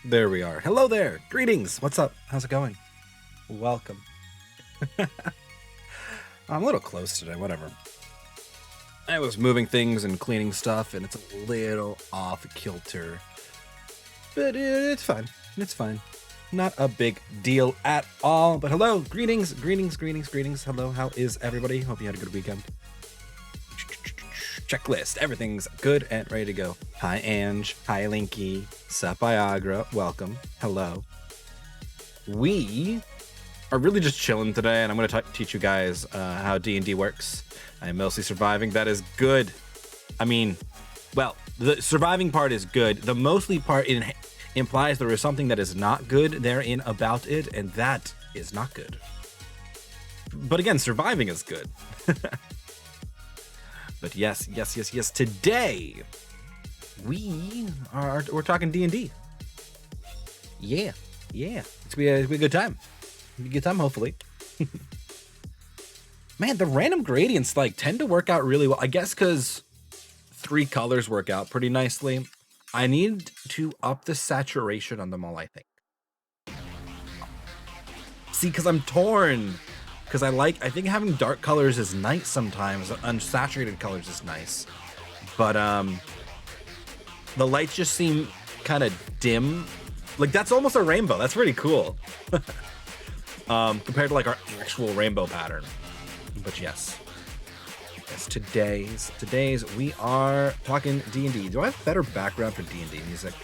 There we are. Hello there. Greetings. What's up? How's it going? Welcome. I'm a little close today. Whatever. I was moving things and cleaning stuff, and it's a little off kilter. But it's fine. It's fine. Not a big deal at all. But hello. Greetings. Hello. How is everybody? Hope you had a good weekend. Checklist. Everything's good and ready to go. Hi, Ange. Hi, Linky. Sup, Viagra. Welcome. Hello. We are really just chilling today, and I'm going to teach you guys how D&D works. I'm mostly surviving. That is good. I mean, well, the surviving part is good. The mostly part implies there is something that is not good therein about it, and that is not good. But again, surviving is good. But yes. Today, we're talking D&D. Yeah. It's gonna be a good time. Hopefully. Man, the random gradients tend to work out really well. I guess because 3 colors work out pretty nicely. I need to up the saturation on them all, I think. See, because I'm torn. Because I think having dark colors is nice sometimes. Unsaturated colors is nice. But the lights just seem kind of dim. That's almost a rainbow. That's pretty cool. Compared to our actual rainbow pattern. But yes, today's we are talking D&D. Do I have a better background for D&D music?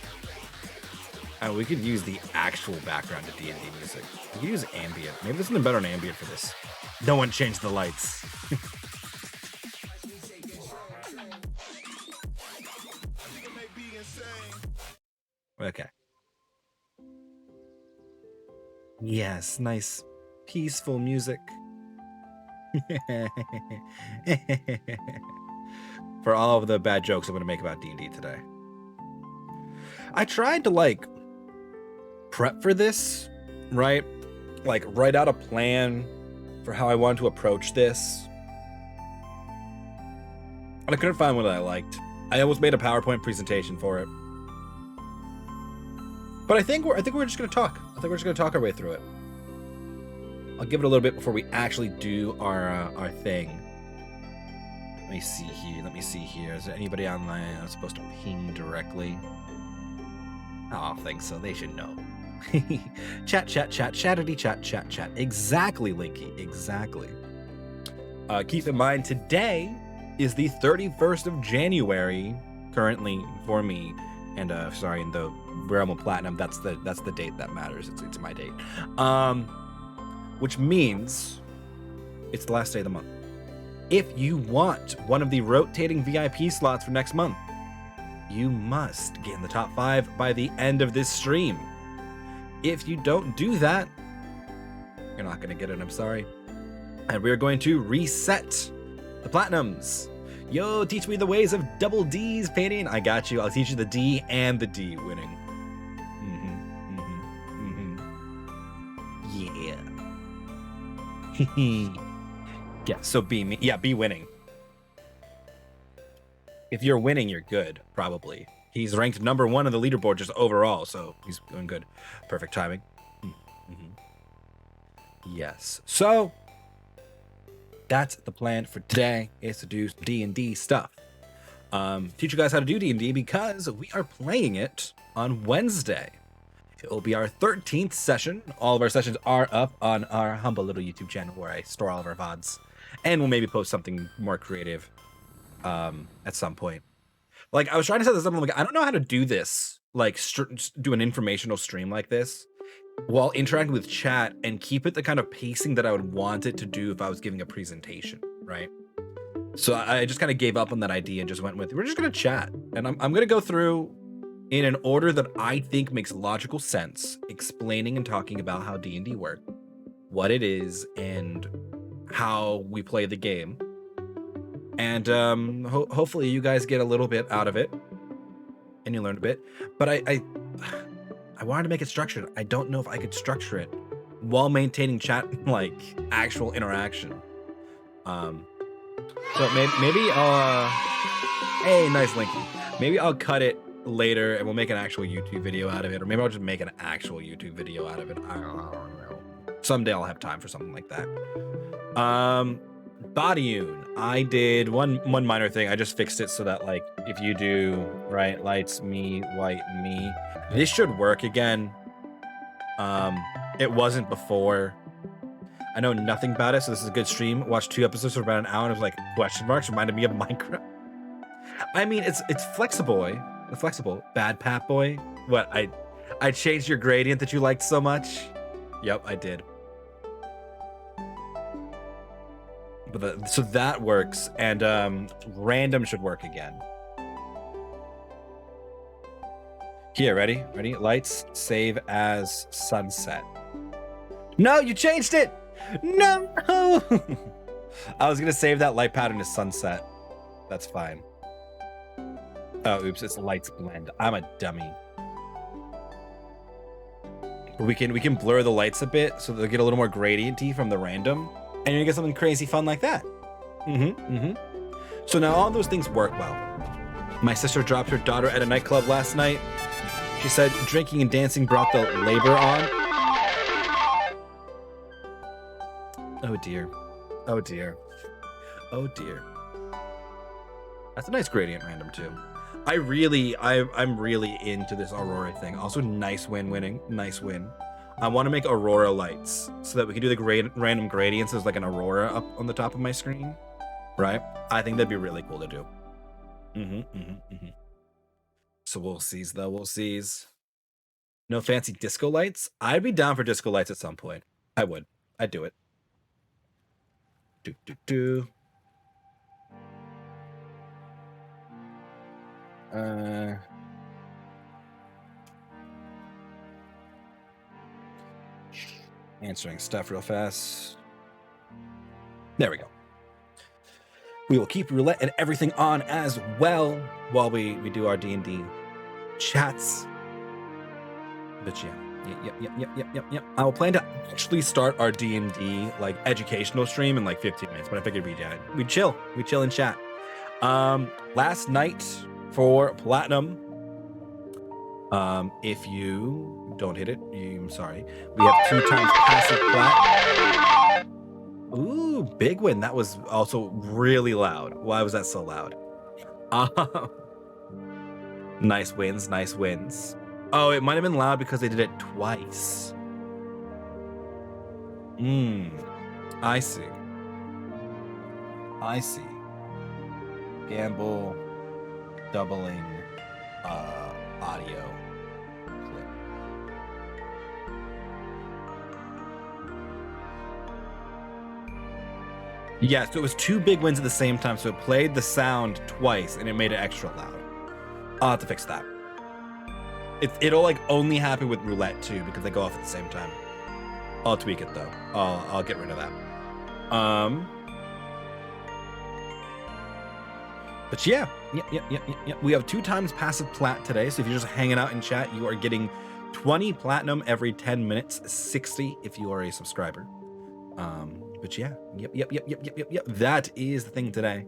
We could use the actual background to D&D music. We could use ambient. Maybe there's something better than ambient for this. No one changed the lights. Okay. Yes, nice, peaceful music. For all of the bad jokes I'm going to make about D&D today. I tried to prep for this, right? Write out a plan for how I wanted to approach this. And I couldn't find one that I liked. I almost made a PowerPoint presentation for it. But I think we're just going to talk. I think we're just going to talk our way through it. I'll give it a little bit before we actually do our thing. Let me see here. Is there anybody online I'm supposed to ping directly? I don't think so. They should know. Chat. Exactly, Linky. Exactly. Keep in mind, today is the 31st of January, currently for me. And sorry, in the realm of platinum, that's the date that matters. It's my date. Which means it's the last day of the month. If you want one of the rotating VIP slots for next month, you must get in the top 5 by the end of this stream. If you don't do that, you're not going to get it, I'm sorry. And we're going to reset the platinums. Yo, teach me the ways of double D's, Painting. I got you. I'll teach you the D and the D winning. Yeah. Yeah, so B winning. If you're winning, you're good, probably. He's ranked number 1 on the leaderboard just overall, so he's doing good. Perfect timing. Yes. So that's the plan for today, is to do D&D stuff. Teach you guys how to do D&D because we are playing it on Wednesday. It will be our 13th session. All of our sessions are up on our humble little YouTube channel where I store all of our VODs. And we'll maybe post something more creative at some point. I was trying to set this up, I don't know how to do this, do an informational stream like this while interacting with chat and keep it the kind of pacing that I would want it to do if I was giving a presentation, right? So I just kind of gave up on that idea and just went with, we're just going to chat. And I'm going to go through in an order that I think makes logical sense, explaining and talking about how D&D works, what it is, and how we play the game. And hopefully you guys get a little bit out of it and you learn a bit. But I wanted to make it structured. I don't know if I could structure it while maintaining chat, actual interaction. So maybe I'll hey, nice Linky. Maybe I'll cut it later, and we'll make an actual YouTube video out of it, or maybe I'll just make an actual YouTube video out of it. I don't know. Someday I'll have time for something like that. Bodyune, I did one minor thing. I just fixed it so that, like, if you do right, lights, me, white, me, this should work again. It wasn't before. I know nothing about it, so this is a good stream. Watched 2 episodes for about an hour, and it was like question marks, reminded me of Minecraft. I mean, it's flexible. Flexible. Bad Pat Boy. What, I changed your gradient that you liked so much? Yep, I did. But so that works, and random should work again. Here, ready? Lights, save as sunset. No, you changed it! No! I was gonna save that light pattern as sunset. That's fine. Oh, oops, it's lights blend. I'm a dummy. We can blur the lights a bit so they'll get a little more gradienty from the random, and you get something crazy fun like that. So now all those things work well. My sister dropped her daughter at a nightclub last night. She said drinking and dancing brought the labor on. Oh dear. Oh dear. Oh dear. That's a nice gradient random too. I'm really into this Aurora thing. Also, nice win winning. Nice win. I want to make Aurora lights so that we can do the random gradients as like an Aurora up on the top of my screen. Right? I think that'd be really cool to do. So we'll sees though. We'll sees. No fancy disco lights? I'd be down for disco lights at some point. I would. I'd do it. Answering stuff real fast. There we go. We will keep roulette and everything on as well while we do our D&D chats. But yep. I will plan to actually start our D&D like educational stream in like 15 minutes, but I figured we'd chill and chat. Last night for platinum, if you don't hit it, I'm sorry. We have 2 times passive plat. Ooh, big win. That was also really loud. Why was that so loud? Nice wins. Oh, it might have been loud because they did it twice. I see. Gamble, doubling, audio clip. Yeah, so it was 2 big wins at the same time, so it played the sound twice and it made it extra loud. I'll have to fix that. It'll like only happen with roulette too because they go off at the same time. I'll tweak it though. I'll get rid of that. But yeah. We have 2 times passive plat today, so if you're just hanging out in chat, you are getting 20 platinum every 10 minutes, 60 if you are a subscriber. But yeah, yep. That is the thing today.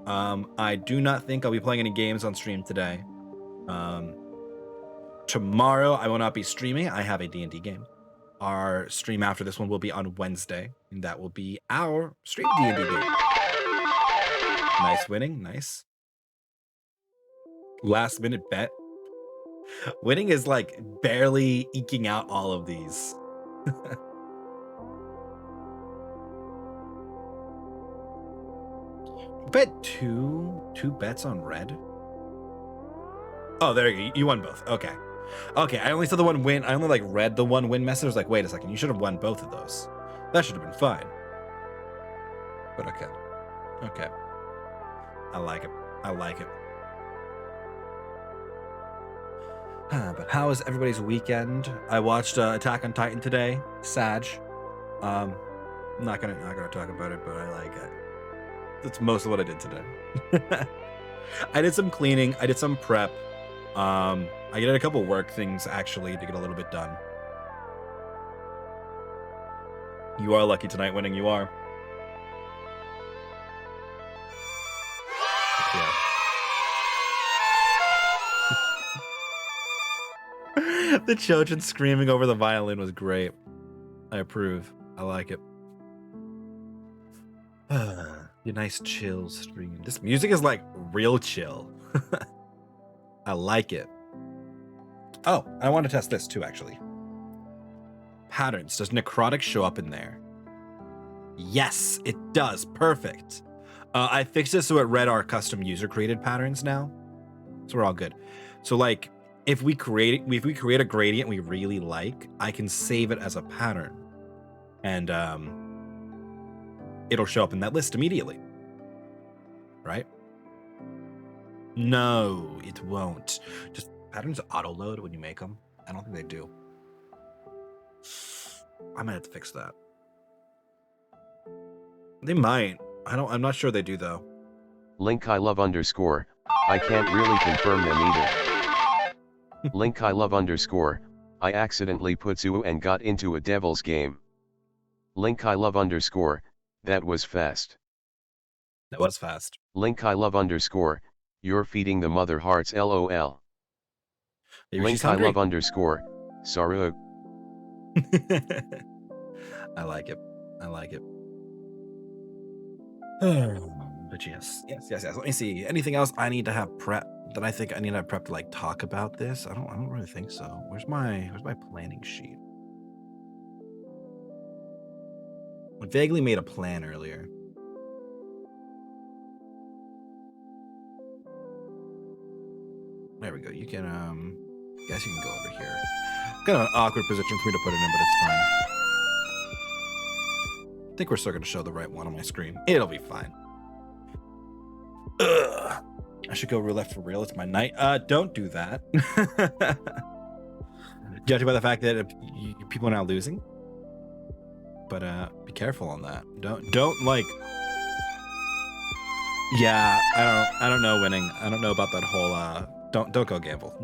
I do not think I'll be playing any games on stream today. Tomorrow I will not be streaming. I have a D&D game. Our stream after this one will be on Wednesday, and that will be our stream D&D game. Nice winning, nice. Last minute bet. Winning is like barely eking out all of these. Bet two bets on red. Oh, there you go. You won both. Okay. I only saw the one win. I only like read the one win message. I was like, wait a second, you should have won both of those. That should have been fine. But okay. I like it. But how was everybody's weekend? I watched Attack on Titan today. Sag. I'm not gonna talk about it, but I like it. That's most of what I did today. I did some cleaning. I did some prep. I did a couple work things actually to get a little bit done. You are lucky tonight winning. You are. Yeah. The children screaming over the violin was great. I approve. I like it. Your nice chill stream. This music is like real chill. I like it. Oh, I want to test this too, actually. Patterns. Does necrotic show up in there? Yes, it does. Perfect. I fixed it so it read our custom user created patterns now. So we're all good. So like if we create a gradient we really like, I can save it as a pattern. And it'll show up in that list immediately. Right? No, it won't. Just patterns auto load when you make them. I don't think they do. I might have to fix that. They might. I'm not sure they do though. Link I love underscore. I can't really confirm them either. Link I love underscore. I accidentally put Zoo and got into a devil's game. Link I love underscore. That was fast. That was fast. Link I love underscore. You're feeding the mother hearts LOL. Link I love underscore. Saru. I like it. I like it. But yes. Let me see. Anything else I need to have prep that I think I need to have prep to like talk about this? I don't really think so. Where's my planning sheet? I vaguely made a plan earlier. There we go. You can guess you can go over here. Kind of an awkward position for me to put it in, but it's fine. I think we're still going to show the right one on my screen. It'll be fine. Ugh. I should go roulette for real. It's my night. Don't do that. Judging by the fact that people are now losing. But be careful on that. Don't like. Yeah, I don't know winning. I don't know about that whole don't go gamble.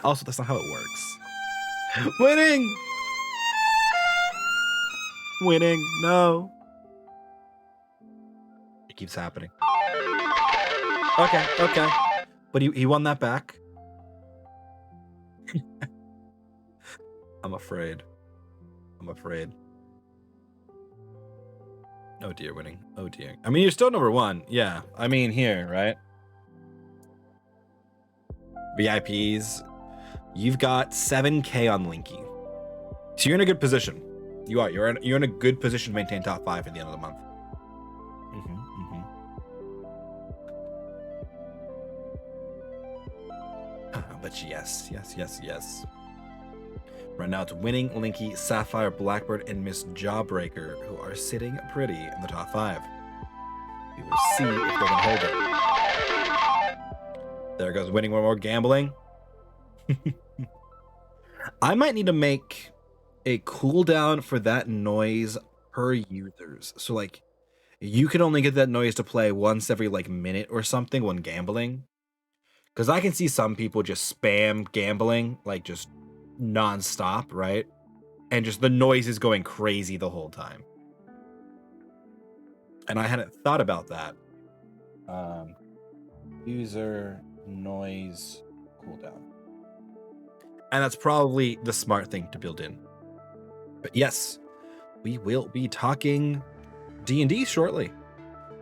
Also, that's not how it works. Winning! Winning, no. It keeps happening. Okay. But he won that back. I'm afraid. Oh dear, winning. Oh dear. I mean, you're still number one. Yeah. I mean, here, right? VIPs. You've got 7K on Linky. So you're in a good position. You are. You're in a good position to maintain top 5 at the end of the month. But yes. Right now it's Winning, Linky, Sapphire, Blackbird, and Miss Jawbreaker, who are sitting pretty in the top 5. We will see if they can hold it. There goes Winning, one more gambling. I might need to make a cooldown for that noise per users. So like you can only get that noise to play once every like minute or something when gambling. Because I can see some people just spam gambling, like just non-stop, right? And just the noise is going crazy the whole time. And I hadn't thought about that. User noise cooldown. And that's probably the smart thing to build in. But yes, we will be talking D&D shortly.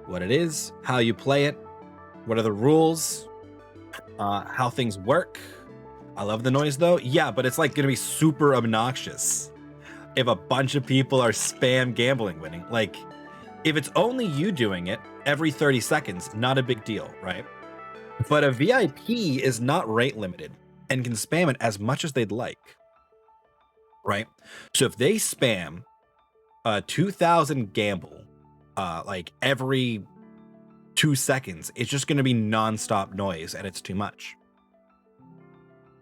What it is, how you play it, what are the rules, how things work. I love the noise though. Yeah, but it's like gonna be super obnoxious if a bunch of people are spam gambling winning. Like if it's only you doing it every 30 seconds, not a big deal, right? But a VIP is not rate limited and can spam it as much as they'd like, right? So if they spam 2,000 gamble like every 2 seconds, it's just going to be nonstop noise and it's too much.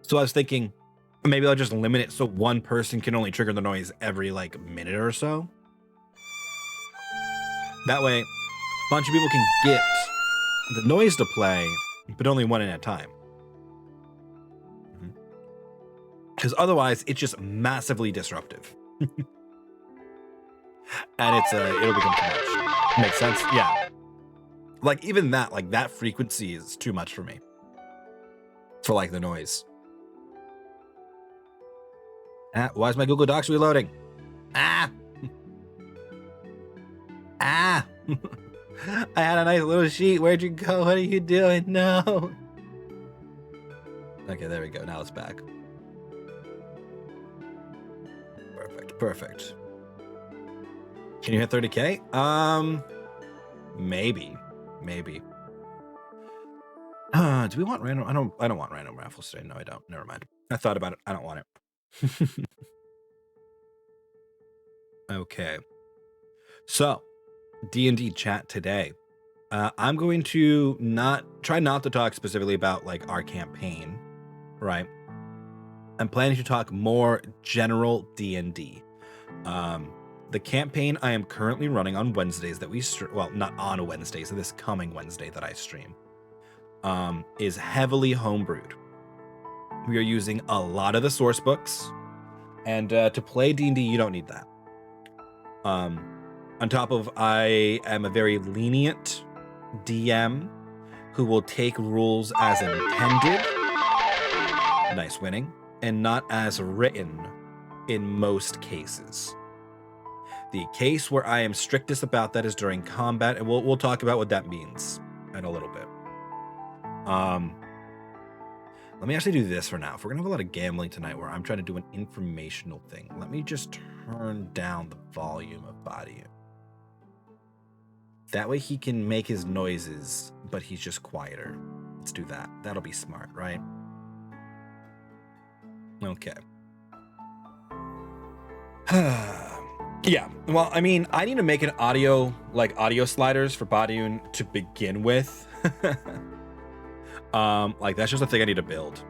So I was thinking maybe I'll just limit it so one person can only trigger the noise every like minute or so. That way a bunch of people can get the noise to play, but only one at a time. Because otherwise it's just massively disruptive. And it'll become too much. Makes sense? Yeah. Like even that, like that frequency is too much for me. For like the noise. Why is my Google Docs reloading? Ah! Ah! I had a nice little sheet. Where'd you go? What are you doing? No. Okay, there we go. Now it's back. Perfect. Perfect. Can you hit 30K? Maybe. Maybe. Do we want random? I don't want random raffles today. No, I don't. Never mind. I thought about it. I don't want it. Okay. So, D&D chat today. I'm going to try not to talk specifically about like our campaign, right? I'm planning to talk more general D&D. The campaign I am currently running on Wednesdays that we well, not on Wednesdays, this coming Wednesday that I stream, is heavily homebrewed. We are using a lot of the source books, and to play D&D, you don't need that. On top of, I am a very lenient DM who will take rules as intended, nice winning, and not as written in most cases. The case where I am strictest about that is during combat, and we'll talk about what that means in a little bit. Let me actually do this for now. If we're gonna have a lot of gambling tonight where I'm trying to do an informational thing, let me just turn down the volume of Body. That way he can make his noises, but he's just quieter. Let's do that. That'll be smart, right? Okay. Yeah, well, I mean, I need to make an audio sliders for Badiun to begin with. Like that's just a thing I need to build.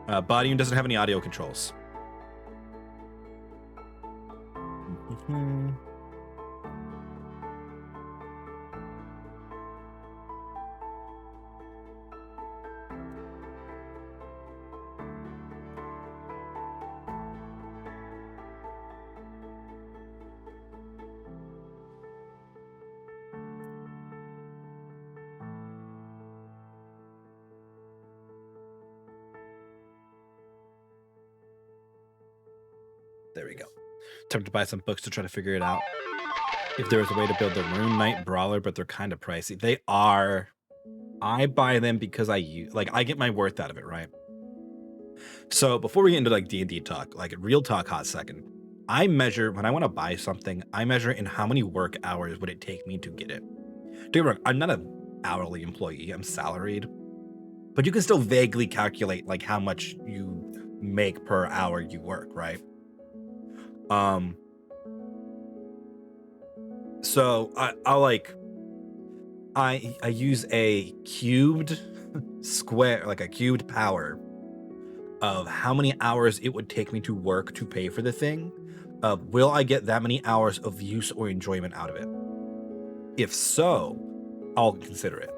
Badiun doesn't have any audio controls. There we go. Time to buy some books to try to figure it out. If there was a way to build the Rune Knight Brawler, but they're kind of pricey. They are. I buy them because I get my worth out of it, right? So before we get into like D&D talk, like real talk hot second, I measure when I want to buy something, I measure in how many work hours would it take me to get it. Don't get me wrong, I'm not an hourly employee, I'm salaried. But you can still vaguely calculate like how much you make per hour you work, right? So I use a cubed square, like a cubed power of how many hours it would take me to work to pay for the thing. Will I get that many hours of use or enjoyment out of it? If so, I'll consider it.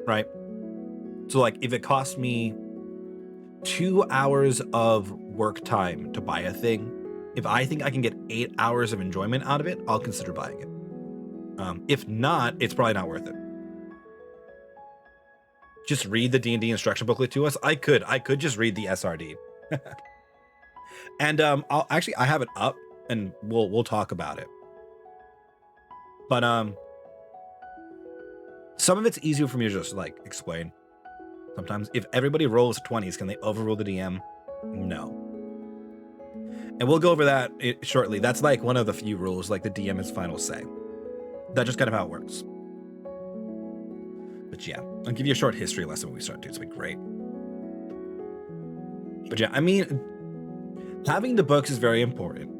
Right? So like if it costs me 2 hours of work time to buy a thing, if I think I can get 8 hours of enjoyment out of it, I'll consider buying it. If not, it's probably not worth it. Just read the D&D instruction booklet to us. I could just read the SRD. And I have it up and we'll talk about it. But some of it's easier for me to just like explain. Sometimes if everybody rolls 20s, can they overrule the DM? No. And we'll go over that shortly. That's like one of the few rules, like the DM is final say. That's just kind of how it works. But yeah, I'll give you a short history lesson when we start, dude. It's been great. But yeah, I mean, having the books is very important.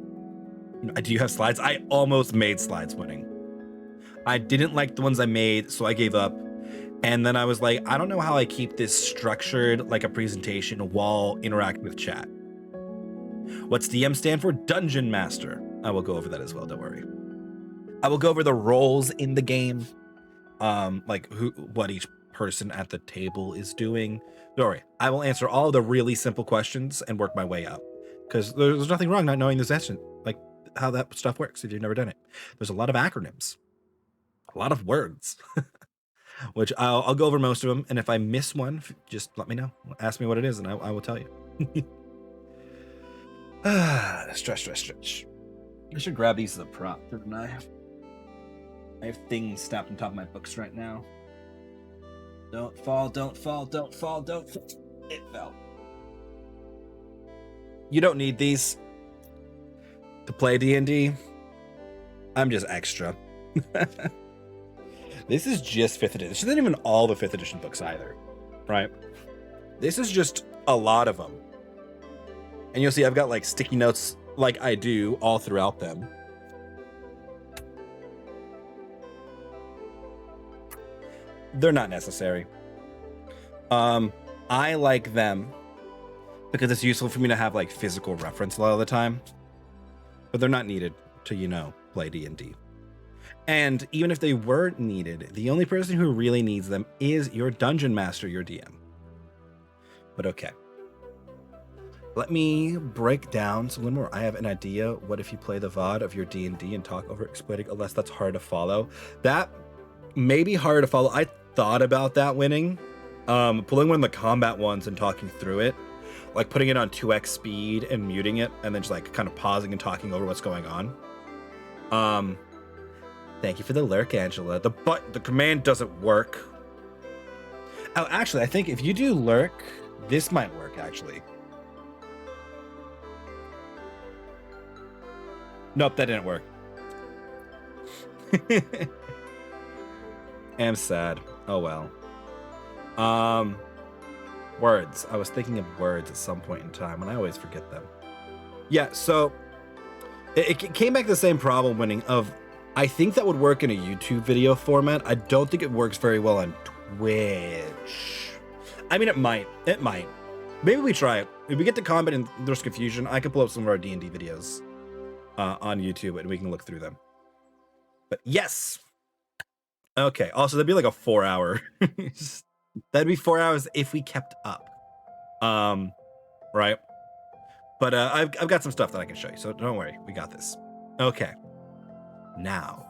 Do you have slides? I almost made slides winning. I didn't like the ones I made, so I gave up. And then I was like, I don't know how I keep this structured like a presentation while interacting with chat. What's DM stand for? Dungeon Master. I will go over that as well, don't worry. I will go over the roles in the game, like what each person at the table is doing. Don't worry, I will answer all the really simple questions and work my way up. Because there's nothing wrong not knowing this session, like how that stuff works if you've never done it. There's a lot of acronyms, a lot of words, which I'll go over most of them. And if I miss one, just let me know. Ask me what it is and I will tell you. Stretch. I should grab these as a prop, shouldn't I? I have things stacked on top of my books right now. Don't fall. It fell. You don't need these to play D&D. I'm just extra. This is just 5th edition. This isn't even all the 5th edition books either, right? This is just a lot of them. And you'll see I've got like sticky notes like I do all throughout them. They're not necessary. I like them because it's useful for me to have like physical reference a lot of the time, but they're not needed to, you know, play D&D. And even if they were needed, the only person who really needs them is your dungeon master, your DM. But okay. Let me break down so more. I have an idea. What if you play the VOD of your D&D and talk over exploiting, unless that's hard to follow? That may be hard to follow. I thought about that winning. Pulling one of the combat ones and talking through it. Like putting it on 2x speed and muting it, and then just like kind of pausing and talking over what's going on. Thank you for the lurk, Angela. The command doesn't work. Oh, actually, I think if you do lurk, this might work, actually. Nope, that didn't work. I'm sad. Oh well. Words. I was thinking of words at some point in time, and I always forget them. Yeah, so it came back to the same problem winning of, I think that would work in a YouTube video format. I don't think it works very well on Twitch. I mean, it might. Maybe we try it. If we get to combat and there's confusion, I can pull up some of our D&D videos on YouTube, and we can look through them. But yes. Okay. Also, that'd be like a 4-hour. That'd be 4 hours if we kept up. Right. But I've got some stuff that I can show you, so don't worry. We got this. Okay. Now,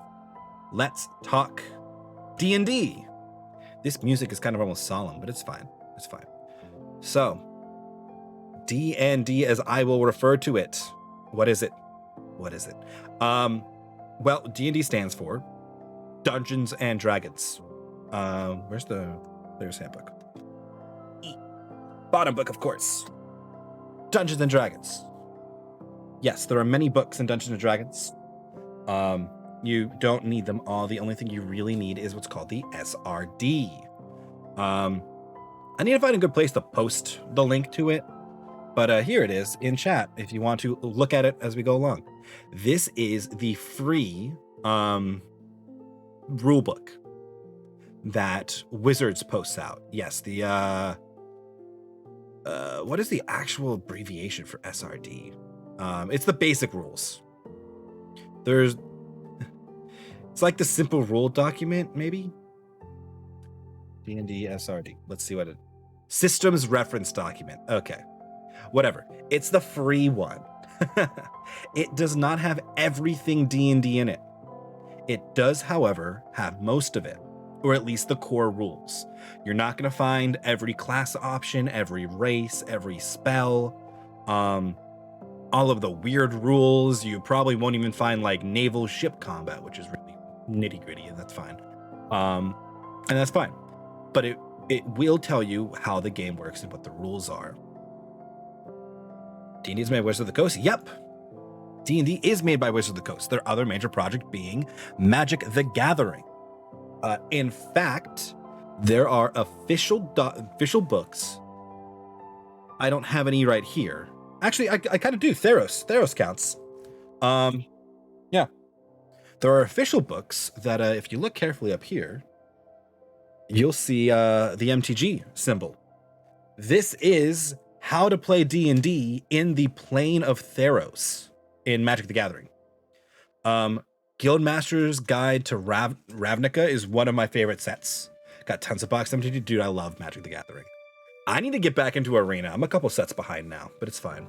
let's talk D&D. This music is kind of almost solemn, but it's fine. It's fine. So, D&D, as I will refer to it. What is it? Well, D&D stands for Dungeons and Dragons. Where's the Player's Handbook? Bottom book, of course. Dungeons and Dragons. Yes, there are many books in Dungeons and Dragons. You don't need them all. The only thing you really need is what's called the SRD. I need to find a good place to post the link to it, but here it is in chat if you want to look at it as we go along. This is the free rule book that Wizards posts out. Yes, the what is the actual abbreviation for SRD? It's the basic rules. It's like the simple rule document, maybe? D&D SRD. Let's see what it... Systems reference document. Okay. Whatever. It's the free one. It does not have everything D&D in it. It does, however, have most of it, or at least the core rules. You're not going to find every class option, every race, every spell, all of the weird rules. You probably won't even find like naval ship combat, which is really nitty gritty, and that's fine. And that's fine. But it will tell you how the game works and what the rules are. D&D is made by Wizards of the Coast. Yep. D&D is made by Wizards of the Coast. Their other major project being Magic the Gathering. In fact, there are official books. I don't have any right here. Actually, I kind of do. Theros counts. Yeah. There are official books that, if you look carefully up here, you'll see the MTG symbol. This is how to play D&D in the plane of Theros in Magic the Gathering. Guildmaster's Guide to Ravnica is one of my favorite sets. Got tons of box MTG. Dude, I love Magic the Gathering. I need to get back into Arena. I'm a couple sets behind now, but it's fine.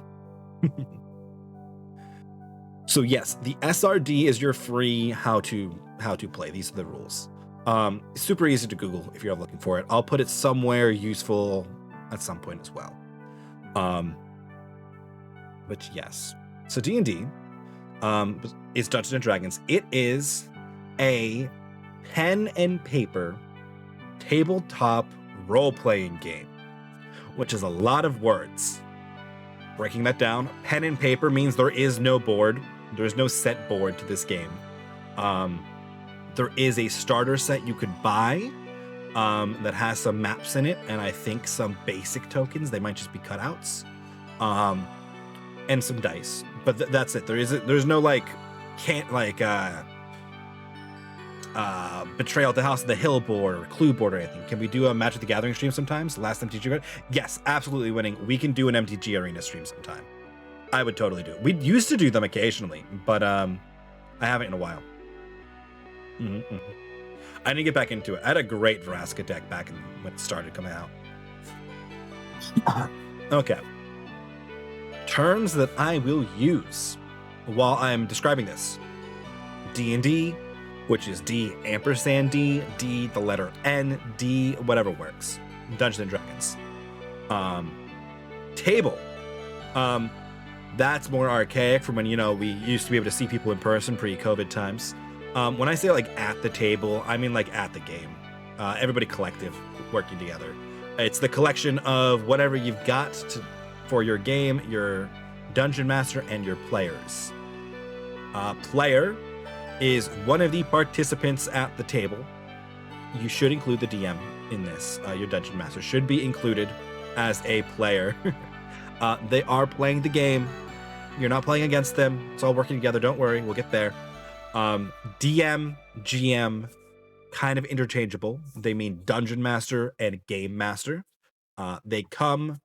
So yes, the SRD is your free how to play. These are the rules. Super easy to Google if you're looking for it. I'll put it somewhere useful at some point as well. But yes. So D&D is Dungeons and Dragons. It is a pen and paper tabletop role-playing game, which is a lot of words. Breaking that down, pen and paper means there is no board. There's no set board to this game. There is a starter set you could buy that has some maps in it, and I think some basic tokens. They might just be cutouts, and some dice. But that's it. There's no Betrayal at the House of the Hill board or Clue board or anything. Can we do a Magic the Gathering stream sometimes? Last MTG Arena? Yes, absolutely winning. We can do an MTG Arena stream sometime. I would totally do it. We used to do them occasionally, but I haven't in a while. I need to get back into it. I had a great Vraska deck back when it started coming out. Okay. Terms that I will use while I'm describing this. D&D, which is D ampersand D, D the letter N, D, whatever works. Dungeons and Dragons. Table. That's more archaic from when, we used to be able to see people in person pre-COVID times. When I say at the table, I mean at the game. Everybody collective working together. It's the collection of whatever you've got for your game, your dungeon master, and your players. Player is one of the participants at the table. You should include the DM in this. Your dungeon master should be included as a player. They are playing the game. You're not playing against them. It's all working together. Don't worry, we'll get there. DM, GM, kind of interchangeable. They mean dungeon master and game master. They come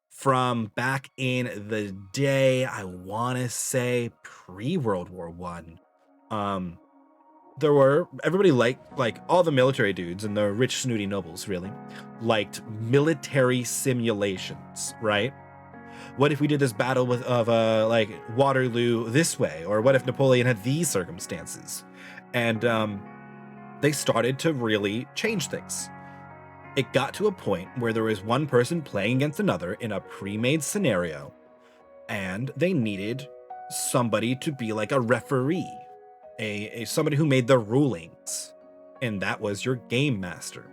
from back in the day, I want to say pre-World War One. Everybody liked all the military dudes and the rich snooty nobles really liked military simulations, right? What if we did this battle of Waterloo this way? Or what if Napoleon had these circumstances? And they started to really change things. It got to a point where there was one person playing against another in a pre-made scenario, and they needed somebody to be like a referee, somebody who made the rulings, and that was your game master.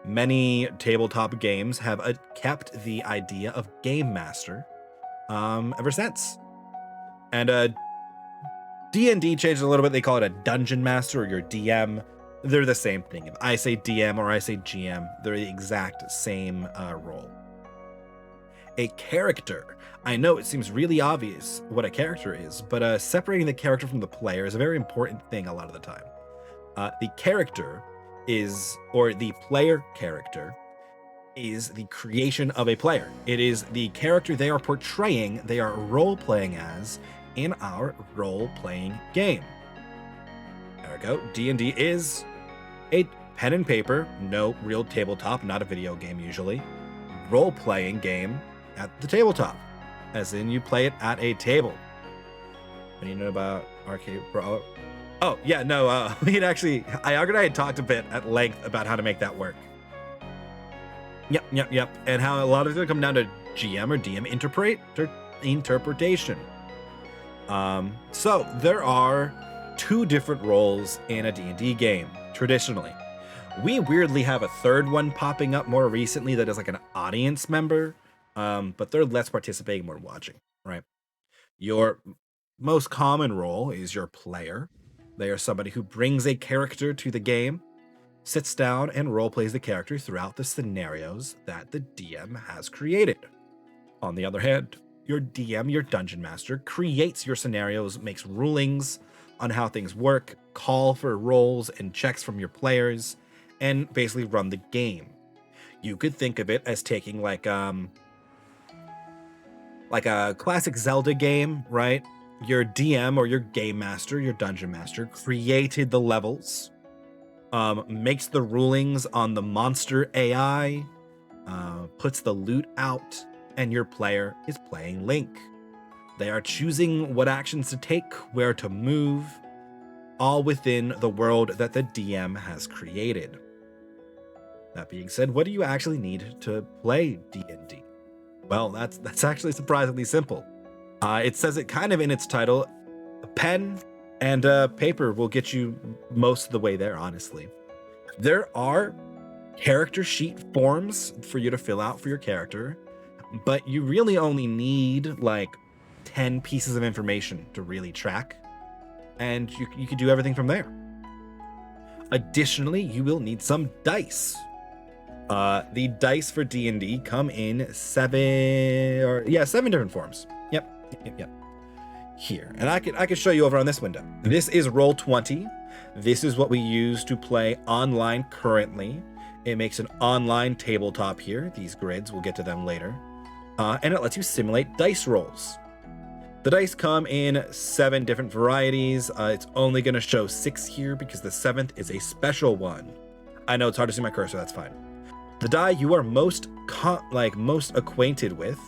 Many tabletop games have kept the idea of game master ever since. And D&D changed a little bit. They call it a dungeon master or your DM. They're the same thing. If I say DM or I say GM, they're the exact same role. A character. I know it seems really obvious what a character is, but separating the character from the player is a very important thing a lot of the time. The character the player character is the creation of a player. It is the character they are portraying, they are role-playing as in our role-playing game. There we go. D&D is a pen and paper, no real tabletop, not a video game usually, role-playing game at the tabletop, as in you play it at a table. What do you know about Arcade Brawler? Oh, yeah, no, Iago and I had talked a bit at length about how to make that work. Yep. And how a lot of it come down to GM or DM interpretation. So there are two different roles in a D&D game, traditionally. We weirdly have a third one popping up more recently that is like an audience member, but they're less participating, more watching, right? Your most common role is your player. They are somebody who brings a character to the game, sits down and role plays the character throughout the scenarios that the DM has created. On the other hand, your DM, your dungeon master, creates your scenarios, makes rulings on how things work, call for rolls and checks from your players, and basically run the game. You could think of it as taking like a classic Zelda game, right? Your DM or your game master, your dungeon master, created the levels, makes the rulings on the monster AI, puts the loot out, and your player is playing Link. They are choosing what actions to take, where to move, all within the world that the DM has created. That being said, what do you actually need to play D&D? Well, that's actually surprisingly simple. It says it kind of in its title. A pen and paper will get you most of the way there, honestly. There are character sheet forms for you to fill out for your character, but you really only need like 10 pieces of information to really track, and you can do everything from there. Additionally, you will need some dice. The dice for D&D come in 7 different forms. Yep. Here, and I can show you over on this window. This is Roll20. This is what we use to play online currently. It makes an online tabletop here. These grids, we'll get to them later. And it lets you simulate dice rolls. The dice come in 7 different varieties. It's only going to show 6 here because the 7th is a special one. I know it's hard to see my cursor, that's fine. The die you are most acquainted with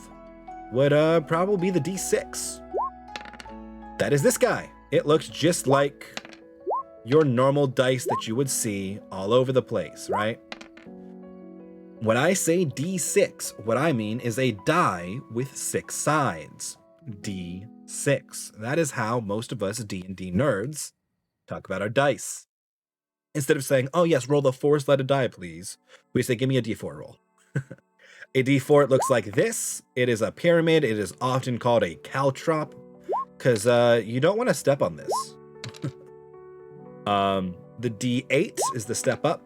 would probably be the D6. That is this guy. It looks just like your normal dice that you would see all over the place, right? When I say D6, what I mean is a die with 6 sides. D6. That is how most of us D&D nerds talk about our dice. Instead of saying, oh yes, roll the 4-sided die, please, we say, give me a D4 roll. A D4, it looks like this. It is a pyramid. It is often called a caltrop because you don't want to step on this. The D8 is the step up.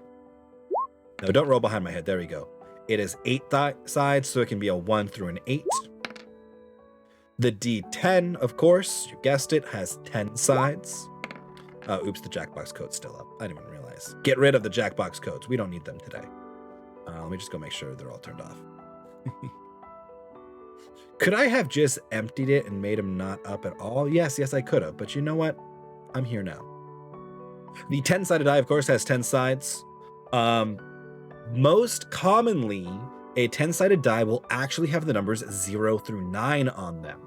No, don't roll behind my head. There we go. It is 8 sides, so it can be a 1 through an 8. The D10, of course, you guessed it, has 10 sides. Oops, the Jackbox code's still up. I didn't even realize. Get rid of the Jackbox codes. We don't need them today. Let me just go make sure they're all turned off. Could I have just emptied it and made them not up at all? Yes, I could have. But you know what? I'm here now. The 10-sided die, of course, has 10 sides. Most commonly, a 10-sided die will actually have the numbers 0 through 9 on them.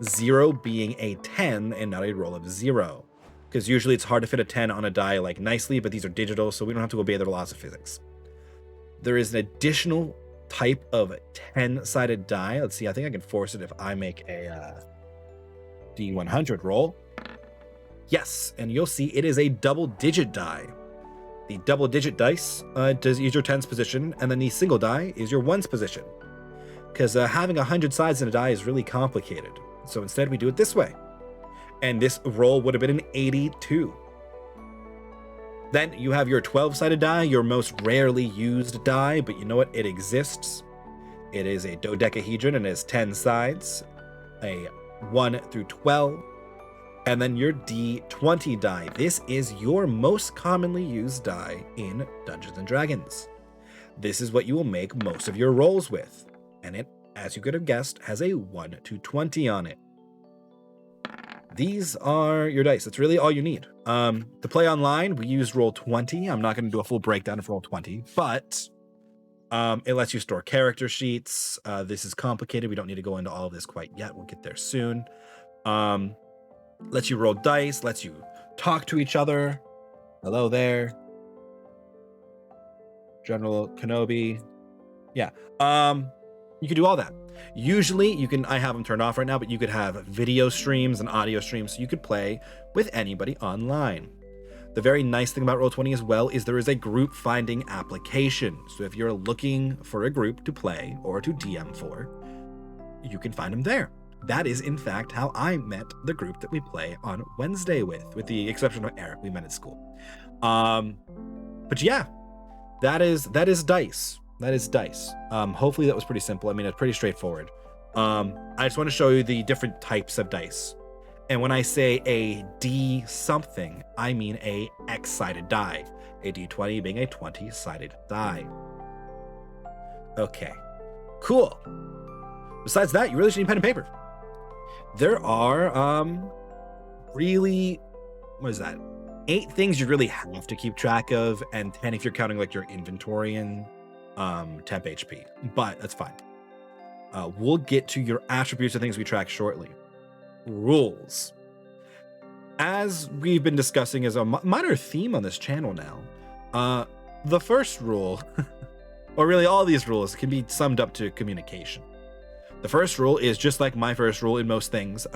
0 being a 10 and not a roll of 0. Because usually it's hard to fit a 10 on a die like nicely, but these are digital, so we don't have to obey the laws of physics. There is an additional type of 10-sided die. Let's see, I think I can force it if I make a D100 roll. Yes, and you'll see it is a double-digit die. The double-digit dice is your 10s position, and then the single die is your 1s position. Because having 100 sides in a die is really complicated. So instead, we do it this way. And this roll would have been an 82. Then you have your 12-sided die, your most rarely used die, but you know what? It exists. It is a dodecahedron and it has 10 sides, a 1 through 12. And then your D20 die. This is your most commonly used die in Dungeons & Dragons. This is what you will make most of your rolls with. And it, as you could have guessed, has a 1 to 20 on it. These are your dice. That's really all you need. To play online, we use Roll20. I'm not going to do a full breakdown of Roll20, but it lets you store character sheets. This is complicated. We don't need to go into all of this quite yet. We'll get there soon. Lets you roll dice, lets you talk to each other. Hello there. General Kenobi. Yeah. You can do all that. Usually I have them turned off right now, but you could have video streams and audio streams, so you could play with anybody online. The very nice thing about Roll20 as well is there is a group finding application. So if you're looking for a group to play or to DM for, you can find them there. That is, in fact, how I met the group that we play on Wednesday with the exception of Eric. We met at school. But yeah, that is dice. That is dice. Hopefully that was pretty simple. I mean, it's pretty straightforward. I just want to show you the different types of dice. And when I say a D something, I mean a X-sided die. A D20 being a 20-sided die. Okay, cool. Besides that, you really should need pen and paper. There are really, 8 things you really have to keep track of, and 10 if you're counting like your inventory and temp HP, but that's fine. We'll get to your attributes and things we track shortly. Rules. As we've been discussing as a minor theme on this channel now, the first rule, or really all these rules, can be summed up to communication. The first rule is just like my first rule in most things.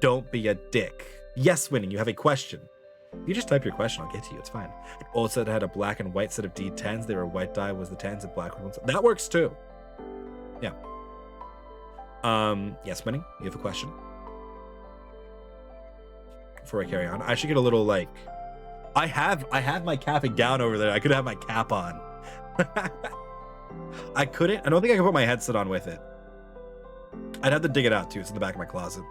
Don't be a dick. Yes, Winning, you have a question. If you just type your question, I'll get to you. It's fine. It also had a black and white set of D10s. They were white die was the 10s and black ones. That works too. Yeah. Yes, Winning, you have a question. Before I carry on, I should get a little like. I have my cap and gown over there. I could have my cap on. I couldn't. I don't think I could put my headset on with it. I'd have to dig it out too. It's in the back of my closet.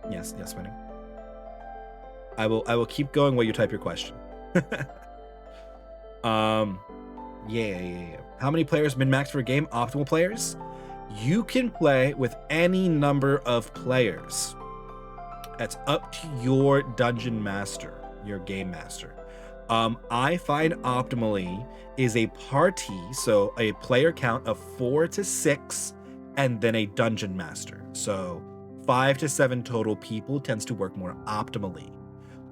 Yes, Winning. I will keep going while you type your question. Yeah. How many players min-max for a game? Optimal players? You can play with any number of players. That's up to your dungeon master, your game master. I find optimally is a party, so a player count of 4 to 6, and then a dungeon master. So 5 to 7 total people tends to work more optimally.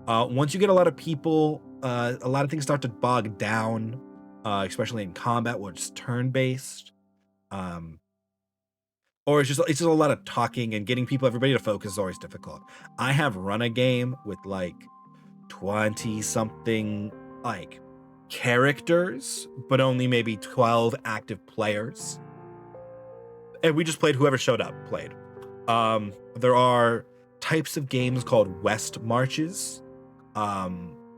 Once you get a lot of people, a lot of things start to bog down, especially in combat where it's turn-based. Or it's just a lot of talking and getting everybody to focus is always difficult. I have run a game with like 20 something like characters, but only maybe 12 active players. And we just played whoever showed up played. There are types of games called West Marches,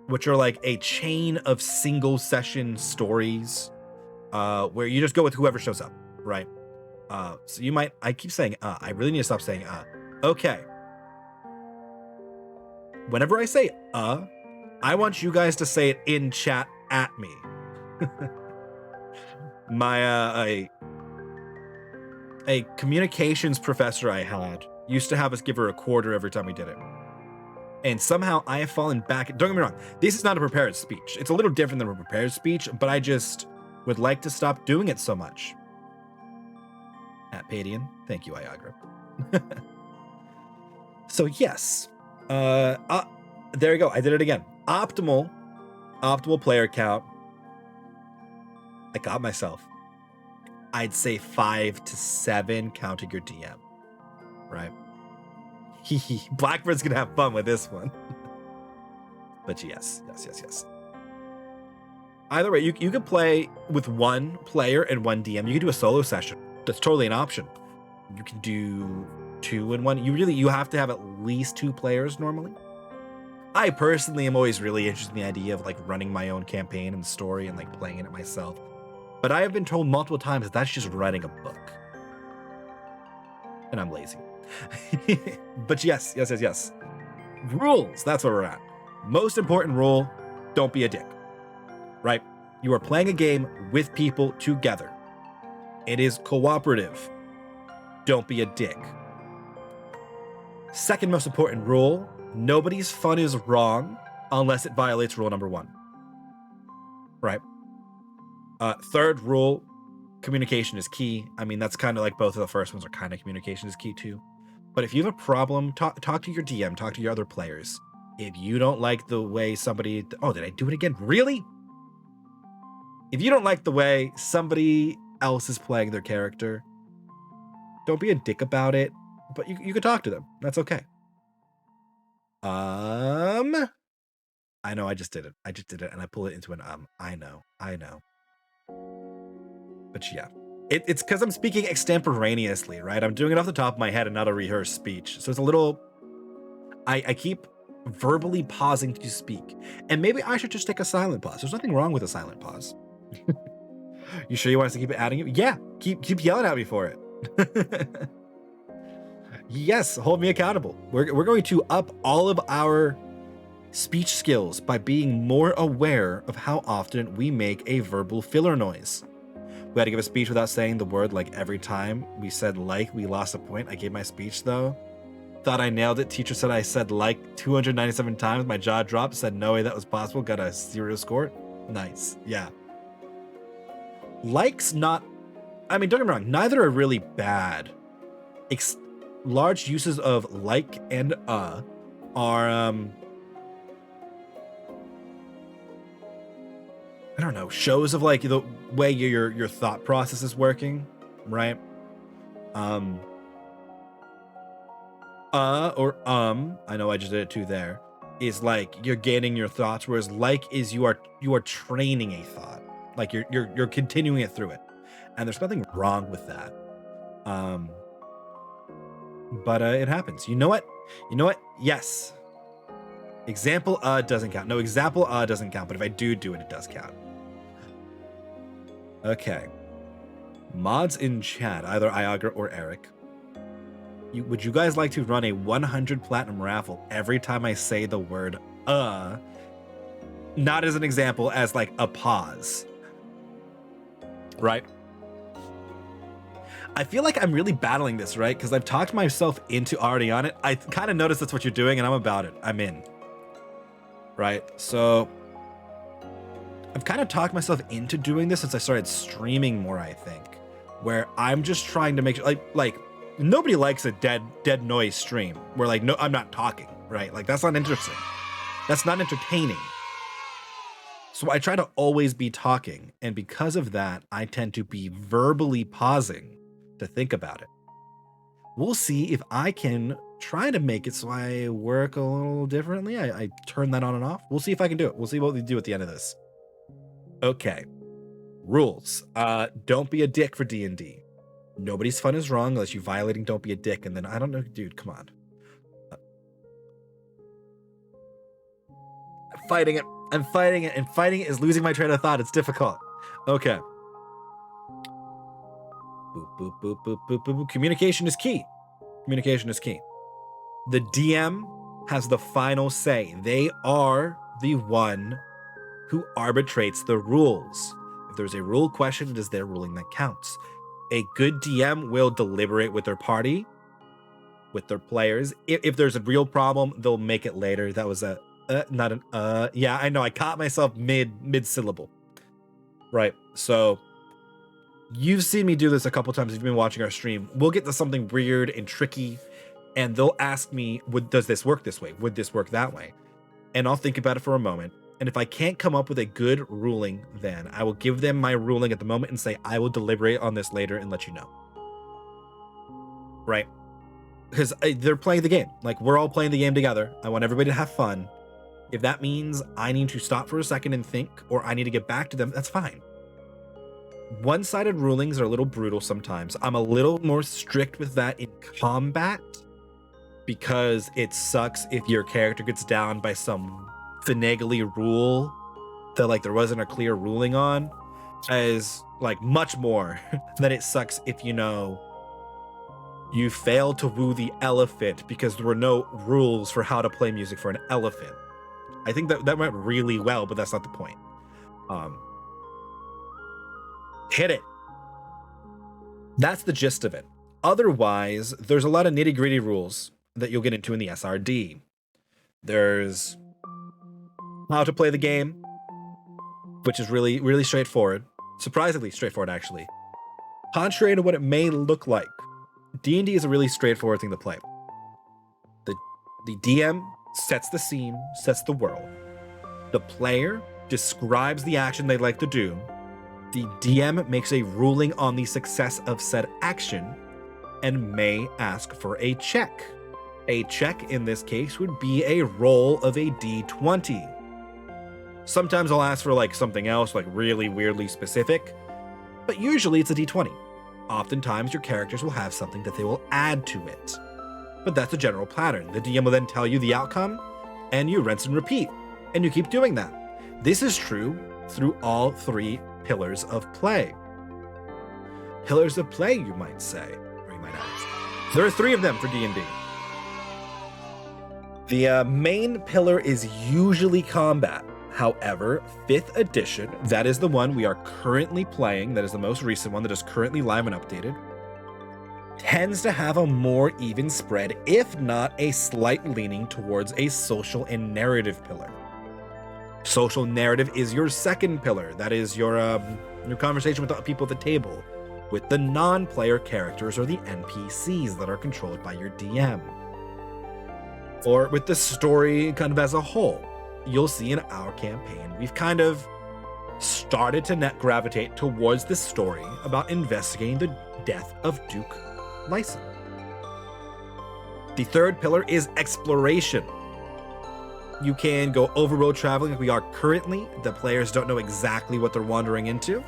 which are like a chain of single session stories, where you just go with whoever shows up, right? So you might, I keep saying, I really need to stop saying, okay. Whenever I say, I want you guys to say it in chat at me. My, a communications professor I had used to have us give her a quarter every time we did it. And somehow I have fallen back. Don't get me wrong. This is not a prepared speech. It's a little different than a prepared speech, but I just would like to stop doing it so much. At Padian. Thank you, Iagra. So yes. There you go. I did it again. Optimal player count. I got myself. I'd say 5 to 7 counting your DM. Right? Blackbird's gonna have fun with this one. But yes. Either way, you could play with one player and one DM. You could do a solo session. That's totally an option. You can do 2 and 1. You have to have at least 2 players normally. I personally am always really interested in the idea of like running my own campaign and story and like playing it myself. But I have been told multiple times that that's just writing a book. And I'm lazy. But yes. Rules, that's where we're at. Most important rule, don't be a dick. Right? You are playing a game with people together. It is cooperative. Don't be a dick. Second most important rule, nobody's fun is wrong unless it violates rule number 1. Right? Third rule, communication is key. I mean, that's kind of like both of the first ones are kind of communication is key too. But if you have a problem, talk to your DM, talk to your other players. If you don't like the way somebody... Oh, did I do it again? Really? If you don't like the way somebody else is playing their character, don't be a dick about it, but you could talk to them. That's okay. I know I just did it, and I pull it into an I know. But yeah, it's because I'm speaking extemporaneously, right? I'm doing it off the top of my head and not a rehearsed speech, so it's a little. I keep verbally pausing to speak, and maybe I should just take a silent pause. There's nothing wrong with a silent pause. You sure you want us to keep adding it? Yeah, keep yelling at me for it. Yes, hold me accountable. We're going to up all of our speech skills by being more aware of how often we make a verbal filler noise. We had to give a speech without saying the word like every time we said like, we lost a point. I gave my speech though. Thought I nailed it. Teacher said I said like 297 times. My jaw dropped. Said no way that was possible. Got a 0 score. Nice. Yeah. Likes not... I mean, don't get me wrong. Neither are really bad. Large uses of like and are... I don't know, shows of like the way your thought process is working, right? I know I just did it too there, is like you're gaining your thoughts, whereas like is you are training a thought. Like you're continuing it through it. And there's nothing wrong with that. But it happens. You know what? Yes. Example doesn't count. No, example doesn't count, but if I do it, it does count. Okay. Mods in chat, either Iagra or Eric. Would you guys like to run a 100 platinum raffle every time I say the word not as an example, as like a pause, right? I feel like I'm really battling this, right? Because I've talked myself into already on it. I kind of noticed that's what you're doing, and I'm about it. I'm in, right? So I've kind of talked myself into doing this since I started streaming more, I think, where I'm just trying to make sure, like nobody likes a dead noise stream where like, no, I'm not talking, right? Like that's not interesting. That's not entertaining. So I try to always be talking. And because of that, I tend to be verbally pausing to think about it. We'll see if I can try to make it so I work a little differently. I turn that on and off. We'll see if I can do it. We'll see what we do at the end of this. Okay. Rules. Don't be a dick for D&D. Nobody's fun is wrong unless you violating don't be a dick. And then I don't know, dude, come on. I'm fighting it. And fighting it is losing my train of thought. It's difficult. Okay. Boop, boop, boop, boop, boop, boop, boop. Communication is key. Communication is key. The DM has the final say. They are the one who arbitrates the rules. If there's a rule question, it is their ruling that counts. A good DM will deliberate with their party, with their players. If there's a real problem, they'll make it later. That was a not an yeah, I know, I caught myself mid syllable, right? So you've seen me do this a couple times if you've been watching our stream. We'll get to something weird and tricky, and they'll ask me, does this work this way? Would this work that way? And I'll think about it for a moment, and if I can't come up with a good ruling, then I will give them my ruling at the moment and say, I will deliberate on this later and let you know, right? Because they're playing the game. Like, we're all playing the game together. I want everybody to have fun. If that means I need to stop for a second and think, or I need to get back to them, that's fine. One-sided rulings are a little brutal sometimes. I'm a little more strict with that in combat because it sucks if your character gets down by some finagly rule that like there wasn't a clear ruling on, as like much more than it sucks if, you know, you fail to woo the elephant because there were no rules for how to play music for an elephant. I think that went really well, but that's not the point. Hit it. That's the gist of it. Otherwise, there's a lot of nitty-gritty rules that you'll get into in the SRD. There's how to play the game, which is really, really straightforward. Surprisingly straightforward, actually. Contrary to what it may look like, D&D is a really straightforward thing to play. The DM sets the scene, sets the world. The player describes the action they'd like to do. The DM makes a ruling on the success of said action and may ask for a check. A check in this case would be a roll of a D20. Sometimes I'll ask for like something else, like really weirdly specific, but usually it's a D20. Oftentimes your characters will have something that they will add to it. But that's a general pattern. The DM will then tell you the outcome, and you rinse and repeat, and you keep doing that. This is true through all three pillars of play. Pillars of play, you might say, or you might ask. There are three of them for D&D. The main pillar is usually combat. However, 5th edition, that is the one we are currently playing, that is the most recent one that is currently live and updated, tends to have a more even spread, if not a slight leaning towards a social and narrative pillar. Social narrative is your second pillar. That is your conversation with the people at the table, with the non-player characters or the NPCs that are controlled by your DM. Or with the story kind of as a whole. You'll see in our campaign, we've kind of started to net gravitate towards this story about investigating the death of Duke Lyson. The third pillar is exploration. You can go overworld traveling like we are currently. The players don't know exactly what they're wandering into,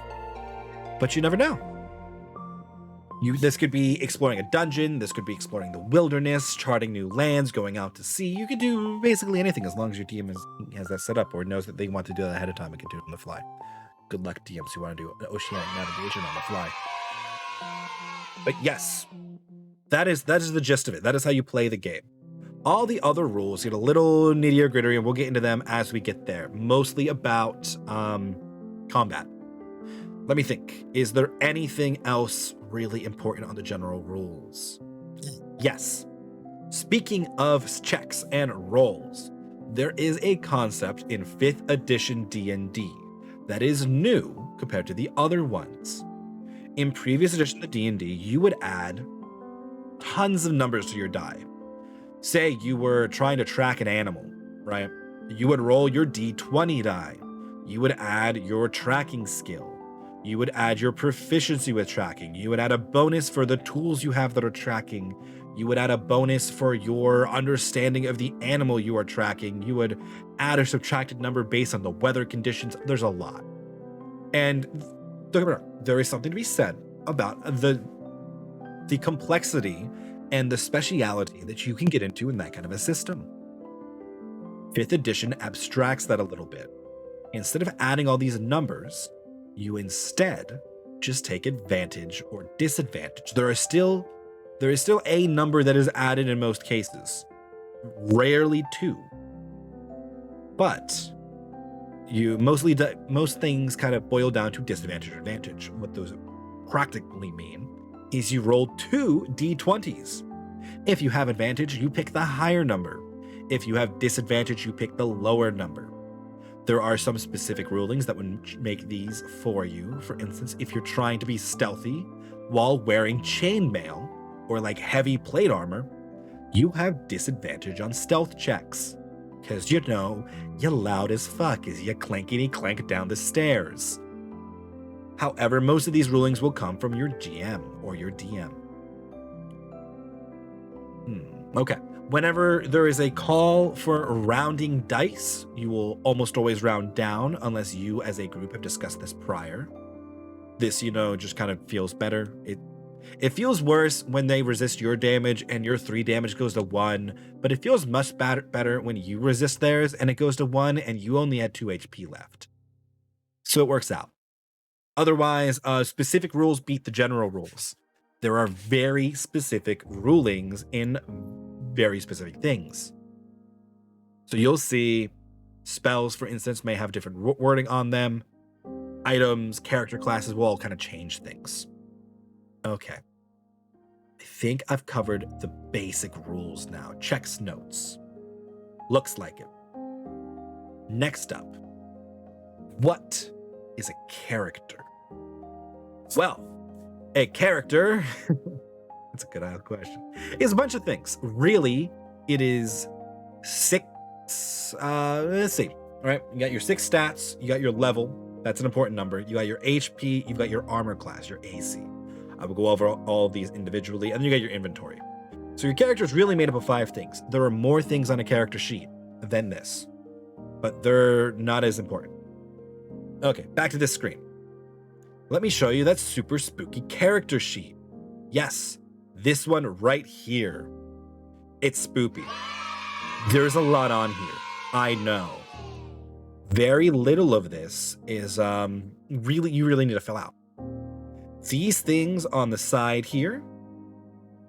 but you never know. This could be exploring a dungeon, this could be exploring the wilderness, charting new lands, going out to sea. You could do basically anything as long as your DM has that set up or knows that they want to do that ahead of time and can do it on the fly. Good luck, DMs who want to do oceanic navigation on the fly. But yes, that is the gist of it. That is how you play the game. All the other rules get a little nittier grittier, and we'll get into them as we get there. Mostly about combat. Let me think. Is there anything else really important on the general rules? Yes. Speaking of checks and rolls, there is a concept in 5th edition D&D that is new compared to the other ones. In previous editions of D&D, you would add tons of numbers to your die. Say you were trying to track an animal, right? You would roll your D20 die. You would add your tracking skill. You would add your proficiency with tracking. You would add a bonus for the tools you have that are tracking. You would add a bonus for your understanding of the animal you are tracking. You would add a subtracted number based on the weather conditions. There's a lot. And don't get me wrong, there is something to be said about the complexity and the speciality that you can get into in that kind of a system. 5th edition abstracts that a little bit. Instead of adding all these numbers, you instead just take advantage or disadvantage. There is still a number that is added in most cases, rarely 2. But most things kind of boil down to disadvantage or advantage. What those practically mean is you roll 2 d20s. If you have advantage, you pick the higher number. If you have disadvantage, you pick the lower number. There are some specific rulings that would make these for you. For instance, if you're trying to be stealthy while wearing chainmail or like heavy plate armor, you have disadvantage on stealth checks. Because you know, you're loud as fuck as you clankety clank down the stairs. However, most of these rulings will come from your GM or your DM. Okay. Whenever there is a call for rounding dice, you will almost always round down unless you as a group have discussed this prior. This, just kind of feels better. It feels worse when they resist your damage and your 3 damage goes to 1, but it feels much better when you resist theirs and it goes to 1 and you only had 2 HP left. So it works out. Otherwise, specific rules beat the general rules. There are very specific rulings in very specific things. So you'll see spells, for instance, may have different wording on them. Items, character classes will all kind of change things. Okay. I think I've covered the basic rules now. Checks notes. Looks like it. Next up, what is a character? Well, a character, that's a good question, is a bunch of things. Really, it is 6, let's see. All right, you got your 6 stats, you got your level, that's an important number. You got your HP, you've got your armor class, your AC. I will go over all of these individually, and then you got your inventory. So your character is really made up of 5 things. There are more things on a character sheet than this, but they're not as important. Okay, back to this screen. Let me show you that super spooky character sheet. Yes, this one right here. It's spoopy. There's a lot on here, I know. Very little of this is you really need to fill out. These things on the side here,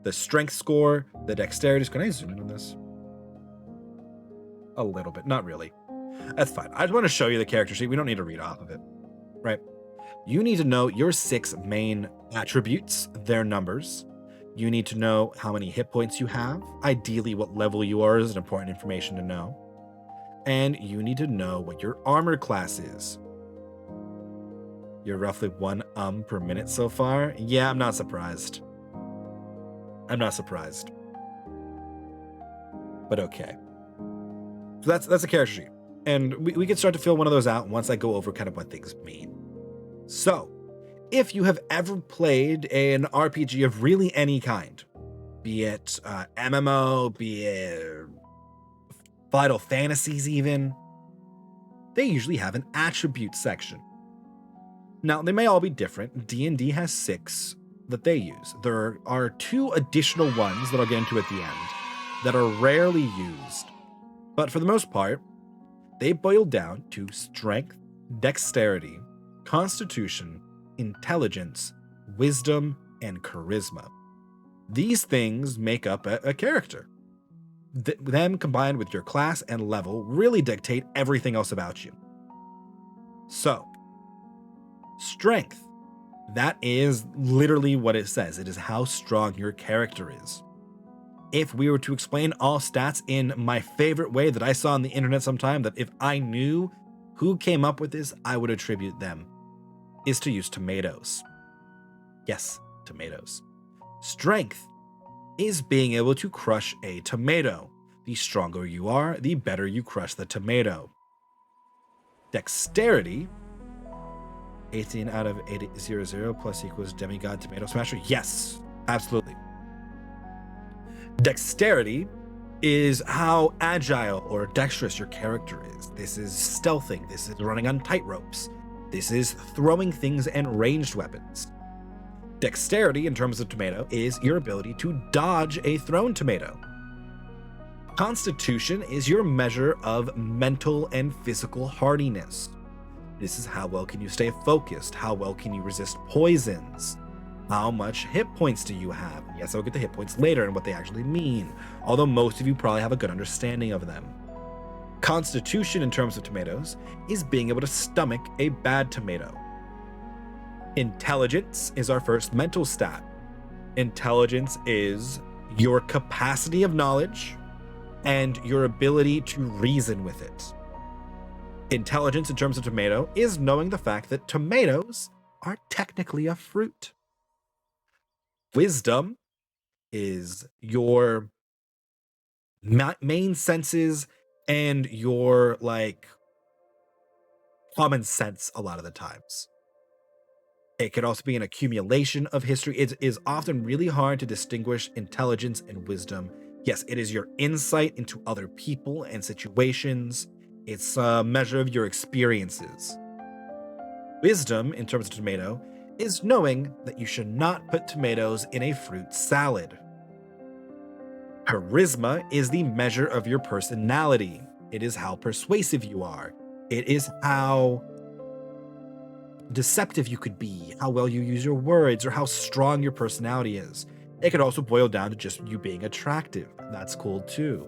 the strength score, the dexterity. Can I zoom in on this? A little bit, not really. That's fine. I just want to show you the character sheet. We don't need to read off of it, right? You need to know your 6 main attributes, their numbers. You need to know how many hit points you have. Ideally, what level you are is important information to know. And you need to know what your armor class is. You're roughly 1 per minute so far. Yeah, I'm not surprised. But okay. So that's a character sheet. And we can start to fill one of those out once I go over kind of what things mean. So, if you have ever played an RPG of really any kind, be it MMO, be it Final Fantasies even, they usually have an attribute section. Now, they may all be different. D&D has 6 that they use. There are 2 additional ones that I'll get into at the end that are rarely used. But for the most part, they boil down to strength, dexterity, constitution, intelligence, wisdom, and charisma. These things make up a character. Them combined with your class and level really dictate everything else about you. So, strength. That is literally what it says. It is how strong your character is. If we were to explain all stats in my favorite way that I saw on the internet sometime, that if I knew who came up with this, I would attribute them, is to use tomatoes. Yes, tomatoes. Strength is being able to crush a tomato. The stronger you are, the better you crush the tomato. Dexterity, 18 out of 800 plus equals demigod tomato smasher. Yes, absolutely. Dexterity is how agile or dexterous your character is. This is stealthing. This is running on tight ropes. This is throwing things and ranged weapons. Dexterity, in terms of tomato, is your ability to dodge a thrown tomato. Constitution is your measure of mental and physical hardiness. This is how well can you stay focused, how well can you resist poisons, how much hit points do you have. Yes, I'll get to hit points later and what they actually mean, although most of you probably have a good understanding of them. Constitution, in terms of tomatoes, is being able to stomach a bad tomato. Intelligence is our first mental stat. Intelligence is your capacity of knowledge and your ability to reason with it. Intelligence, in terms of tomato, is knowing the fact that tomatoes are technically a fruit. Wisdom is your main senses and your common sense a lot of the times. It could also be an accumulation of history. It is often really hard to distinguish intelligence and wisdom. Yes, it is your insight into other people and situations. It's a measure of your experiences. Wisdom, in terms of tomato, is knowing that you should not put tomatoes in a fruit salad. Charisma is the measure of your personality. It is how persuasive you are. It is how deceptive you could be, how well you use your words, or how strong your personality is. It could also boil down to just you being attractive. That's cool too.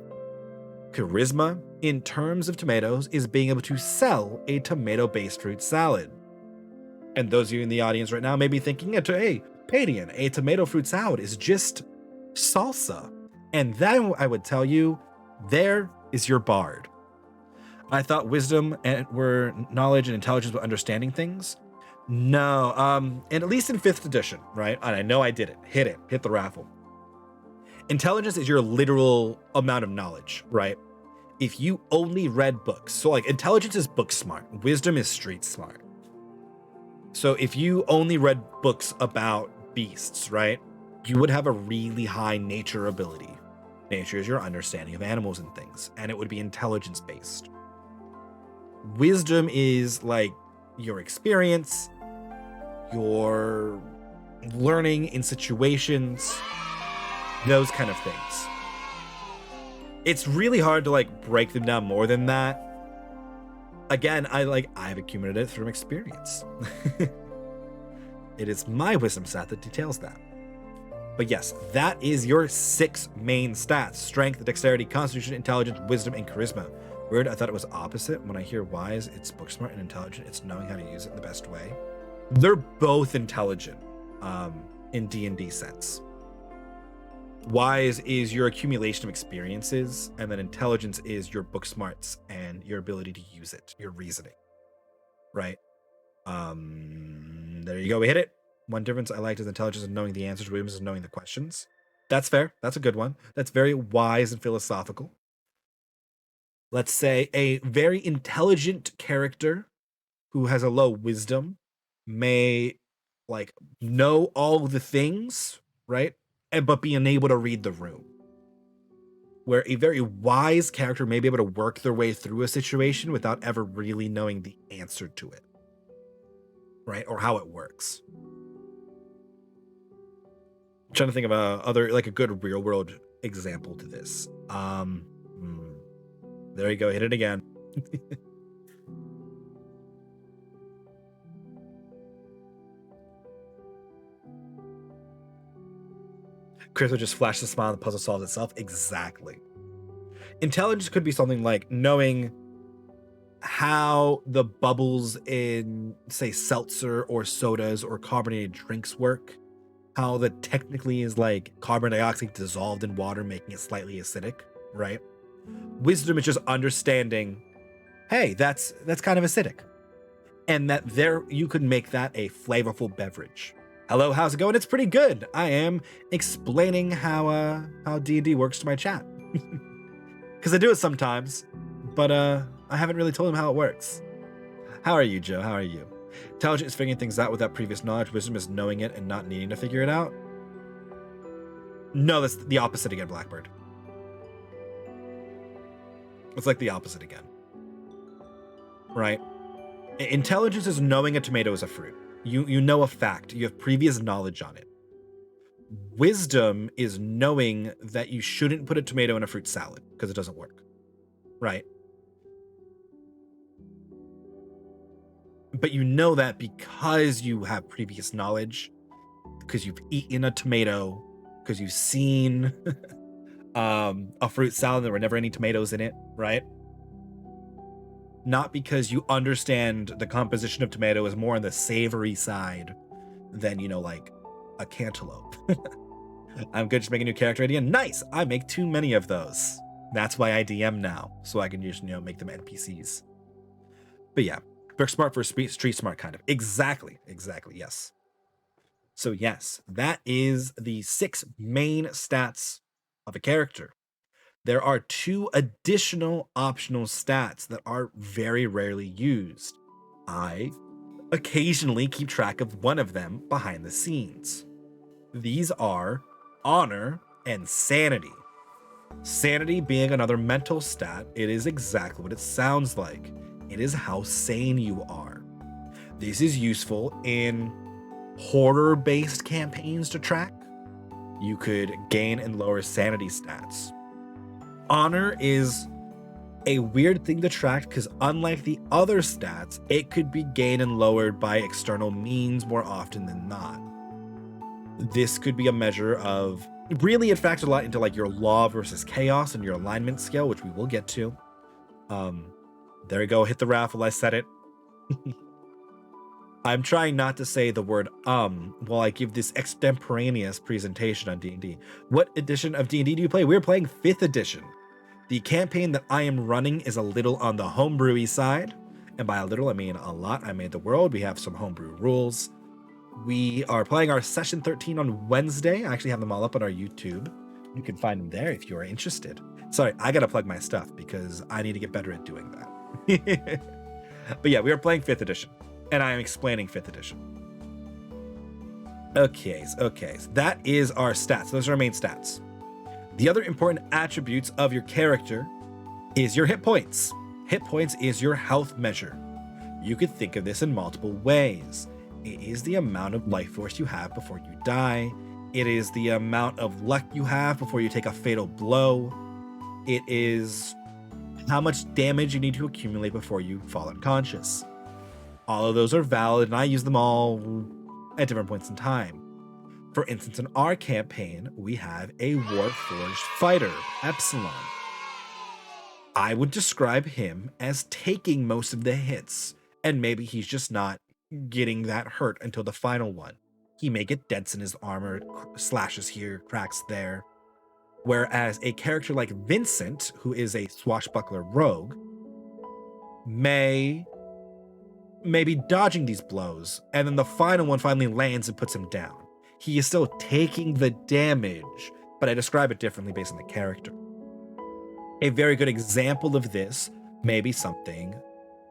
Charisma, in terms of tomatoes, is being able to sell a tomato-based fruit salad. And those of you in the audience right now may be thinking, hey, Padian, a tomato fruit salad is just salsa. And then I would tell you, there is your bard. I thought wisdom were knowledge and intelligence were understanding things. No, and at least in 5th edition, right? And I know I did it. Hit the raffle. Intelligence is your literal amount of knowledge, right? If you only read books, so intelligence is book smart, wisdom is street smart. So if you only read books about beasts, right, you would have a really high nature ability. Nature is your understanding of animals and things, and it would be intelligence based. Wisdom is your experience, your learning in situations, those kind of things. It's really hard to break them down more than that. Again, I've accumulated it from experience. It is my wisdom stat that details that. But yes, that is your 6 main stats: strength, dexterity, constitution, intelligence, wisdom, and charisma. Weird, I thought it was opposite. When I hear wise, it's book smart, and intelligent, it's knowing how to use it in the best way. They're both intelligent in D&D sense. Wise is your accumulation of experiences, and then intelligence is your book smarts and your ability to use it, your reasoning, right? There you go, we hit it. One difference I liked is intelligence and knowing the answers, wisdom is knowing the questions. That's fair. That's a good one. That's very wise and philosophical. let's say a very intelligent character who has a low wisdom may like know all the things, right? And but be unable to read the room. Where a very wise character may be able to work their way through a situation without ever really knowing the answer to it, right? Or how it works. I'm trying to think of a good real world example to this. There you go, hit it again. Chris will just flash the smile and the puzzle solves itself. Exactly. Intelligence could be something like knowing how the bubbles in, say, seltzer or sodas or carbonated drinks work. How that technically is like carbon dioxide dissolved in water, making it slightly acidic, right? Wisdom is just understanding, hey, that's kind of acidic. And that there you could make that a flavorful beverage. Hello, how's it going? It's pretty good. I am explaining how D&D works to my chat. Because I do it sometimes, but I haven't really told him how it works. How are you, Joe? How are you? Intelligence is figuring things out without previous knowledge. Wisdom is knowing it and not needing to figure it out. No, that's the opposite again, Blackbird. It's like the opposite again. Right? Intelligence is knowing a tomato is a fruit. You know a fact. You have previous knowledge on it. Wisdom is knowing that you shouldn't put a tomato in a fruit salad because it doesn't work. Right? But you know that because you have previous knowledge, because you've eaten a tomato, because you've seen a fruit salad, there were never any tomatoes in it, right? Not because you understand the composition of tomato is more on the savory side than, like a cantaloupe. I'm good just making a new character idea. Nice! I make too many of those. That's why I DM now, so I can just, make them NPCs. But yeah, book smart for street smart, kind of. Exactly, yes. So yes, that is the 6 main stats of a character. There are 2 additional optional stats that are very rarely used. I occasionally keep track of one of them behind the scenes. These are honor and sanity. Sanity being another mental stat, it is exactly what it sounds like. It is how sane you are. This is useful in horror-based campaigns to track. You could gain and lower sanity stats. Honor is a weird thing to track because unlike the other stats, it could be gained and lowered by external means more often than not. This could be a measure of, really it factors a lot into like your law versus chaos and your alignment scale, which we will get to. There you go, hit the raffle, I said it. I'm trying not to say the word while I give this extemporaneous presentation on D&D. What edition of D&D do you play? We're playing 5th edition. The campaign that I am running is a little on the homebrewy side. And by a little, I mean a lot. I made the world. We have some homebrew rules. We are playing our session 13 on Wednesday. I actually have them all up on our YouTube. You can find them there if you are interested. Sorry, I gotta plug my stuff because I need to get better at doing that. But yeah, we are playing 5th edition. And I am explaining 5th edition. Okay, so that is our stats. Those are our main stats. The other important attributes of your character is your hit points. Hit points is your health measure. You could think of this in multiple ways. It is the amount of life force you have before you die. It is the amount of luck you have before you take a fatal blow. It is how much damage you need to accumulate before you fall unconscious. All of those are valid, and I use them all at different points in time. For instance, in our campaign, we have a Warforged fighter, Epsilon. I would describe him as taking most of the hits, and maybe he's just not getting that hurt until the final one. He may get dents in his armor, slashes here, cracks there. Whereas a character like Vincent, who is a swashbuckler rogue, may be dodging these blows, and then the final one finally lands and puts him down. He is still taking the damage, but I describe it differently based on the character. A very good example of this may be something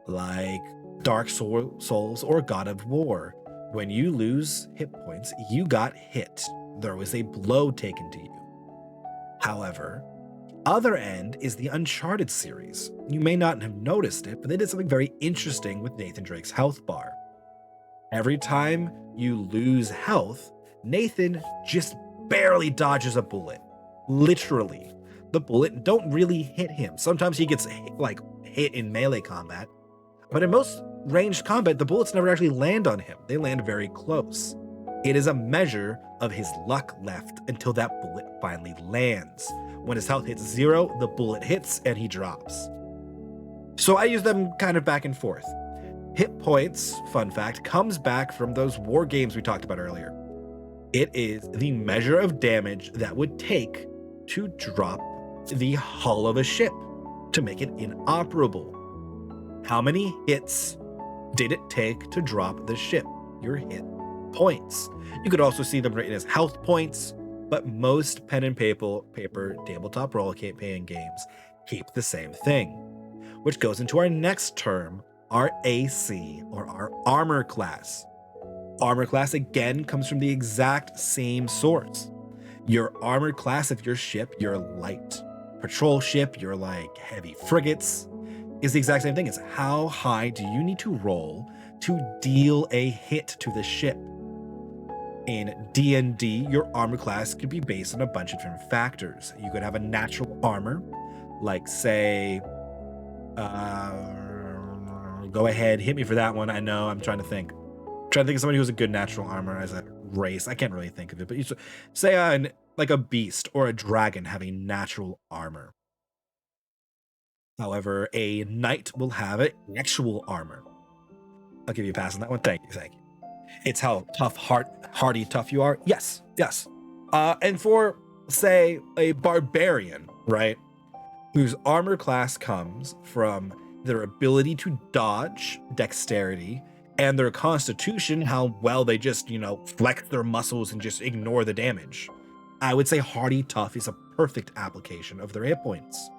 like Dark Souls or God of War. When you lose hit points, you got hit. There was a blow taken to you. However, other end is the Uncharted series. You may not have noticed it, but they did something very interesting with Nathan Drake's health bar. Every time you lose health, Nathan just barely dodges a bullet. Literally. The bullet don't really hit him. Sometimes he gets hit in melee combat, but in most ranged combat, the bullets never actually land on him. They land very close. It is a measure of his luck left until that bullet finally lands. When his health hits 0, the bullet hits and he drops. So I use them kind of back and forth. Hit points, fun fact, comes back from those war games we talked about earlier. It is the measure of damage that would take to drop the hull of a ship, to make it inoperable. How many hits did it take to drop the ship? Your hit points. You could also see them written as health points, but most pen and paper tabletop role-playing games keep the same thing, which goes into our next term, our AC, or our armor class. Armor class again comes from the exact same source. Your armor class of your ship, your light patrol ship, your heavy frigates, is the exact same thing. It's how high do you need to roll to deal a hit to the ship. In D&D, your armor class could be based on a bunch of different factors. You could have a natural armor, like say, go ahead, hit me for that one. I know, I'm trying to think. Of somebody who's a good natural armor as a race. I can't really think of it, but you say like a beast or a dragon having natural armor. However, a knight will have an actual armor. I'll give you a pass on that one. Thank you. It's how hardy tough you are. Yes. And for, say, a barbarian, right, whose armor class comes from their ability to dodge, dexterity, and their constitution, how well they just, flex their muscles and just ignore the damage. I would say hardy tough is a perfect application of their hit points.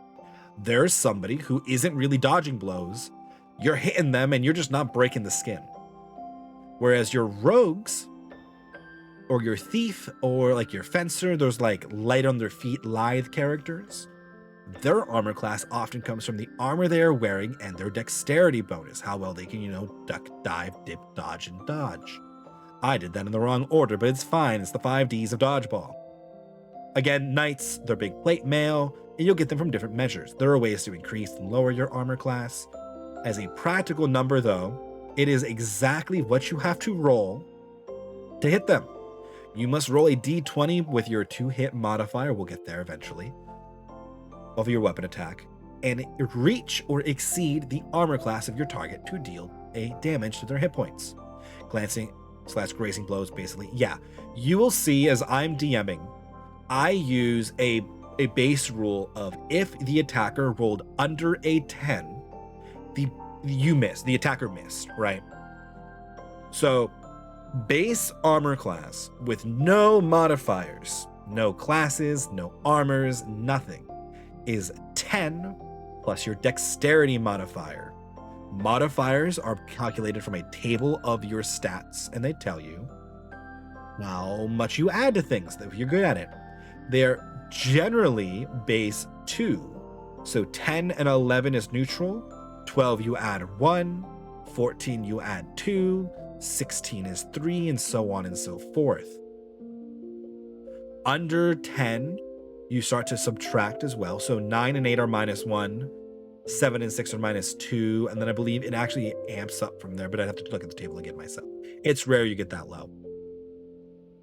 There's somebody who isn't really dodging blows. You're hitting them and you're just not breaking the skin. Whereas your rogues or your thief or your fencer, those light on their feet lithe characters, their armor class often comes from the armor they are wearing and their dexterity bonus, how well they can, duck, dive, dip, dodge, and dodge. I did that in the wrong order, but it's fine. It's the 5 Ds of dodgeball. Again, knights, they're big plate mail, and you'll get them from different measures. There are ways to increase and lower your armor class. As a practical number, though, it is exactly what you have to roll to hit them. You must roll a d20 with your 2-hit modifier, we'll get there eventually, of your weapon attack, and reach or exceed the armor class of your target to deal a damage to their hit points. Glancing/grazing blows, basically. Yeah, you will see as I'm DMing, I use a base rule of if the attacker rolled under a 10, the attacker missed, right? So base armor class with no modifiers, no classes, no armors, nothing, is 10 plus your dexterity modifier. Modifiers are calculated from a table of your stats, and they tell you how much you add to things if you're good at it. They're generally base 2. So 10 and 11 is neutral, 12 you add 1, 14 you add 2, 16 is 3, and so on and so forth. Under 10, you start to subtract as well. So 9 and 8 are -1, 7 and 6 are -2, and then I believe it actually amps up from there, but I'd have to look at the table again myself. It's rare you get that low.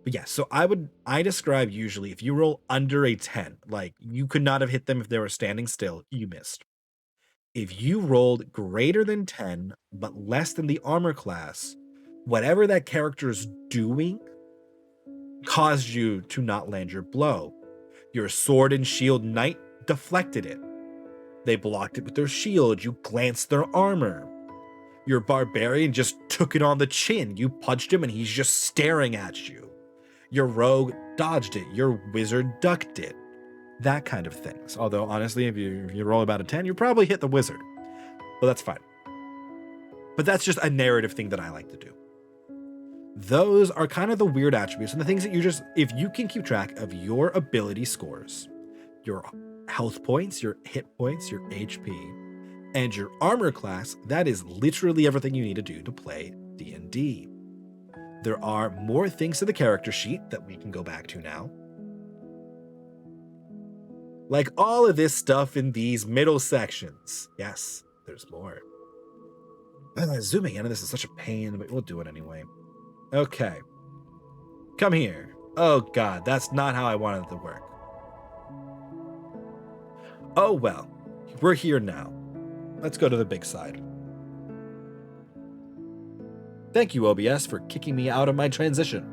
But yeah, so I describe usually if you roll under a 10, you could not have hit them if they were standing still, you missed. If you rolled greater than 10, but less than the armor class, whatever that character is doing caused you to not land your blow. Your sword and shield knight deflected it. They blocked it with their shield. You glanced their armor. Your barbarian just took it on the chin. You punched him and he's just staring at you. Your rogue dodged it. Your wizard ducked it. that kind of things. Although, honestly, if you roll about a 10, you probably hit the wizard. But that's fine. But that's just a narrative thing that I like to do. Those are kind of the weird attributes and the things that if you can keep track of your ability scores, your health points, your hit points, your HP, and your armor class, that is literally everything you need to do to play D&D. There are more things to the character sheet that we can go back to now. Like all of this stuff in these middle sections. Yes, there's more. Zooming in on this is such a pain, but we'll do it anyway. Okay. Come here. Oh god, that's not how I wanted it to work. Oh well, we're here now. Let's go to the big side. Thank you, OBS, for kicking me out of my transition.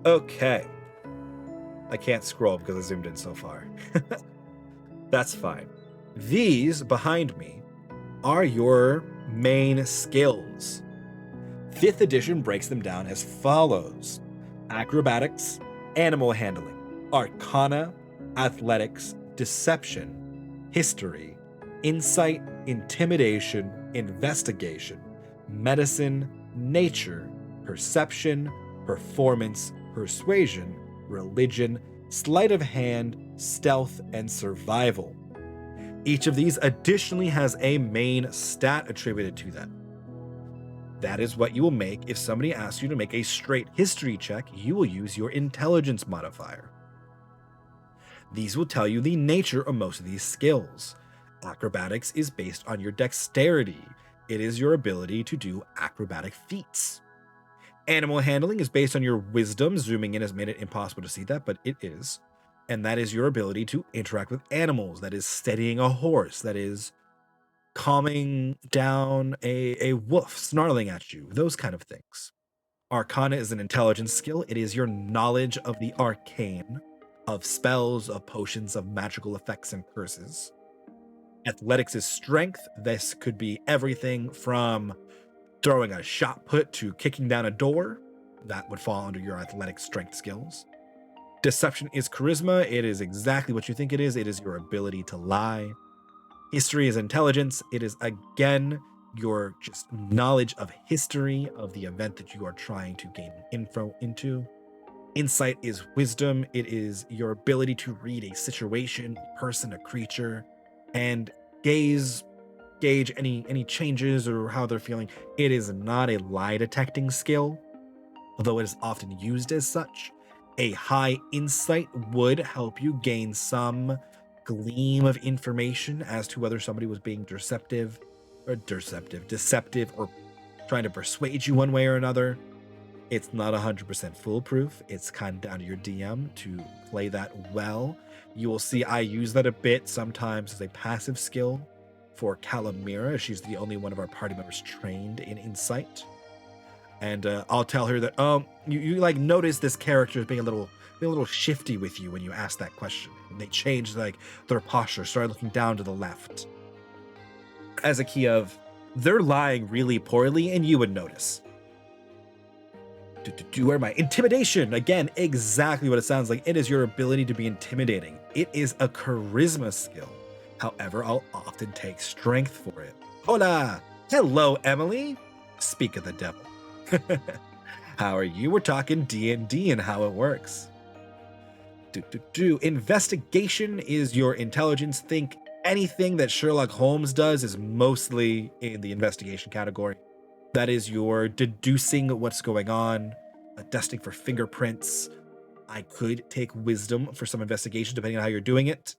Okay. I can't scroll because I zoomed in so far. That's fine. These behind me are your main skills. 5th edition breaks them down as follows: acrobatics, animal handling, arcana, athletics, deception, history, insight, intimidation, investigation, medicine, nature, perception, performance, persuasion, religion, sleight of hand, stealth, and survival. Each of these additionally has a main stat attributed to them. That is what you will make if somebody asks you to make a straight history check. You will use your intelligence modifier. These will tell you the nature of most of these skills. Acrobatics is based on your dexterity. It is your ability to do acrobatic feats. Animal handling is based on your wisdom. Zooming in has made it impossible to see that, but it is. And that is your ability to interact with animals. That is steadying a horse. That is calming down a wolf snarling at you. Those kind of things. Arcana is an intelligence skill. It is your knowledge of the arcane, of spells, of potions, of magical effects and curses. Athletics is strength. This could be everything from throwing a shot put to kicking down a door. That would fall under your athletic strength skills. Deception is charisma. It is exactly what you think it is. It is your ability to lie. History is intelligence. It is, again, your just knowledge of history, of the event that you are trying to gain info into. Insight is wisdom. It is your ability to read a situation, a person, a creature, and gauge any changes or how they're feeling. It is not a lie detecting skill, although it is often used as such. A high insight would help you gain some gleam of information as to whether somebody was being deceptive or trying to persuade you one way or another. It's not 100% foolproof. It's kind of down to your DM to play that well. You will see I use that a bit sometimes as a passive skill for Calamira. She's the only one of our party members trained in insight. And I'll tell her that, you like notice this character is being a little shifty with you when you ask that question. And they changed like their posture, started looking down to the left. As a key of, they're lying really poorly and you would notice. Where am I? Intimidation. Again, exactly what it sounds like. It is your ability to be intimidating. It is a charisma skill. However, I'll often take strength for it. Hola! Hello, Emily! Speak of the devil. How are you? We're talking D&D and how it works. Investigation is your intelligence. Think anything that Sherlock Holmes does is mostly in the investigation category. That is your deducing what's going on, testing for fingerprints. I could take wisdom for some investigation depending on how you're doing it,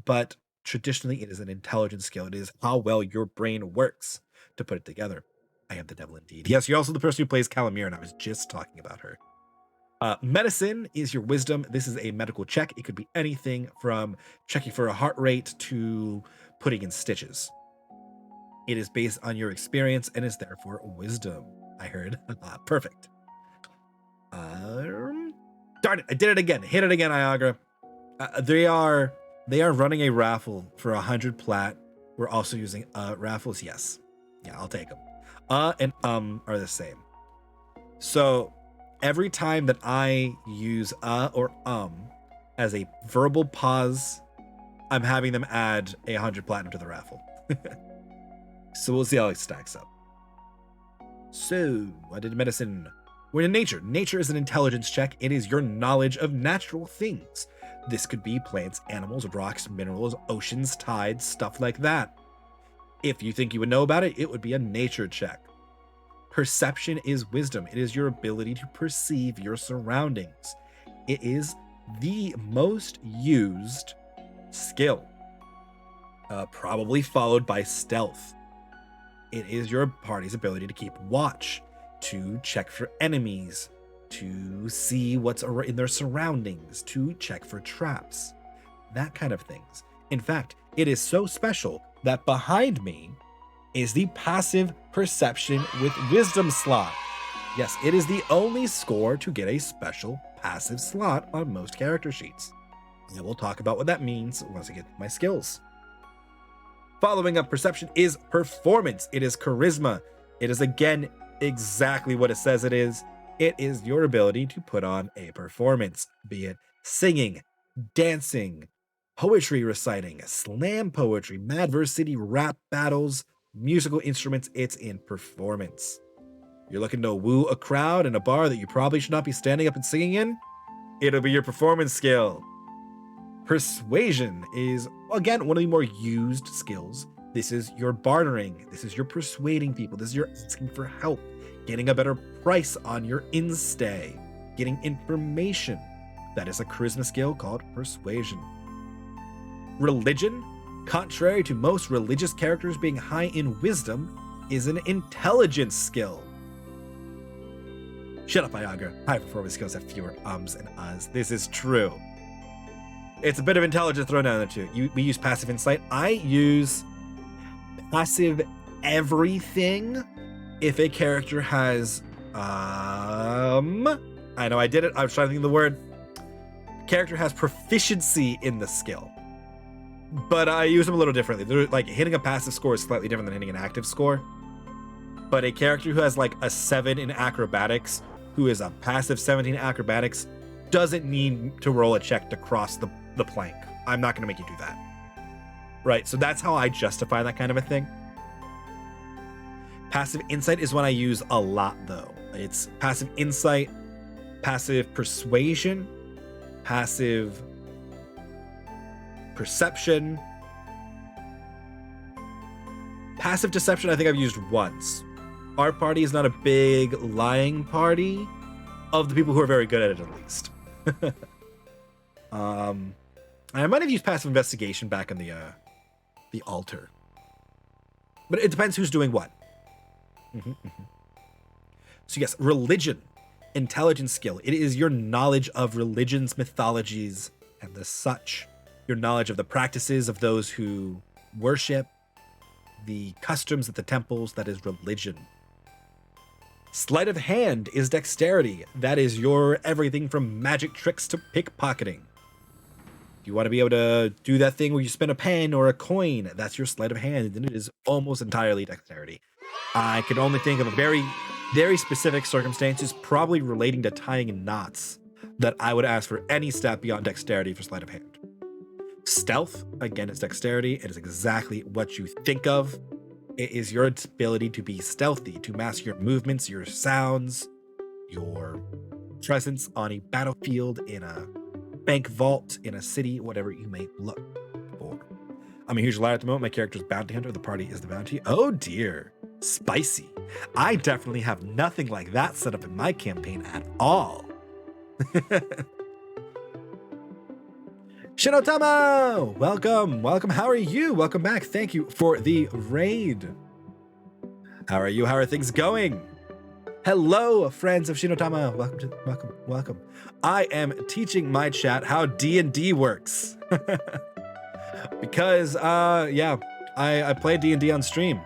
but traditionally it is an intelligence skill. It is how well your brain works to put it together. I am the devil indeed. Yes, you're also the person who plays Calamir, and I was just talking about her. Medicine is your wisdom. This is a medical check. It could be anything from checking for a heart rate to putting in stitches. It is based on your experience and is therefore wisdom. I heard. Perfect. Darn it! I did it again. Hit it again, Iagra. They are running a raffle for 100 plat. We're also using raffles. Yes. Yeah, I'll take them. And are the same. So every time that I use or as a verbal pause, I'm having them add 100 platinum to the raffle. So we'll see how it stacks up. So I did medicine. We're in nature. Nature is an intelligence check. It is your knowledge of natural things. This could be plants, animals, rocks, minerals, oceans, tides, stuff like that. If you think you would know about it, it would be a nature check. Perception is wisdom. It is your ability to perceive your surroundings. It is the most used skill, probably followed by stealth. It is your party's ability to keep watch, to check for enemies, to see what's in their surroundings, to check for traps, that kind of things. In fact, it is so special that behind me is the passive perception with wisdom slot. Yes, it is the only score to get a special passive slot on most character sheets. And we'll talk about what that means once I get my skills. Following up perception is performance. It is charisma. It is, again, exactly what it says it is. It is your ability to put on a performance, be it singing, dancing, poetry reciting, slam poetry, Madversity, rap battles, musical instruments. It's in performance. You're looking to woo a crowd in a bar that you probably should not be standing up and singing in? It'll be your performance skill. Persuasion is, again, one of the more used skills. This is your bartering. This is your persuading people. This is your asking for help, getting a better price on your in-stay, getting information. That is a charisma skill called persuasion. Religion, contrary to most religious characters being high in wisdom, is an intelligence skill. Shut up, Iagra. High performance skills have fewer ums and uhs. This is true. It's a bit of intelligence thrown down there too. We use passive insight. I use passive everything if a character has I know I did it. I was trying to think of the word. Character has proficiency in the skill, but I use them a little differently. They're like hitting a passive score is slightly different than hitting an active score. But a character who has like a 7 in acrobatics, who is a passive 17 acrobatics, doesn't need to roll a check to cross the plank. I'm not going to make you do that. Right, so that's how I justify that kind of a thing. Passive insight is one I use a lot, though. It's passive insight, passive persuasion, passive perception. Passive deception I think I've used once. Our party is not a big lying party, of the people who are very good at it, at least. I might have used passive investigation back in the altar, but it depends who's doing what. So yes, religion, intelligence skill. It is your knowledge of religions, mythologies, and the such. Your knowledge of the practices of those who worship, the customs at the temples. That is religion. Sleight of hand is dexterity. That is your everything from magic tricks to pickpocketing. If you want to be able to do that thing where you spin a pen or a coin, that's your sleight of hand, and it is almost entirely dexterity. I can only think of a very, very specific circumstances, probably relating to tying in knots, that I would ask for any stat beyond dexterity for sleight of hand. Stealth, again, is dexterity. It is exactly what you think of. It is your ability to be stealthy, to mask your movements, your sounds, your presence on a battlefield, in a bank vault, in a city, whatever you may look for. I'm a huge liar at the moment. My character is bounty hunter. The party is the bounty. Oh dear. Spicy. I definitely have nothing like that set up in my campaign at all. Shinotama! Welcome. How are you? Welcome back. Thank you for the raid. How are you? How are things going? Hello, friends of Shinotama. Welcome. I am teaching my chat how D&D works. Because, I play D&D on stream.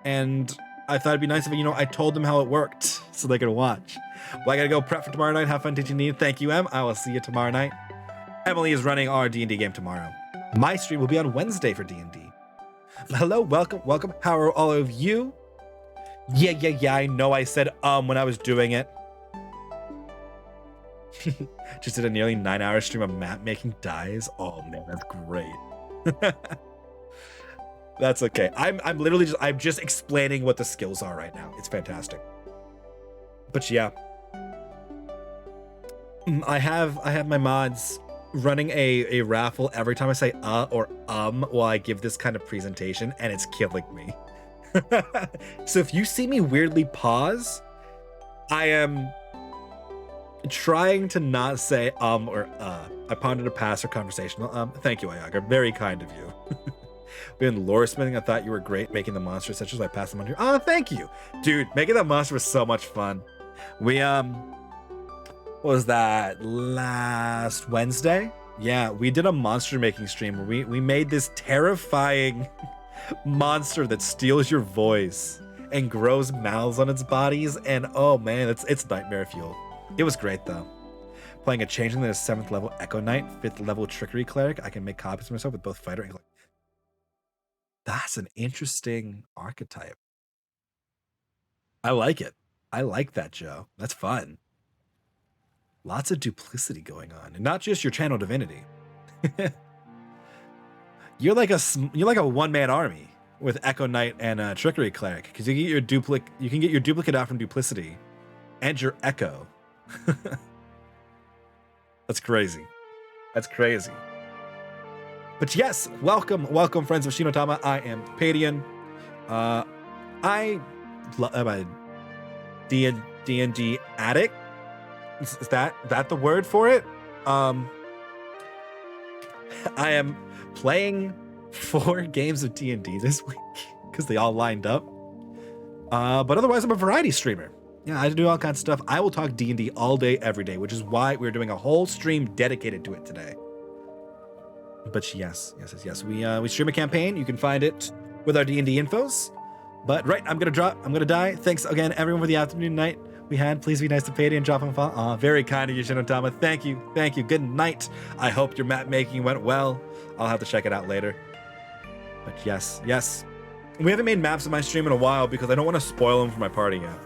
And I thought it'd be nice if, I told them how it worked so they could watch. Well, I gotta go prep for tomorrow night. Have fun teaching D&D. Thank you, Em. I will see you tomorrow night. Emily is running our D&D game tomorrow. My stream will be on Wednesday for D&D. Hello, welcome. How are all of you? Yeah, I know I said when I was doing it. Just did a nearly 9-hour stream of map making dies. Oh man, that's great. That's okay. I'm literally just explaining what the skills are right now. It's fantastic. But yeah, I have my mods running a raffle every time I say or while I give this kind of presentation, and it's killing me. So if you see me weirdly pause, I am trying to not say or I pondered a past or conversational thank you, Ayaga. Very kind of you. We've been lore smithing. I thought you were great making the monsters such as I passed them on here. Oh, thank you. Dude, making that monster was so much fun. We what was that, last Wednesday? Yeah, we did a monster making stream where we made this terrifying monster that steals your voice and grows mouths on its bodies, and oh man, it's nightmare fuel. It was great though. Playing a changeling that is 7th level Echo Knight, 5th level Trickery Cleric. I can make copies of myself with both fighter and cleric. That's an interesting archetype. I like it. I like that, Joe. That's fun. Lots of duplicity going on, and not just your channel divinity. You're like a one-man army with Echo Knight and Trickery Cleric, because you can get your duplicate out from duplicity, and your Echo. That's crazy. That's crazy. But yes, welcome, friends of Shinotama. I am Padian. I'm a D&D addict. Is that the word for it? I am playing 4 games of D&D this week because they all lined up. But otherwise, I'm a variety streamer. Yeah, I do all kinds of stuff. I will talk D&D all day, every day, which is why we're doing a whole stream dedicated to it today. But yes. We stream a campaign. You can find it with our D&D infos. But right, I'm gonna die. Thanks again, everyone, for the afternoon night we had. Please be nice to Payday and drop him a follow. Aw, very kind of you, Shinotama. Thank you. Good night. I hope your map making went well. I'll have to check it out later. But yes. We haven't made maps of my stream in a while because I don't want to spoil them for my party yet.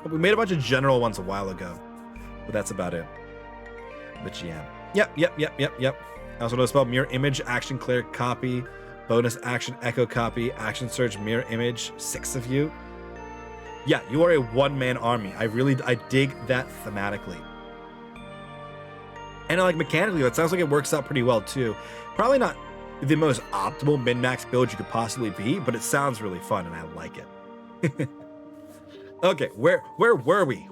We made a bunch of general ones a while ago, but that's about it. But yeah. Yep. I also know to spell mirror image, action cleric copy, bonus action echo copy, action surge mirror image, 6 of you. Yeah, you are a one-man army. I dig that thematically. And like mechanically, that sounds like it works out pretty well too. Probably not the most optimal min-max build you could possibly be, but it sounds really fun and I like it. Okay, where were we?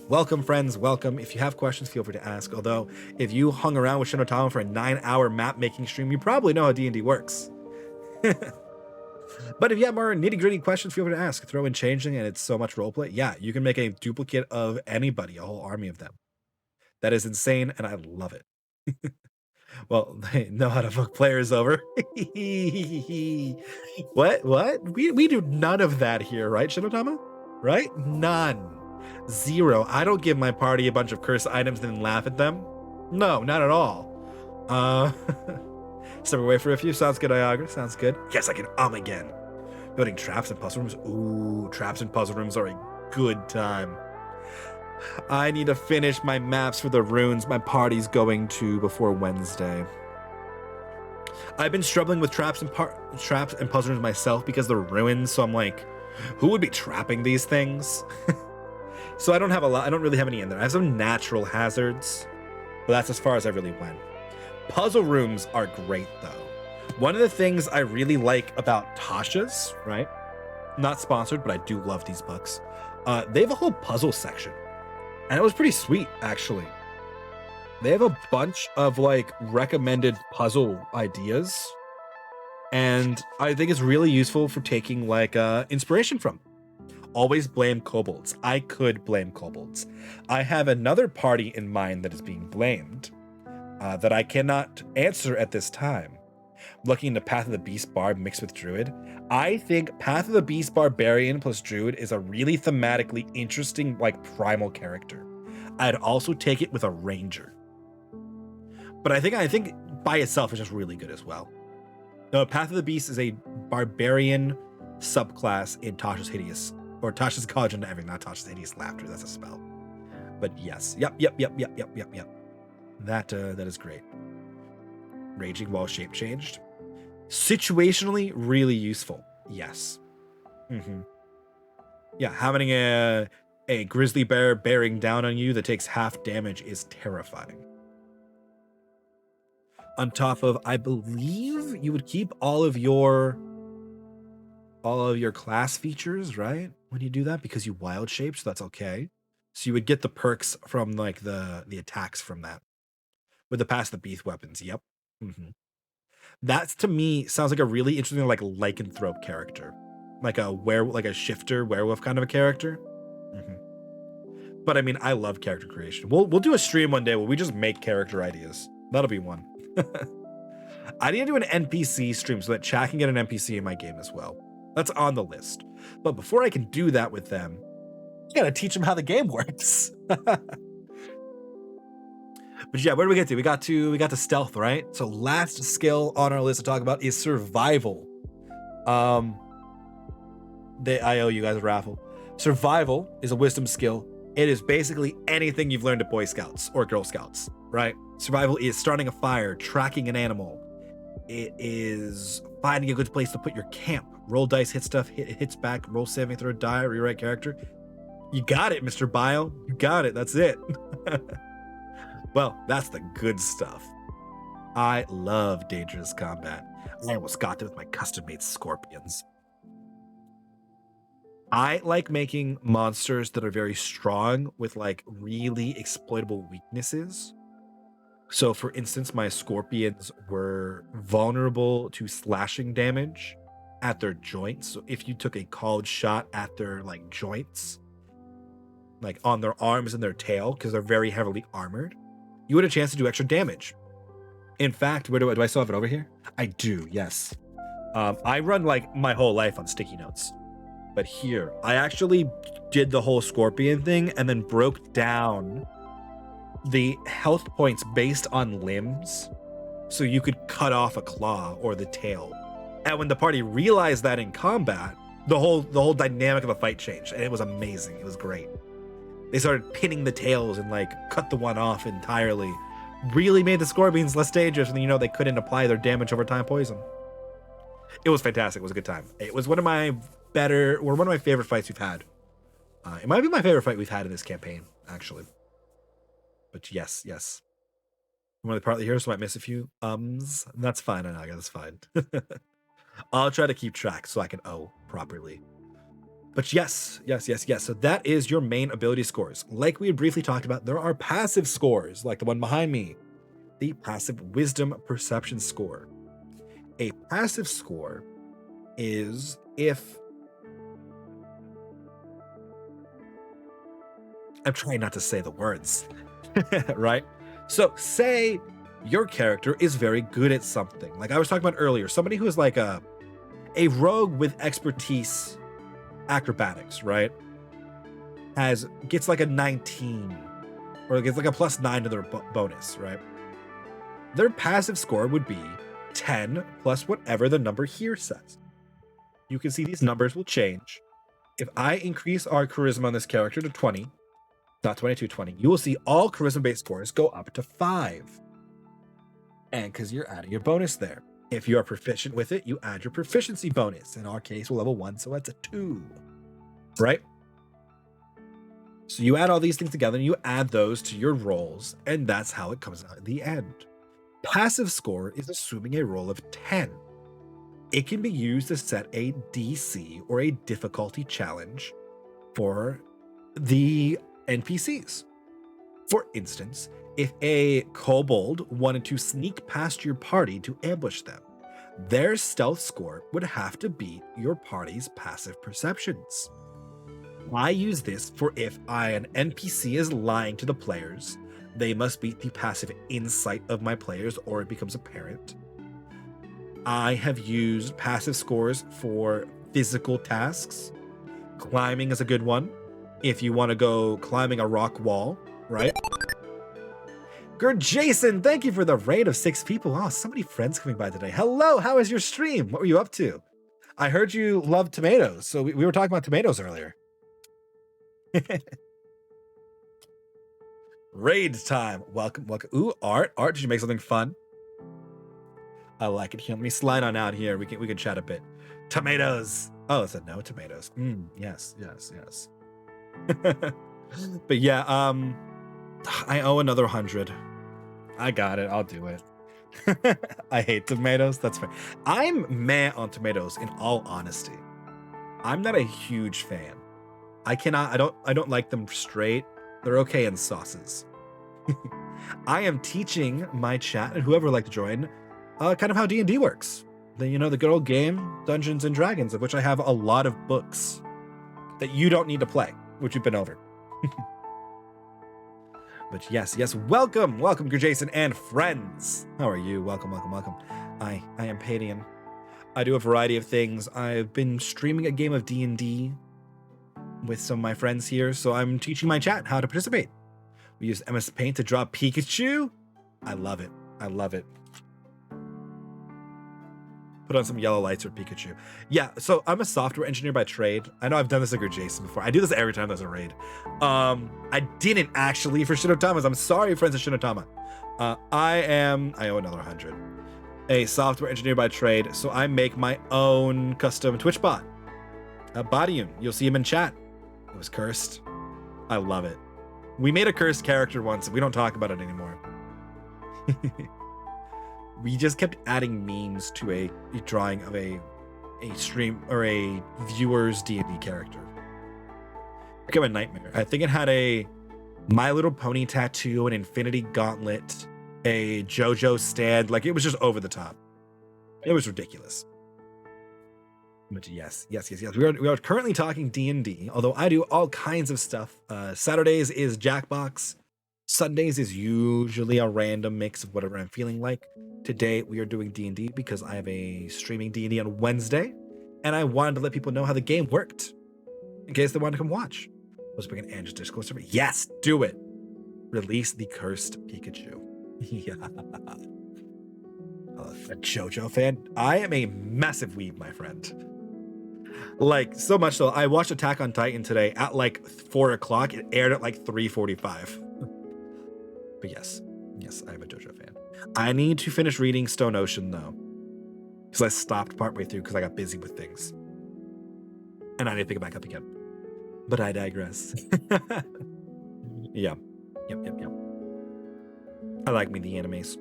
Welcome, friends, welcome. If you have questions, feel free to ask. Although, if you hung around with Shinotama for a 9-hour map-making stream, you probably know how D&D works. But if you have more nitty-gritty questions, feel free to ask. Throw in Changeling, and it's so much roleplay. Yeah, you can make a duplicate of anybody, a whole army of them. That is insane, and I love it. Well, they know how to fuck players over. What? We do none of that here, right, Shinotama? Right? None. 0. I don't give my party a bunch of cursed items and then laugh at them. No, not at all. Step away for a few. Sounds good, Iagra. Sounds good. Yes, I can again. Building traps and puzzle rooms. Ooh, traps and puzzle rooms are a good time. I need to finish my maps for the runes my party's going to before Wednesday. I've been struggling with traps and puzzle rooms myself because they're ruins, so I'm like, who would be trapping these things? So I don't really have any in there. I have some natural hazards, but that's as far as I really went. Puzzle rooms are great though. One of the things I really like about Tasha's, right? Not sponsored, but I do love these books. They have a whole puzzle section. And it was pretty sweet, actually. They have a bunch of like recommended puzzle ideas. And I think it's really useful for taking like inspiration from. Always blame kobolds. I could blame kobolds. I have another party in mind that is being blamed that I cannot answer at this time. Looking into Path of the Beast Barb mixed with Druid. I think Path of the Beast Barbarian plus Druid is a really thematically interesting, like, primal character. I'd also take it with a Ranger. But I think by itself is just really good as well. No, Path of the Beast is a Barbarian subclass in Tasha's Hideous, or Tasha's College into Everything, not Tasha's Hideous Laughter, that's a spell. But yes, yep. That is great. Raging while shape changed. Situationally, really useful. Yes. Yeah, having a grizzly bear bearing down on you that takes half damage is terrifying. On top of, I believe you would keep all of your class features, right? When you do that, because you wild shape, so that's okay. So you would get the perks from like the attacks from that. With the pass the beast weapons. Yep. That's, to me, sounds like a really interesting like lycanthrope character. Like a shifter werewolf kind of a character. But I mean, I love character creation. We'll do a stream one day where we just make character ideas. That'll be one. I need to do an NPC stream so that chat can get an NPC in my game as well. That's on the list. But before I can do that with them, I gotta teach them how the game works. But yeah, where do we get to? We got to stealth, right? So last skill on our list to talk about is survival. I owe you guys a raffle. Survival is a wisdom skill. It is basically anything you've learned at Boy Scouts or Girl Scouts, right? Survival is starting a fire, tracking an animal. It is finding a good place to put your camp. Roll dice, hit stuff, hits back, roll saving throw, die, rewrite character. You got it, Mr. Bio. You got it. That's it. Well, that's the good stuff. I love dangerous combat. I almost got there with my custom-made scorpions. I like making monsters that are very strong with like really exploitable weaknesses. So for instance, my scorpions were vulnerable to slashing damage at their joints. So if you took a called shot at their like joints, like on their arms and their tail, because they're very heavily armored, you had a chance to do extra damage. In fact, where do I still have it over here? I do, yes. I run like my whole life on sticky notes. But here, I actually did the whole scorpion thing and then broke down the health points based on limbs. So you could cut off a claw or the tail. And when the party realized that in combat, the whole dynamic of the fight changed. And it was amazing. It was great. They started pinning the tails and like cut the one off entirely. Really made the scorpions less dangerous, and they couldn't apply their damage over time poison. It was fantastic. It was a good time. It was one of my favorite fights we've had. It might be my favorite fight we've had in this campaign, actually. But yes. One of the partly here, so I might miss a few ums. That's fine, I know, that's fine. I'll try to keep track so I can properly. But yes. So that is your main ability scores. Like we had briefly talked about, there are passive scores, like the one behind me. The passive wisdom perception score. A passive score is if... I'm trying not to say the words, right? So say your character is very good at something. Like I was talking about earlier, somebody who is like a rogue with expertise acrobatics, right? Gets like a 19 or gets like a +9 to their bonus, right? Their passive score would be 10 plus whatever the number here says. You can see these numbers will change. If I increase our charisma on this character to 20, not 22, 20, you will see all charisma-based scores go up to 5. And because you're adding your bonus there. If you are proficient with it, you add your proficiency bonus. In our case, we're level 1, so that's a 2. Right? So you add all these things together, and you add those to your rolls, and that's how it comes out at the end. Passive score is assuming a roll of 10. It can be used to set a DC or a difficulty challenge for the NPCs. For instance, if a kobold wanted to sneak past your party to ambush them, their stealth score would have to beat your party's passive perceptions. I use this for if an NPC is lying to the players, they must beat the passive insight of my players or it becomes apparent. I have used passive scores for physical tasks. Climbing is a good one. If you want to go climbing a rock wall, right? Good Jason, thank you for the raid of 6 people. Oh, so many friends coming by today. Hello, how is your stream? What were you up to? I heard you love tomatoes, so we were talking about tomatoes earlier. Raid time. Welcome, welcome. Ooh, Art. Art, did you make something fun? I like it. Here, let me slide on out here. We can chat a bit. Tomatoes. Oh, it's a no tomatoes. Yes, yes, yes. But yeah, I owe another 100. I got it. I'll do it. I hate tomatoes. That's fair. I'm meh on tomatoes, in all honesty. I'm not a huge fan. I don't like them straight. They're okay in sauces. I am teaching my chat and whoever would like to join kind of how D&D works. The good old game Dungeons and Dragons, of which I have a lot of books that you don't need to play, which we've been over. But yes, welcome, Jason and friends. How are you? Welcome. I am Padian. I do a variety of things. I've been streaming a game of D&D with some of my friends here, so I'm teaching my chat how to participate. We use MS Paint to draw Pikachu. I love it. Put on some yellow lights for Pikachu. Yeah, so I'm a software engineer by trade. I know I've done this like Jason before. I do this every time there's a raid. I didn't actually for Shinotama's. I'm sorry, friends of Shinotama. I owe another 100. A software engineer by trade, so I make my own custom Twitch bot. Bodium, you'll see him in chat. It was cursed. I love it. We made a cursed character once. We don't talk about it anymore. We just kept adding memes to a drawing of a stream or a viewer's D&D character. It became a nightmare. I think it had a My Little Pony tattoo, an Infinity Gauntlet, a JoJo stand. Like, it was just over the top. It was ridiculous. But yes. We are currently talking D&D, although I do all kinds of stuff. Saturdays is Jackbox. Sundays is usually a random mix of whatever I'm feeling like. Today we are doing D&D because I have a streaming D&D on Wednesday, and I wanted to let people know how the game worked in case they wanted to come watch. Let's bring an Andrew's Discord server. Yes, do it. Release the cursed Pikachu. Yeah. A JoJo fan. I am a massive weeb, my friend. Like, so much so, I watched Attack on Titan today at like 4 o'clock. It aired at like 3:45. But yes, I am a JoJo fan. I need to finish reading Stone Ocean though, because I stopped partway through because I got busy with things, and I need to pick it back up again. But I digress. Yeah. Yep. I like me the animes.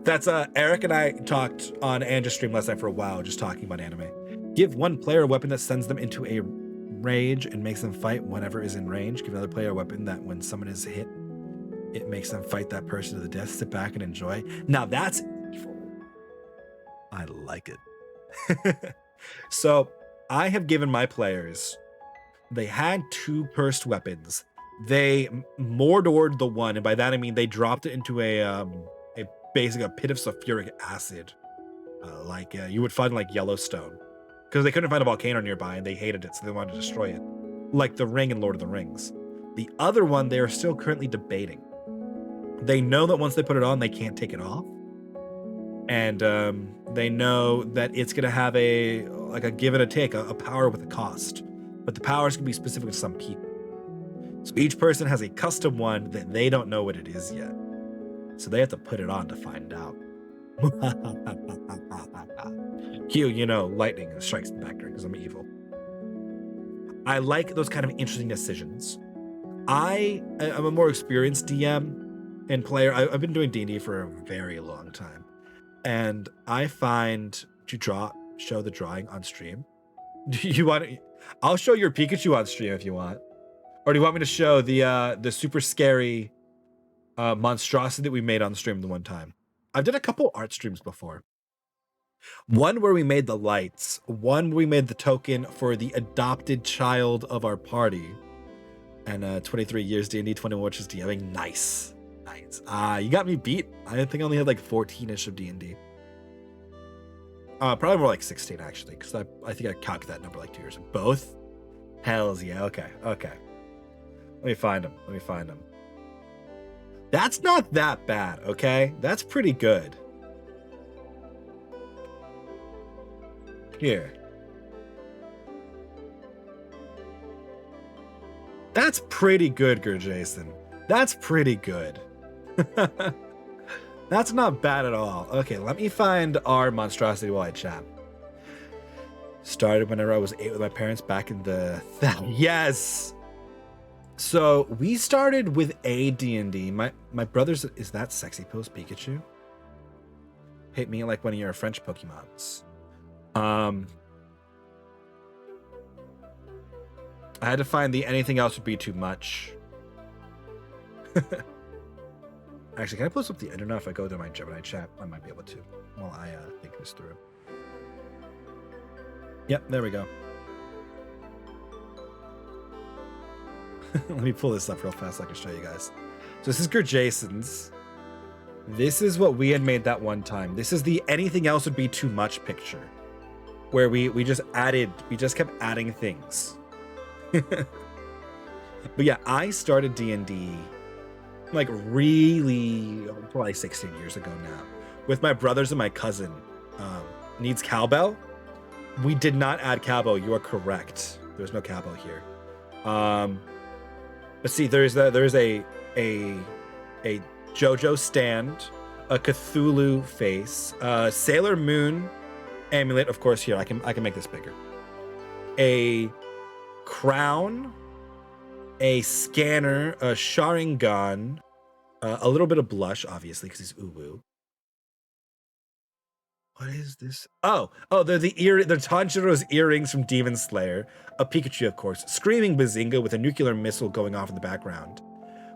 That's Eric and I talked on Andrew's stream last night for a while, just talking about anime. Give one player a weapon that sends them into a rage and makes them fight whenever is in range. Give another player a weapon that when someone is hit, it makes them fight that person to the death. Sit back and enjoy. Now that's evil. I like it. So I have given my players, they had 2 cursed weapons. They Mordored the one, and by that I mean they dropped it into basically a pit of sulfuric acid, like you would find like Yellowstone, because they couldn't find a volcano nearby and they hated it, so they wanted to destroy it, like the ring in Lord of the Rings. The other one they are still currently debating. They know that once they put it on, they can't take it off, and they know that it's going to have a give and a take, a power with a cost, but the powers can be specific to some people. So each person has a custom one that they don't know what it is yet. So they have to put it on to find out. Q, lightning strikes back during because I'm evil. I like those kind of interesting decisions. I am a more experienced DM and player. I've been doing D&D for a very long time. And I find to show the drawing on stream. Do you want to? I'll show your Pikachu on stream if you want. Or do you want me to show the super scary monstrosity that we made on stream the one time? I've done a couple art streams before. One where we made the lights, one where we made the token for the adopted child of our party, and 23 years D&D, 21 which is DMing. Nice. You got me beat. I think I only had like 14ish of D&D. Probably more like 16 actually, because I think I calculated that number like 2 years. Both? Hells yeah. Okay. Let me find them. That's not that bad, okay? That's pretty good. Here. That's pretty good, Jason. That's pretty good. That's not bad at all. Okay, let me find our monstrosity while I chat. Started whenever I was 8 with my parents back in the... Yes! So we started with a D&D. My brother's... Is that Sexy Pose Pikachu? Hit me like one of your French Pokemons. I had to find the anything else would be too much. Actually, can I post up the internet if I go to my Gemini chat? I might be able to while I think this through. Yep, there we go. Let me pull this up real fast so I can show you guys. So this is Jason's. This is what we had made that one time. This is the anything else would be too much picture, where we just kept adding things. But yeah, I started D&D like really probably 16 years ago now with my brothers and my cousin. Needs cowbell. We did not add cowbell. You are correct. There's no cowbell here. But see, there's a JoJo stand, a Cthulhu face, Sailor Moon amulet. Of course, here I can make this bigger. A crown, a scanner, a Sharingan, a little bit of blush, obviously, because he's uwu. What is this? Oh, they're they're Tanjiro's earrings from Demon Slayer. A Pikachu, of course. Screaming Bazinga with a nuclear missile going off in the background.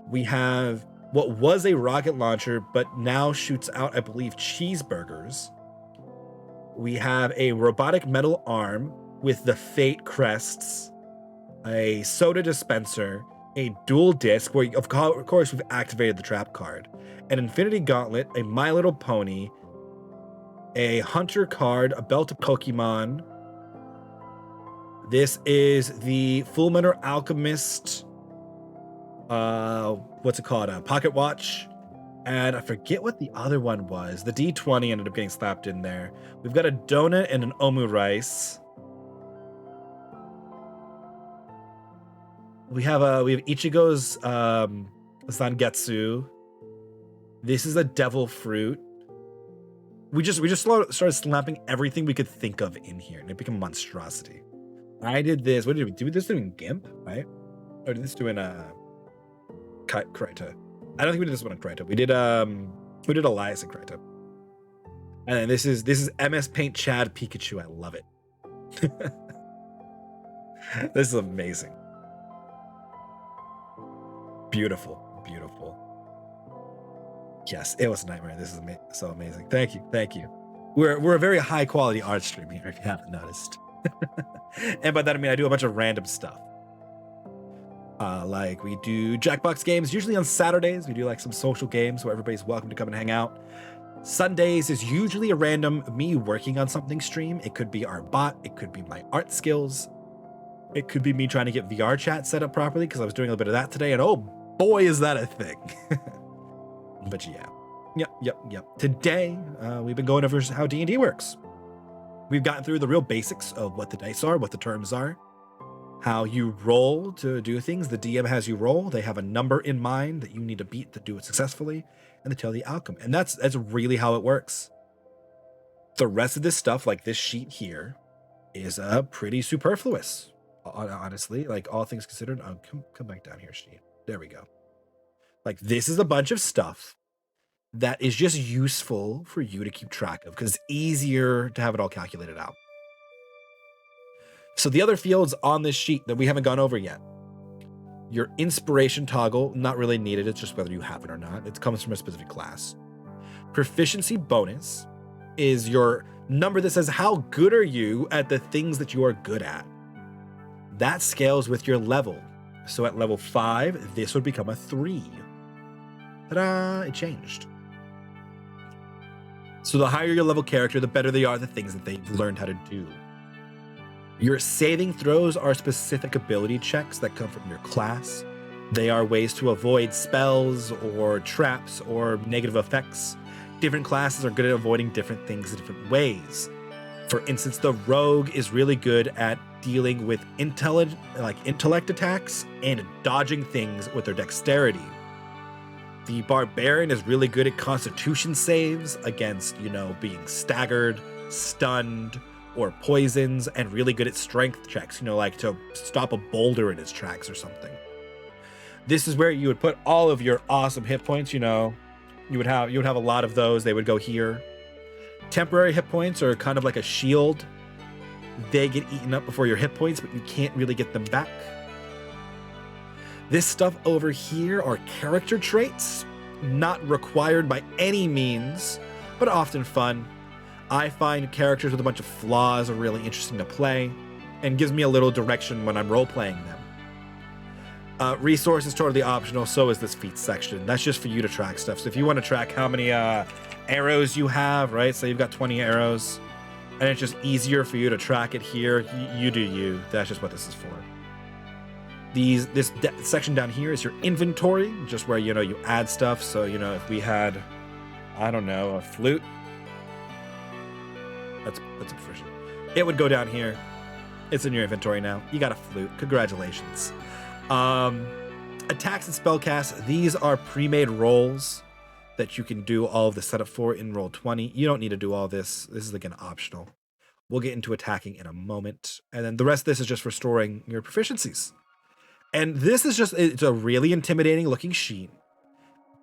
We have what was a rocket launcher, but now shoots out, I believe, cheeseburgers. We have a robotic metal arm with the Fate crests, a soda dispenser, a dual disc, where of course we've activated the trap card, an infinity gauntlet, a My Little Pony, a hunter card, a belt of Pokemon. This is the Fullmetal Alchemist, what's it called? A pocket watch. And I forget what the other one was. The D20 ended up getting slapped in there. We've got a donut and an omu rice. We have Ichigo's Zangetsu. This is a devil fruit. We just started slapping everything we could think of in here, and it became a monstrosity. I did this. What did we do? This in GIMP, right? Or did this do in Kraita? I don't think we did this one in Kraita. We did Elias in Kraita. And then this is MS Paint Chad Pikachu. I love it. This is amazing. Beautiful. Yes, it was a nightmare. This is so amazing. Thank you. We're a very high quality art stream here, if you haven't noticed. And by that I mean I do a bunch of random stuff. Like we do Jackbox games, usually on Saturdays. We do like some social games where everybody's welcome to come and hang out. Sundays is usually a random me working on something stream. It could be our bot. It could be my art skills. It could be me trying to get VR chat set up properly because I was doing a little bit of that today, and oh boy, is that a thing. But yeah. Yep. Today, we've been going over how D&D works. We've gotten through the real basics of what the dice are, what the terms are, how you roll to do things. The DM has you roll. They have a number in mind that you need to beat to do it successfully, and they tell the outcome. And that's really how it works. The rest of this stuff, like this sheet here, is pretty superfluous. Honestly, like all things considered. Come back down here, sheet. There we go. Like this is a bunch of stuff that is just useful for you to keep track of because it's easier to have it all calculated out. So the other fields on this sheet that we haven't gone over yet. Your inspiration toggle, not really needed. It's just whether you have it or not. It comes from a specific class. Proficiency bonus is your number that says how good are you at the things that you are good at. That scales with your level. So at level 5, this would become a 3. Ta-da! It changed. So the higher your level character, the better they are at the things that they've learned how to do. Your saving throws are specific ability checks that come from your class. They are ways to avoid spells or traps or negative effects. Different classes are good at avoiding different things in different ways. For instance, the rogue is really good at dealing with intellect attacks and dodging things with their dexterity. The Barbarian is really good at Constitution saves against, being staggered, stunned, or poisons, and really good at strength checks, like to stop a boulder in its tracks or something. This is where you would put all of your awesome hit points, you would have a lot of those. They would go here. Temporary hit points are kind of like a shield. They get eaten up before your hit points, but you can't really get them back. This stuff over here are character traits, not required by any means, but often fun. I find characters with a bunch of flaws are really interesting to play and gives me a little direction when I'm role-playing them. Resource is totally optional, so is this feat section. That's just for you to track stuff. So if you want to track how many arrows you have, right? So you've got 20 arrows, and it's just easier for you to track it here. You do you. That's just what this is for. This section down here is your inventory, just where, you add stuff. So, if we had, I don't know, a flute. That's a proficient. It would go down here. It's in your inventory now. You got a flute. Congratulations. Attacks and spellcasts. These are pre-made rolls that you can do all of the setup for in roll 20. You don't need to do all this. This is again optional. We'll get into attacking in a moment. And then the rest of this is just restoring your proficiencies. And this is it's a really intimidating looking sheet.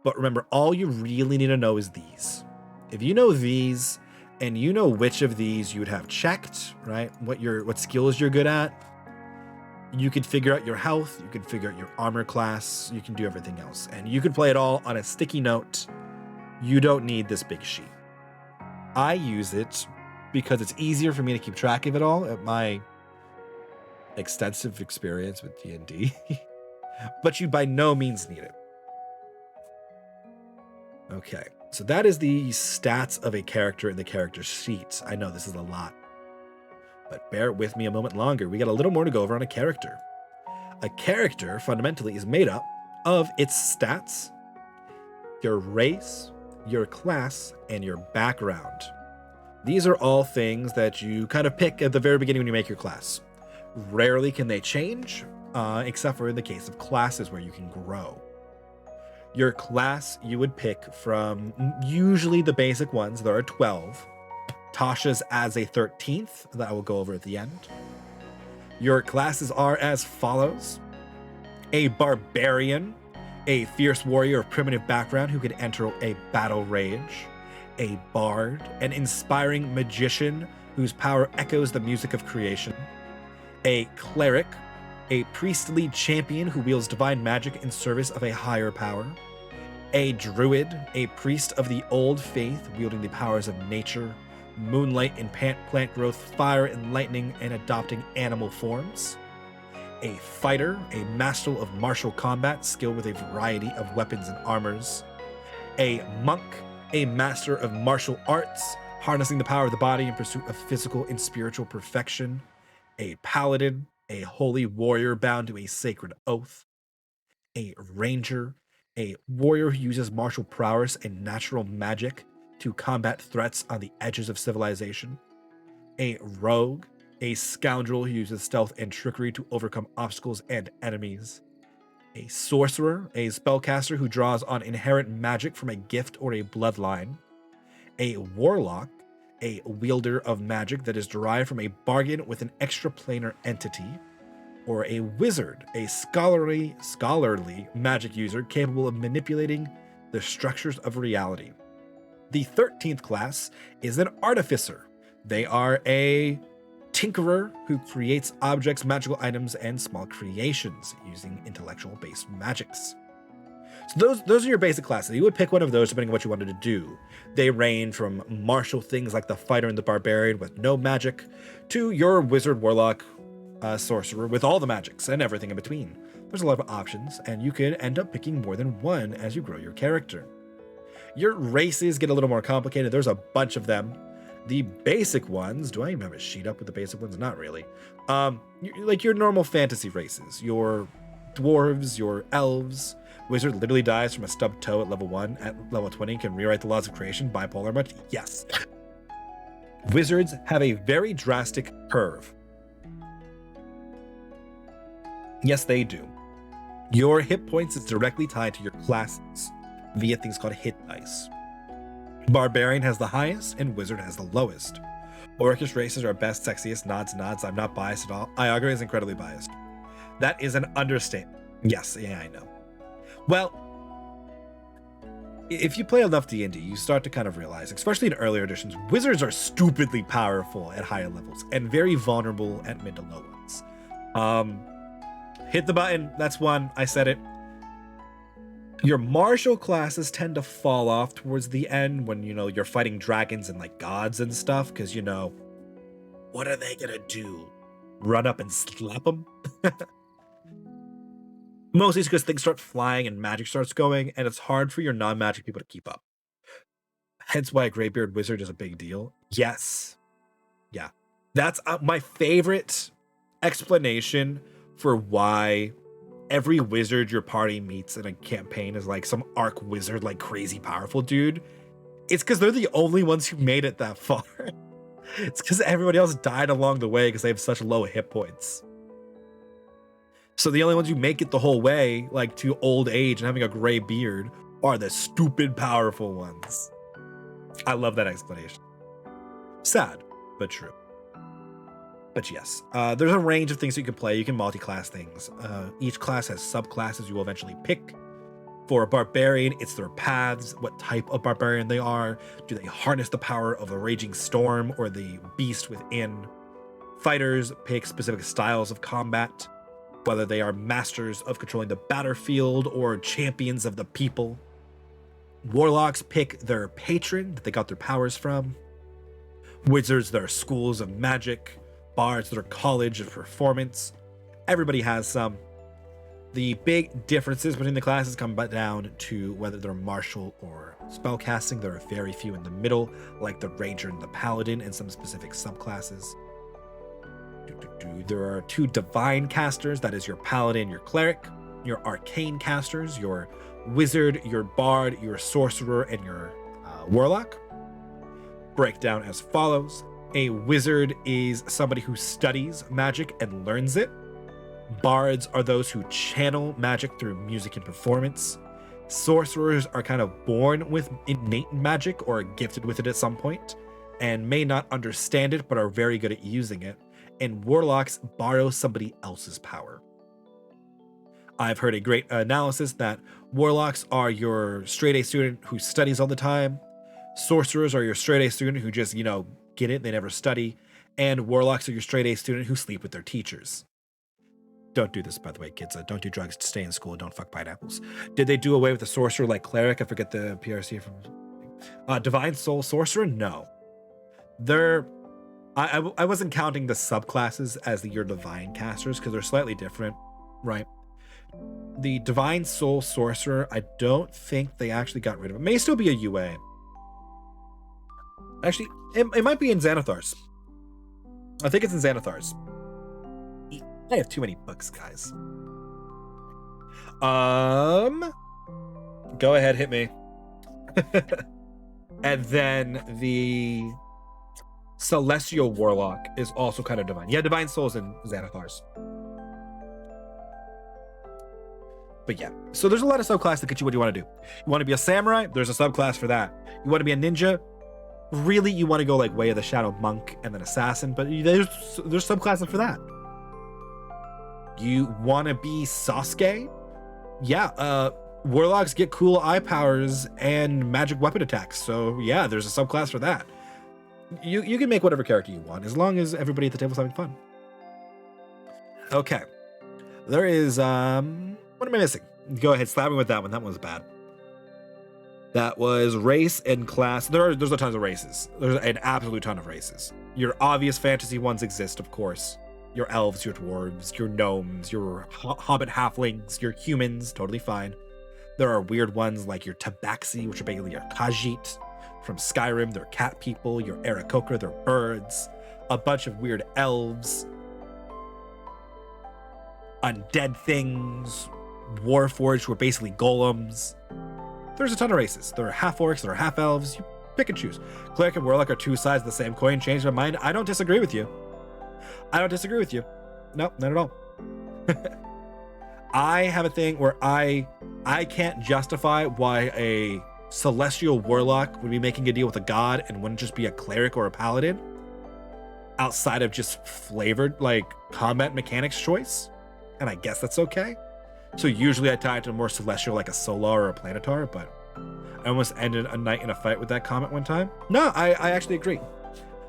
But remember, all you really need to know is these. If you know these, and you know which of these you would have checked, right? What skills you're good at, you can figure out your health, you can figure out your armor class, you can do everything else. And you can play it all on a sticky note. You don't need this big sheet. I use it because it's easier for me to keep track of it all at my extensive experience with D&D, but you by no means need it. Okay, so that is the stats of a character in the character sheet. I know this is a lot, but bear with me a moment longer. We got a little more to go over on a character. A character fundamentally is made up of its stats, your race, your class, and your background. These are all things that you kind of pick at the very beginning when you make your class. Rarely can they change, except for in the case of classes where you can grow. Your class you would pick from usually the basic ones. There are 12. Tasha's as a 13th that I will go over at the end. Your classes are as follows: a barbarian, a fierce warrior of primitive background who can enter a battle rage, a bard, an inspiring magician whose power echoes the music of creation, a cleric, a priestly champion who wields divine magic in service of a higher power, a druid, a priest of the old faith wielding the powers of nature, moonlight and plant growth, fire and lightning, and adopting animal forms, a fighter, a master of martial combat skilled with a variety of weapons and armors, a monk, a master of martial arts, harnessing the power of the body in pursuit of physical and spiritual perfection, a paladin, a holy warrior bound to a sacred oath, a ranger, a warrior who uses martial prowess and natural magic to combat threats on the edges of civilization, a rogue, a scoundrel who uses stealth and trickery to overcome obstacles and enemies, a sorcerer, a spellcaster who draws on inherent magic from a gift or a bloodline, a warlock, a wielder of magic that is derived from a bargain with an extraplanar entity, or a wizard, a scholarly magic user capable of manipulating the structures of reality. The 13th class is an artificer. They are a tinkerer who creates objects, magical items, and small creations using intellectual-based magics. So those are your basic classes. You would pick one of those depending on what you wanted to do. They range from martial things like the fighter and the barbarian with no magic, to your wizard, warlock, sorcerer with all the magics and everything in between. There's a lot of options, and you could end up picking more than one as you grow your character. Your races get a little more complicated. There's a bunch of them. The basic ones, do I even have a sheet up with the basic ones? Not really. Like your normal fantasy races, your dwarves, your elves. Wizard literally dies from a stubbed toe at level 1. At level 20, can rewrite the laws of creation, bipolar much? Yes. Wizards have a very drastic curve. Yes, they do. Your hit points is directly tied to your classes. via things called hit dice. Barbarian has the highest and Wizard has the lowest. Orcish races are best, sexiest, nods. I'm not biased at all. Iagre is incredibly biased. That is an understatement. Yes, yeah, I know. Well, if you play enough D&D, you start to kind of realize, especially in earlier editions, wizards are stupidly powerful at higher levels and very vulnerable at mid to low ones. Hit the button. That's one. I said it. Your martial classes tend to fall off towards the end when, you know, you're fighting dragons and like gods and stuff, because, you know, what are they gonna do? Run up and slap them? Mostly it's because things start flying and magic starts going, and it's hard for your non-magic people to keep up. Hence why a Greybeard Wizard is a big deal. Yes. Yeah. That's my favorite explanation for why every wizard your party meets in a campaign is like some arc wizard, like crazy powerful dude. It's because they're the only ones who made it that far. It's because everybody else died along the way because they have such low hit points. So the only ones who make it the whole way, like to old age and having a gray beard, are the stupid powerful ones. I love that explanation. Sad, but true. But yes, there's a range of things you can play. You can multi-class things. Each class has subclasses you will eventually pick. For a barbarian, it's their paths, what type of barbarian they are. Do they harness the power of the raging storm or the beast within? Fighters pick specific styles of combat, whether they are masters of controlling the battlefield or champions of the people. Warlocks pick their patron that they got their powers from. Wizards, their schools of magic. Bards, their college of performance. Everybody has some. The big differences between the classes come down to whether they're martial or spellcasting. There are very few in the middle, like the ranger and the paladin, and some specific subclasses. There are 2 divine casters, that is your paladin, your cleric, your arcane casters, your wizard, your bard, your sorcerer, and your warlock. Breakdown as follows. A wizard is somebody who studies magic and learns it. Bards are those who channel magic through music and performance. Sorcerers are kind of born with innate magic or gifted with it at some point and may not understand it but are very good at using it. And warlocks borrow somebody else's power. I've heard a great analysis that warlocks are your straight A student who studies all the time. Sorcerers are your straight A student who just, you know, get it, they never study. And warlocks are your straight A student who sleep with their teachers. Don't do this, by the way, kids. Don't do drugs, stay in school, don't fuck pineapples. Did they do away with the sorcerer like cleric? I forget the PRC from Divine Soul Sorcerer? No. I wasn't counting the subclasses as your divine casters because they're slightly different, right? The Divine Soul Sorcerer, I don't think they actually got rid of it. It may still be a UA. Actually, it might be in Xanathar's. I think it's in Xanathar's. I have too many books, guys. Go ahead, hit me. And then the Celestial Warlock is also kind of divine. Yeah, Divine Souls in Xanathar's. But yeah, so there's a lot of subclasses that get you what you want to do. You want to be a samurai? There's a subclass for that. You want to be a ninja? Really, you want to go like Way of the Shadow Monk and then Assassin, but there's subclasses for that. You want to be Sasuke? Yeah, warlocks get cool eye powers and magic weapon attacks. So yeah, there's a subclass for that. You can make whatever character you want as long as everybody at the table's having fun. Okay. There is what am I missing? Go ahead, slap me with that one. That one's bad. That was race and class. There's a ton of races. There's an absolute ton of races. Your obvious fantasy ones exist, of course. Your elves, your dwarves, your gnomes, your hobbit halflings, your humans, totally fine. There are weird ones like your tabaxi, which are basically your Khajiit from Skyrim. They're cat people. Your Aarakocra, they're birds. A bunch of weird elves. Undead things. Warforged, who are basically golems. There's a ton of races. There are half-orcs, there are half-elves. You pick and choose. Cleric and Warlock are 2 sides of the same coin. Change my mind. I don't disagree with you. I don't disagree with you. No, not at all. I have a thing where I can't justify why a celestial warlock would be making a deal with a god and wouldn't just be a cleric or a paladin outside of just flavored like combat mechanics choice. And I guess that's okay. So usually I tie it to more celestial like a solar or a planetar, but I almost ended a night in a fight with that comment one time. No, I actually agree.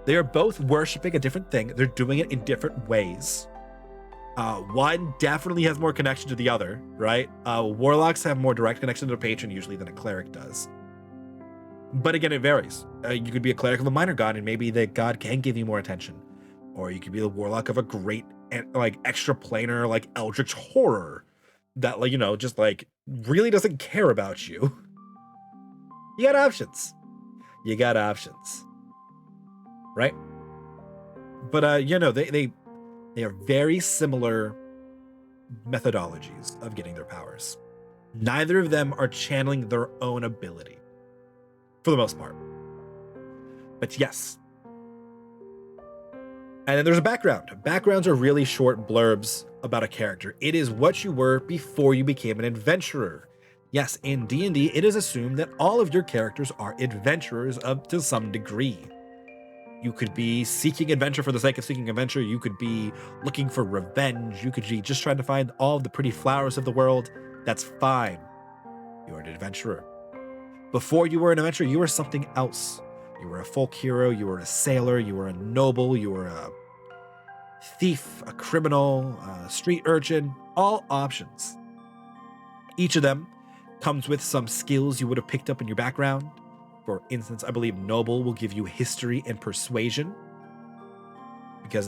They are both worshiping a different thing. They're doing it in different ways. One definitely has more connection to the other, right? Warlocks have more direct connection to the patron usually than a cleric does. But again, it varies. You could be a cleric of a minor god and maybe the god can give you more attention. Or you could be the warlock of a great, like, extra planar, like, eldritch horror that, like, you know, just, like, really doesn't care about you. You got options. You got options. Right? But, you know, they are very similar methodologies of getting their powers. Neither of them are channeling their own ability, for the most part. But yes. And then there's a background. Backgrounds are really short blurbs about a character. It is what you were before you became an adventurer. Yes, in D&D, it is assumed that all of your characters are adventurers up to some degree. You could be seeking adventure for the sake of seeking adventure. You could be looking for revenge. You could be just trying to find all the pretty flowers of the world. That's fine. You are an adventurer. Before you were an adventurer, you were something else. You were a folk hero. You were a sailor. You were a noble. You were a thief, a criminal, a street urchin. All options. Each of them comes with some skills you would have picked up in your background. For instance, I believe noble will give you history and persuasion. Because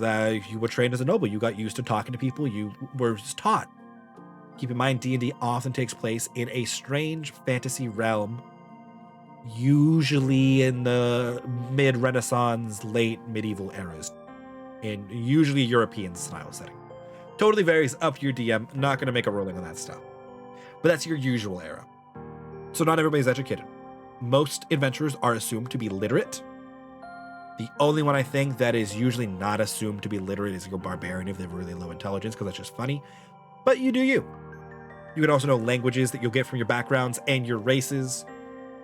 you were trained as a noble. You got used to talking to people. You were just taught. Keep in mind, D&D often takes place in a strange fantasy realm. Usually in the mid-Renaissance, late medieval eras. In usually European style setting. Totally varies up to your DM. Not going to make a ruling on that stuff. But that's your usual era. So not everybody's educated. Most adventurers are assumed to be literate. The only one I think that is usually not assumed to be literate is your barbarian if they have really low intelligence, because that's just funny. But you do you. You can also know languages that you'll get from your backgrounds and your races.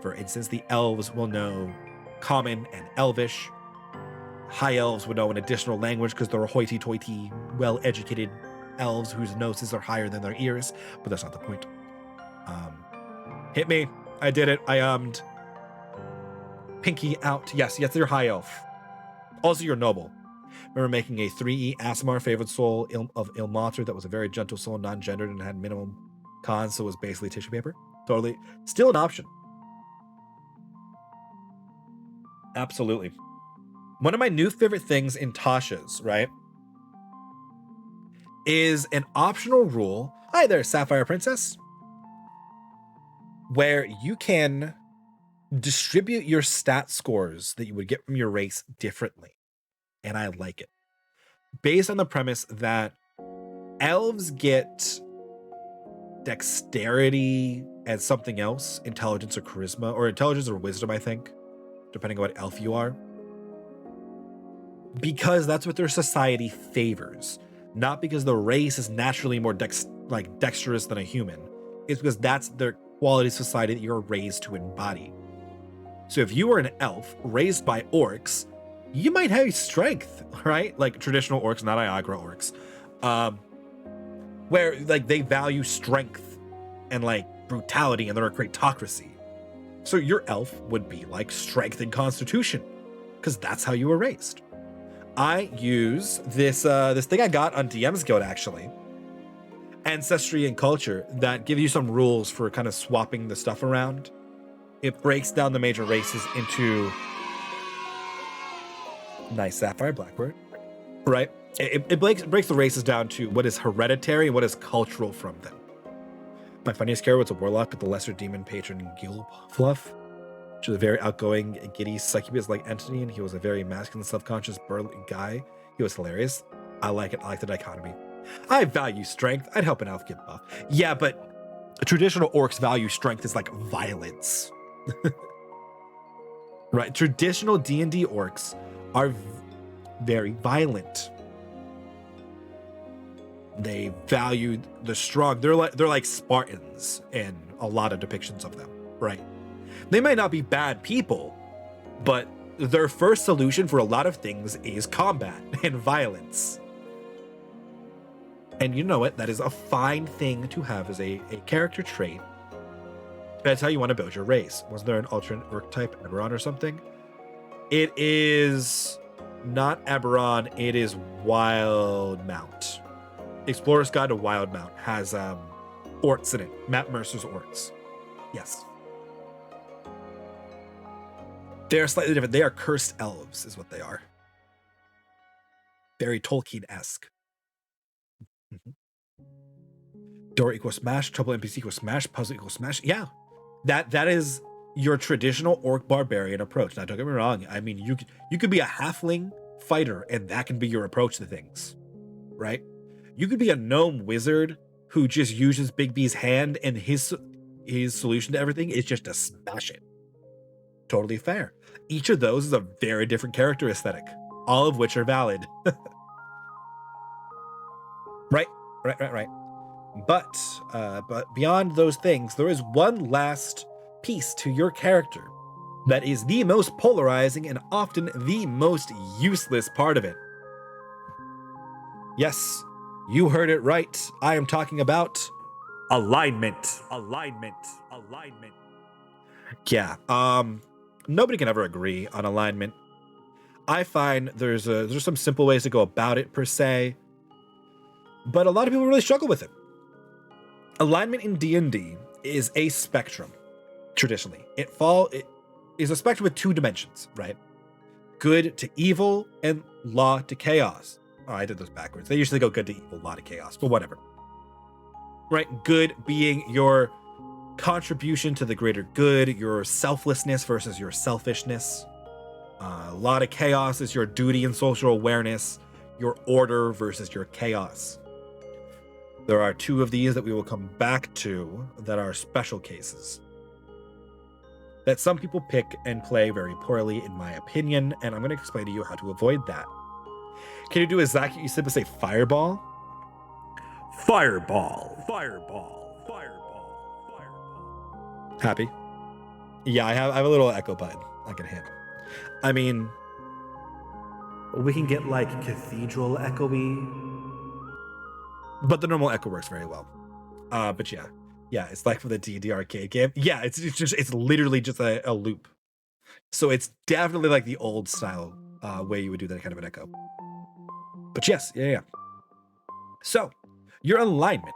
For instance, the elves will know Common and Elvish. High elves would know an additional language because they're hoity-toity, well-educated elves whose noses are higher than their ears, but that's not the point. Hit me. I did it. I pinky out. Yes, you're high elf. Also, you're noble. Remember making a 3E Aasimar favorite soul of Ilmater that was a very gentle soul, non-gendered, and had minimum cons, so it was basically tissue paper. Totally. Still an option. Absolutely. One of my new favorite things in Tasha's, right, is an optional rule. Hi there, Sapphire Princess. Where you can distribute your stat scores that you would get from your race differently. And I like it. Based on the premise that elves get dexterity and something else, intelligence or charisma, or intelligence or wisdom, I think, depending on what elf you are. Because that's what their society favors. Not because the race is naturally more dexterous than a human. It's because that's their quality of society that you're raised to embody. So if you were an elf raised by orcs, you might have strength, right? Like traditional orcs, not Iagra orcs, where like they value strength and like brutality and they're a cratocracy. So your elf would be like strength and constitution, because that's how you were raised. I use this thing I got on DM's Guild actually, Ancestry and Culture, that give you some rules for kind of swapping the stuff around. It breaks down the major races into nice Sapphire Blackbird, right? It breaks the races down to what is hereditary and what is cultural from them. My funniest character was a warlock with the lesser demon patron Gilfluff, which was a very outgoing, giddy, succubus-like entity, and he was a very masculine, self-conscious, burly guy. He was hilarious. I like it. I like the dichotomy. I value strength. I'd help an elf get buff. Yeah, but traditional orcs value strength as like violence. Right? Traditional D&D orcs are very violent. They value the strong. They're like Spartans in a lot of depictions of them, right? They might not be bad people, but their first solution for a lot of things is combat and violence. And you know what? That is a fine thing to have as a character trait. That's how you want to build your race. Wasn't there an alternate archetype, Eberron or something? It is not Eberron, it is Wildmount. Explorer's Guide to Wildmount has orcs in it. Matt Mercer's orcs. Yes. They're slightly different. They are cursed elves, is what they are. Very Tolkien-esque. Door equals smash, trouble NPC equals smash, puzzle equals smash. Yeah. That is your traditional orc barbarian approach. Now, don't get me wrong. I mean, you could be a halfling fighter, and that can be your approach to things, right? You could be a gnome wizard who just uses Big B's hand, and his solution to everything is just to smash it. Totally fair. Each of those is a very different character aesthetic, all of which are valid. Right. But beyond those things, there is one last piece to your character that is the most polarizing and often the most useless part of it. Yes, you heard it right. I am talking about alignment. Yeah, nobody can ever agree on alignment. I find there's some simple ways to go about it per se, but a lot of people really struggle with it. Alignment in D&D is a spectrum. Traditionally, it is a spectrum with two dimensions, right? Good to evil and law to chaos. Oh, I did those backwards. They usually go good to evil, law to chaos, but whatever. Right? Good being your contribution to the greater good, your selflessness versus your selfishness. Law to chaos is your duty and social awareness, your order versus your chaos. There are two of these that we will come back to that are special cases that some people pick and play very poorly, in my opinion, and I'm going to explain to you how to avoid that. Can you do exactly what you said, but say fireball? Fireball. Happy? Yeah, I have a little echo button I can hit. I mean, we can get like cathedral echoey, but the normal echo works very well. But yeah, it's like for the D&D arcade game. Yeah, it's literally just a loop. So it's definitely like the old style way you would do that kind of an echo. But yes, yeah. So your alignment.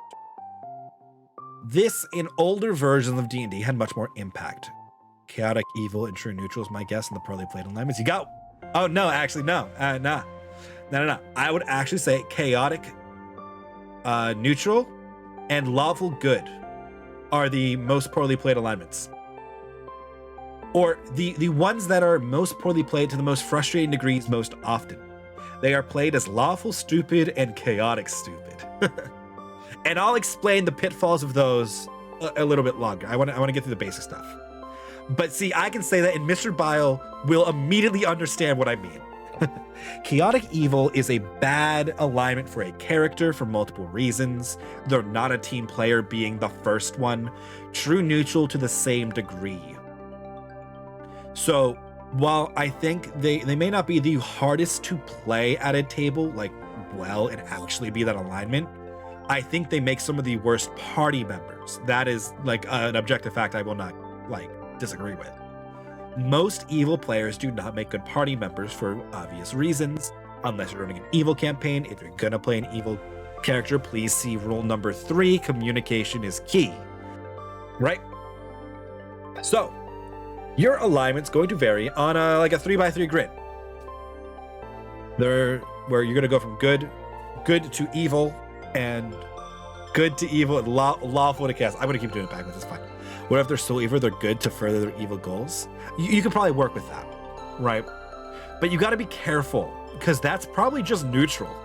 This in older versions of D&D had much more impact. Chaotic, evil, and true neutral is my guess in the poorly played alignments. You go. Oh no, actually no. No. I would actually say chaotic, neutral, and lawful good are the most poorly played alignments. Or the ones that are most poorly played to the most frustrating degrees most often. They are played as lawful stupid and chaotic stupid. And I'll explain the pitfalls of those a little bit longer. I want to get through the basic stuff. But see, I can say that, and Mr. Bile will immediately understand what I mean. Chaotic evil is a bad alignment for a character for multiple reasons. They're not a team player being the first one. True neutral to the same degree. So while I think they may not be the hardest to play at a table, like well, and actually be that alignment, I think they make some of the worst party members. That is like an objective fact I will not disagree with. Most evil players do not make good party members for obvious reasons. Unless you're running an evil campaign, if you're gonna play an evil character, please see rule number 3, communication is key. Right? So, your alignment's going to vary on a 3x3 grid. Where you're gonna go from good to evil, and good to evil and lawful to chaos. I'm gonna keep doing it backwards, it's fine. What if they're so evil they're good to further their evil goals? You can probably work with that, right? But you gotta be careful, because that's probably just neutral.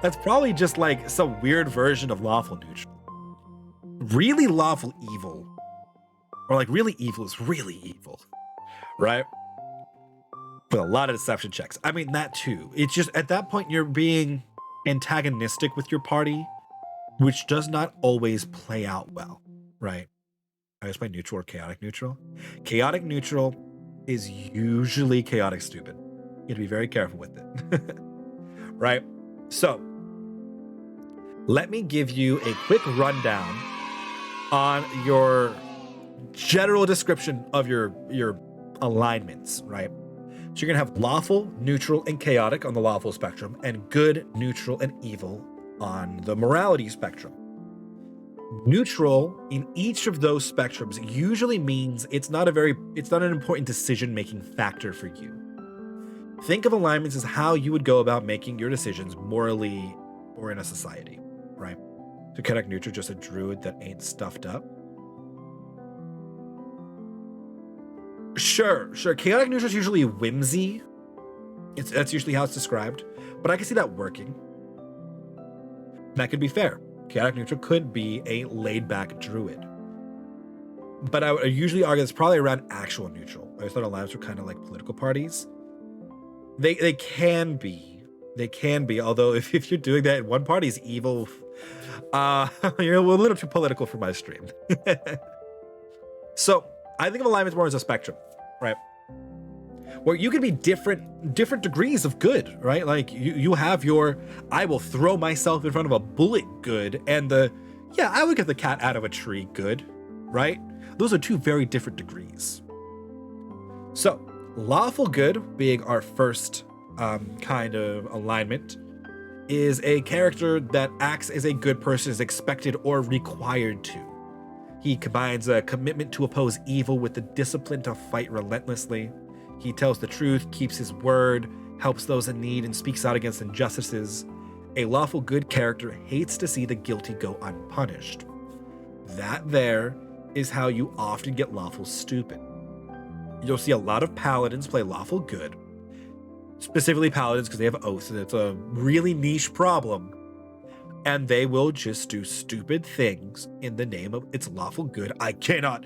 That's probably just like some weird version of lawful neutral. Really lawful evil, or like really evil is really evil, right? With a lot of deception checks. I mean, that too. It's just at that point you're being antagonistic with your party, which does not always play out well, right? I just play neutral or chaotic neutral. Chaotic neutral is usually chaotic stupid. You have to be very careful with it, right? So let me give you a quick rundown on your general description of your alignments, right? So you're gonna have lawful, neutral, and chaotic on the lawful spectrum, and good, neutral, and evil on the morality spectrum. Neutral in each of those spectrums usually means it's not an important decision-making factor for you. Think of alignments as how you would go about making your decisions morally or in a society, right? So chaotic neutral, just a druid that ain't stuffed up. Sure. Chaotic neutral is usually whimsy. That's usually how it's described, but I can see that working. That could be fair. Chaotic neutral could be a laid-back druid. But I would usually argue it's probably around actual neutral. I thought alignments were kind of like political parties. They can be. Although if you're doing that, one party is evil. You're a little too political for my stream. So I think of alignments more as a spectrum, right? Where you can be different degrees of good, right? Like you have your, I will throw myself in front of a bullet good, and I would get the cat out of a tree good, right? Those are two very different degrees. So lawful good, being our first kind of alignment, is a character that acts as a good person is expected or required to. He combines a commitment to oppose evil with the discipline to fight relentlessly. He tells the truth, keeps his word, helps those in need, and speaks out against injustices. A lawful good character hates to see the guilty go unpunished. That there is how you often get lawful stupid. You'll see a lot of paladins play lawful good, specifically paladins because they have oaths, and it's a really niche problem. And they will just do stupid things in the name of it's lawful good. I cannot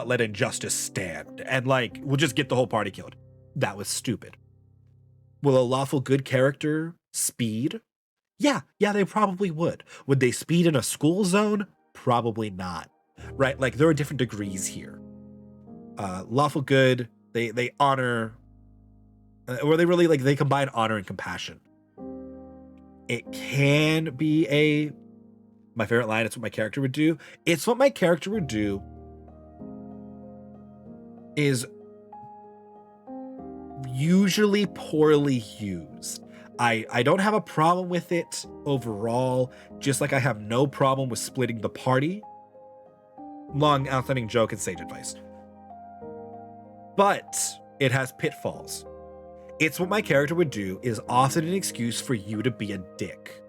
let injustice stand. And we'll just get the whole party killed. That was stupid. Will a lawful good character speed? Yeah, they probably would. Would they speed in a school zone? Probably not. Right? There are different degrees here. Lawful good, they honor, or they really they combine honor and compassion. It can be my favorite line, it's what my character would do. It's what my character would do is usually poorly used. I don't have a problem with it overall, just like I have no problem with splitting the party. Long outstanding joke and sage advice. But it has pitfalls. It's what my character would do is often an excuse for you to be a dick.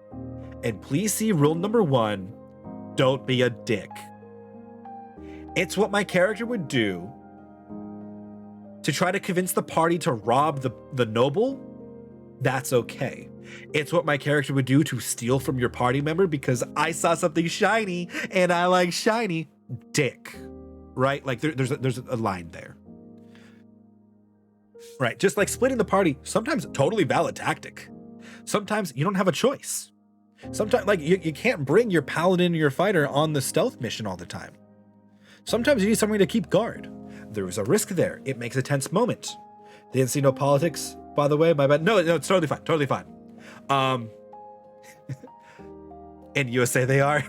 And please see rule number 1, don't be a dick. It's what my character would do to try to convince the party to rob the noble. That's okay. It's what my character would do to steal from your party member because I saw something shiny and I like shiny. Dick. Right? There's a line there. Right, just like splitting the party, sometimes a totally valid tactic. Sometimes you don't have a choice. Sometimes, you can't bring your paladin or your fighter on the stealth mission all the time. Sometimes you need somebody to keep guard. There is a risk there. It makes a tense moment. They didn't see no politics, by the way, my bad. No, it's totally fine. In USA they are.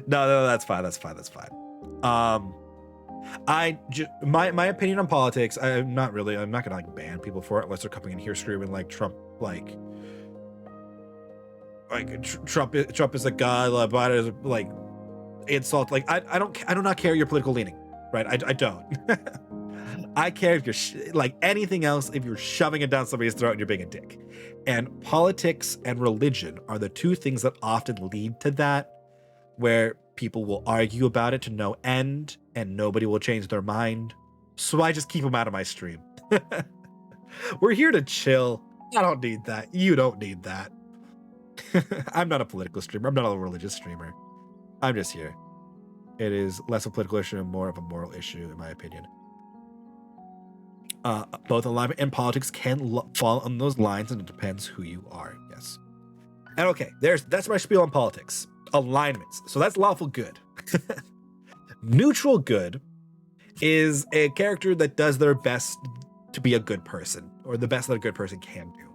No, that's fine. My opinion on politics, I'm not gonna ban people for it unless they're coming in here screaming Trump, Trump is a god, Biden is insult. I do not care your political leaning, right? I don't. I care if you're anything else, if you're shoving it down somebody's throat and you're being a dick. And politics and religion are the two things that often lead to that, where people will argue about it to no end and nobody will change their mind. So I just keep them out of my stream. We're here to chill. I don't need that. You don't need that. I'm not a political streamer. I'm not a religious streamer. I'm just here. It is less a political issue and more of a moral issue, in my opinion. Both alignment and politics can fall on those lines, and it depends who you are. Yes. And okay, that's my spiel on politics. Alignments. So that's lawful good. Neutral good is a character that does their best to be a good person, or the best that a good person can do.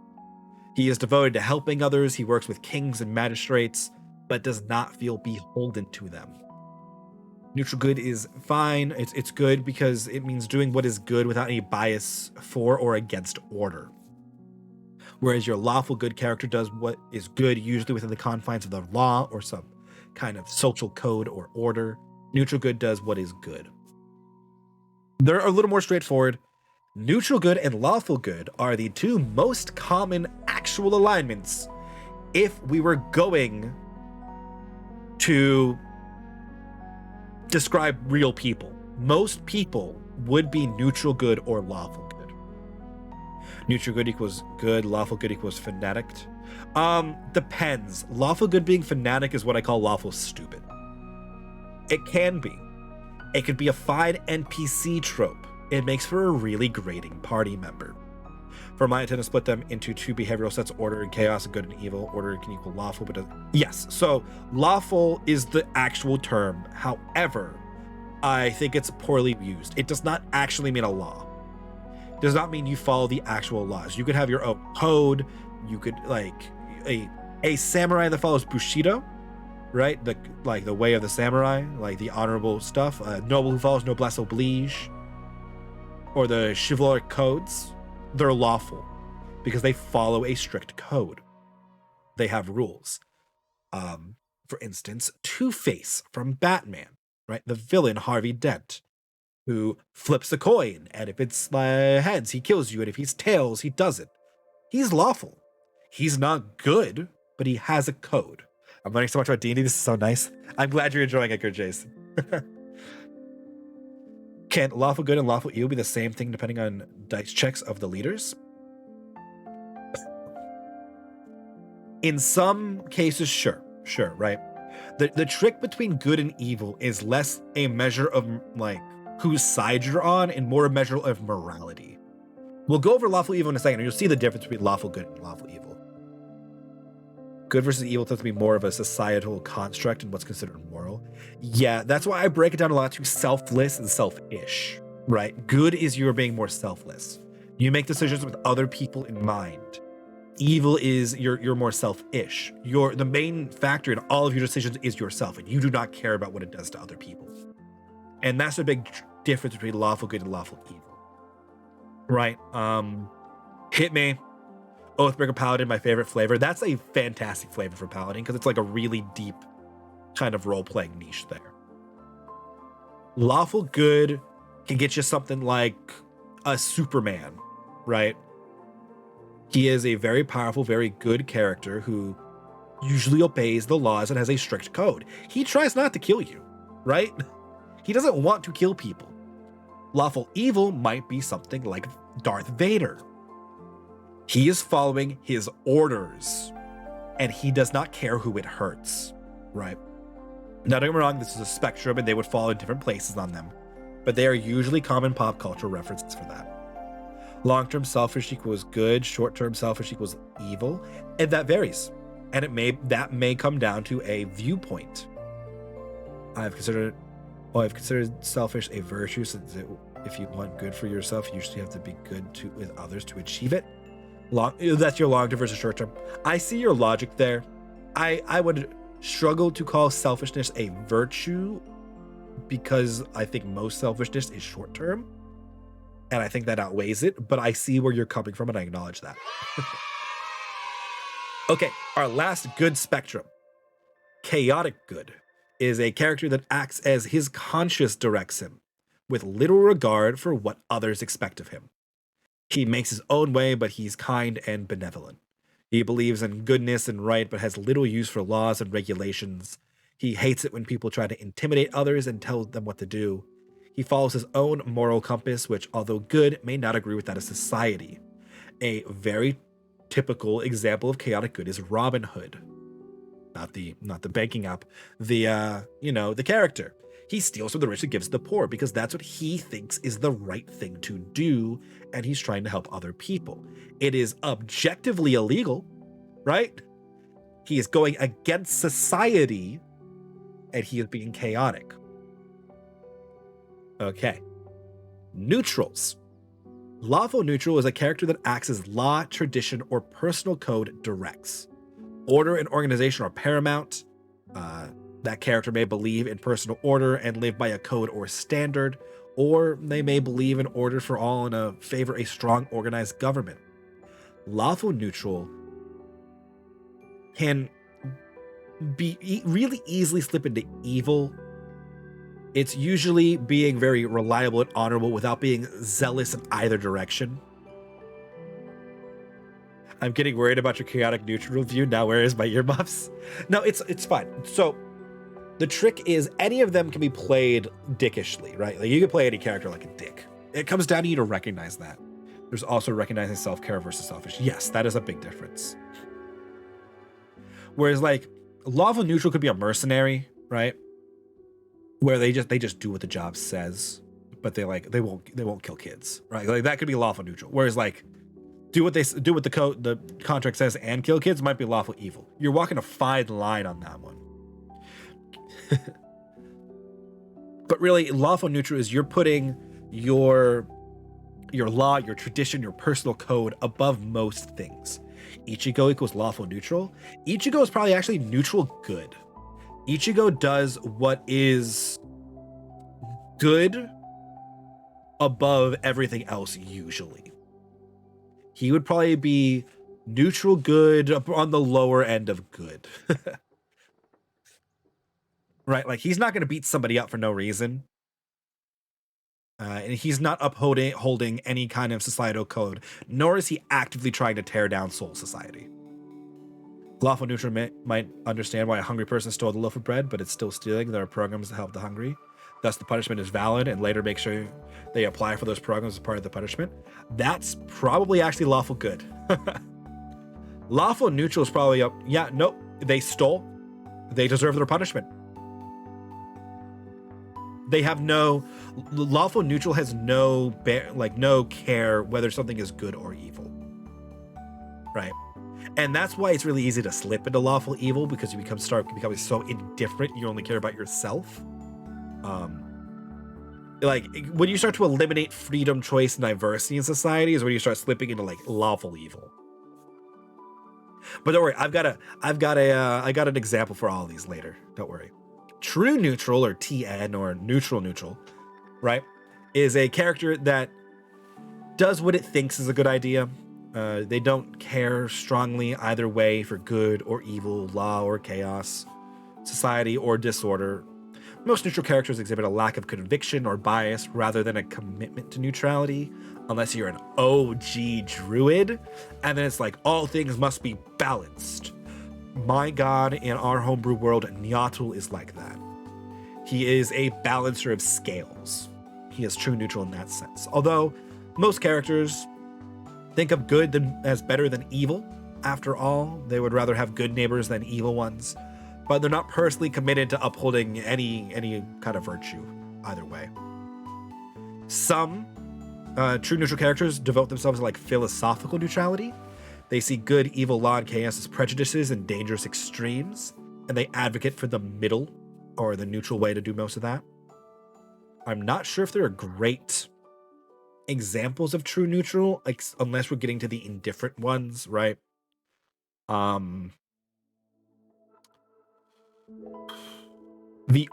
He is devoted to helping others. He works with kings and magistrates, but does not feel beholden to them. Neutral good is fine. It's good because it means doing what is good without any bias for or against order. Whereas your lawful good character does what is good, usually within the confines of the law or some kind of social code or order. Neutral good does what is good. They're a little more straightforward. Neutral good and lawful good are the two most common actual alignments if we were going to describe real people. Most people would be neutral good or lawful good. Neutral good equals good, lawful good equals fanatic. Depends. Lawful good being fanatic is what I call lawful stupid. It can be. It could be a fine NPC trope. It makes for a really grating party member. For my intent to split them into two behavioral sets, order and chaos, and good and evil. Order can equal lawful, but yes. So lawful is the actual term. However, I think it's poorly used. It does not actually mean a law. It does not mean you follow the actual laws. You could have your own code. You could like a samurai that follows Bushido, right? The way of the samurai, like the honorable stuff. A noble who follows noblesse oblige, or the chivalric codes. They're lawful because they follow a strict code. They have rules. For instance, Two-Face from Batman, right? The villain Harvey Dent, who flips a coin, and if it's heads, he kills you, and if he's tails, he doesn't. He's lawful. He's not good, but he has a code. I'm learning so much about D&D. This is so nice. I'm glad you're enjoying it, good Jason. Can lawful good and lawful evil be the same thing depending on dice checks of the leaders? In some cases, sure, right? The trick between good and evil is less a measure of like whose side you're on and more a measure of morality. We'll go over lawful evil in a second, and you'll see the difference between lawful good and lawful evil. Good versus evil tends to be more of a societal construct and what's considered moral. Yeah, that's why I break it down a lot to selfless and selfish, right? Good is you're being more selfless. You make decisions with other people in mind. Evil is you're more selfish. The main factor in all of your decisions is yourself, and you do not care about what it does to other people. And that's the big difference between lawful good and lawful evil, right? Hit me. Oathbreaker Paladin, my favorite flavor. That's a fantastic flavor for Paladin because it's like a really deep kind of role-playing niche there. Lawful good can get you something like a Superman, right? He is a very powerful, very good character who usually obeys the laws and has a strict code. He tries not to kill you, right? He doesn't want to kill people. Lawful evil might be something like Darth Vader. He is following his orders, and he does not care who it hurts, right? Now, don't get me wrong, this is a spectrum, and they would fall in different places on them, but they are usually common pop culture references for that. Long-term selfish equals good, short-term selfish equals evil, and that varies, and that may come down to a viewpoint. I've considered selfish a virtue, since if you want good for yourself, you usually have to be good with others to achieve it. That's your long-term versus short-term. I see your logic there. I would struggle to call selfishness a virtue because I think most selfishness is short-term, and I think that outweighs it, but I see where you're coming from, and I acknowledge that. Okay, our last good spectrum. Chaotic good is a character that acts as his conscience directs him, with little regard for what others expect of him. He makes his own way, but he's kind and benevolent. He believes in goodness and right, but has little use for laws and regulations. He hates it when people try to intimidate others and tell them what to do. He follows his own moral compass, which, although good, may not agree with that of society. A very typical example of chaotic good is Robin Hood. Not the banking app, the character. He steals from the rich and gives to the poor because that's what he thinks is the right thing to do, and he's trying to help other people. It is objectively illegal, right? He is going against society, and he is being chaotic. Okay. Neutrals. Lawful neutral is a character that acts as law, tradition, or personal code directs. Order and organization are paramount. That character may believe in personal order and live by a code or standard, or they may believe in order for all and favor a strong, organized government. Lawful neutral can be really easily slip into evil. It's usually being very reliable and honorable without being zealous in either direction. I'm getting worried about your chaotic neutral view. Now, where is my earmuffs? No, it's fine. So the trick is any of them can be played dickishly, right? Like you can play any character like a dick. It comes down to you to recognize that. There's also recognizing self-care versus selfish. Yes, that is a big difference. Whereas like lawful neutral could be a mercenary, right? Where they just do what the job says, but they won't kill kids, right? Like that could be lawful neutral. Whereas like do what the contract says and kill kids might be lawful evil. You're walking a fine line on that one. But really, lawful neutral is you're putting your law, your tradition, your personal code above most things. Ichigo equals lawful neutral. Ichigo is probably actually neutral good. Ichigo does what is good above everything else usually. He would probably be neutral good on the lower end of good. Right? Like he's not going to beat somebody up for no reason. And he's not holding any kind of societal code, nor is he actively trying to tear down Soul Society. Lawful neutral might understand why a hungry person stole the loaf of bread, but it's still stealing. There are programs to help the hungry. Thus, the punishment is valid, and later make sure they apply for those programs as part of the punishment. That's probably actually lawful good. Lawful neutral is probably they stole. They deserve their punishment. They have lawful neutral has no care whether something is good or evil, right? And that's why it's really easy to slip into lawful evil, because you start becoming so indifferent. You only care about yourself. Like when you start to eliminate freedom, choice, and diversity in society is when you start slipping into like lawful evil. But don't worry, I got an example for all of these later. Don't worry. True neutral, or TN, or neutral, right, is a character that does what it thinks is a good idea. They don't care strongly either way for good or evil, law or chaos, society or disorder. Most neutral characters exhibit a lack of conviction or bias rather than a commitment to neutrality, unless you're an OG druid, and then it's like all things must be balanced. My god, in our homebrew world, Nyatul is like that. He is a balancer of scales. He is true neutral in that sense. Although most characters think of good as better than evil. After all, they would rather have good neighbors than evil ones. But they're not personally committed to upholding any kind of virtue either way. Some true neutral characters devote themselves to like philosophical neutrality. They see good, evil, law, and chaos as prejudices and dangerous extremes, and they advocate for the middle, or the neutral way to do most of that. I'm not sure if there are great examples of true neutral, like unless we're getting to the indifferent ones, right? The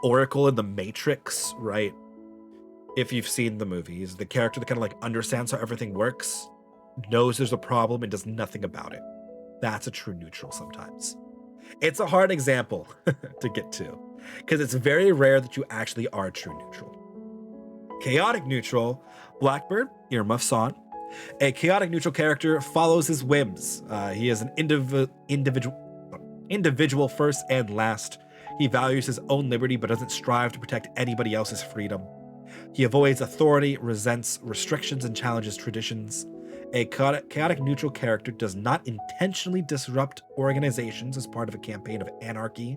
Oracle in the Matrix, right? If you've seen the movies, the character that kind of like understands how everything works, knows there's a problem and does nothing about it. That's a true neutral sometimes. It's a hard example to get to, because it's very rare that you actually are true neutral. Chaotic neutral, Blackbird, earmuffs on. A chaotic neutral character follows his whims. He is an individual first and last. He values his own liberty but doesn't strive to protect anybody else's freedom. He avoids authority, resents restrictions, and challenges traditions. A chaotic neutral character does not intentionally disrupt organizations as part of a campaign of anarchy.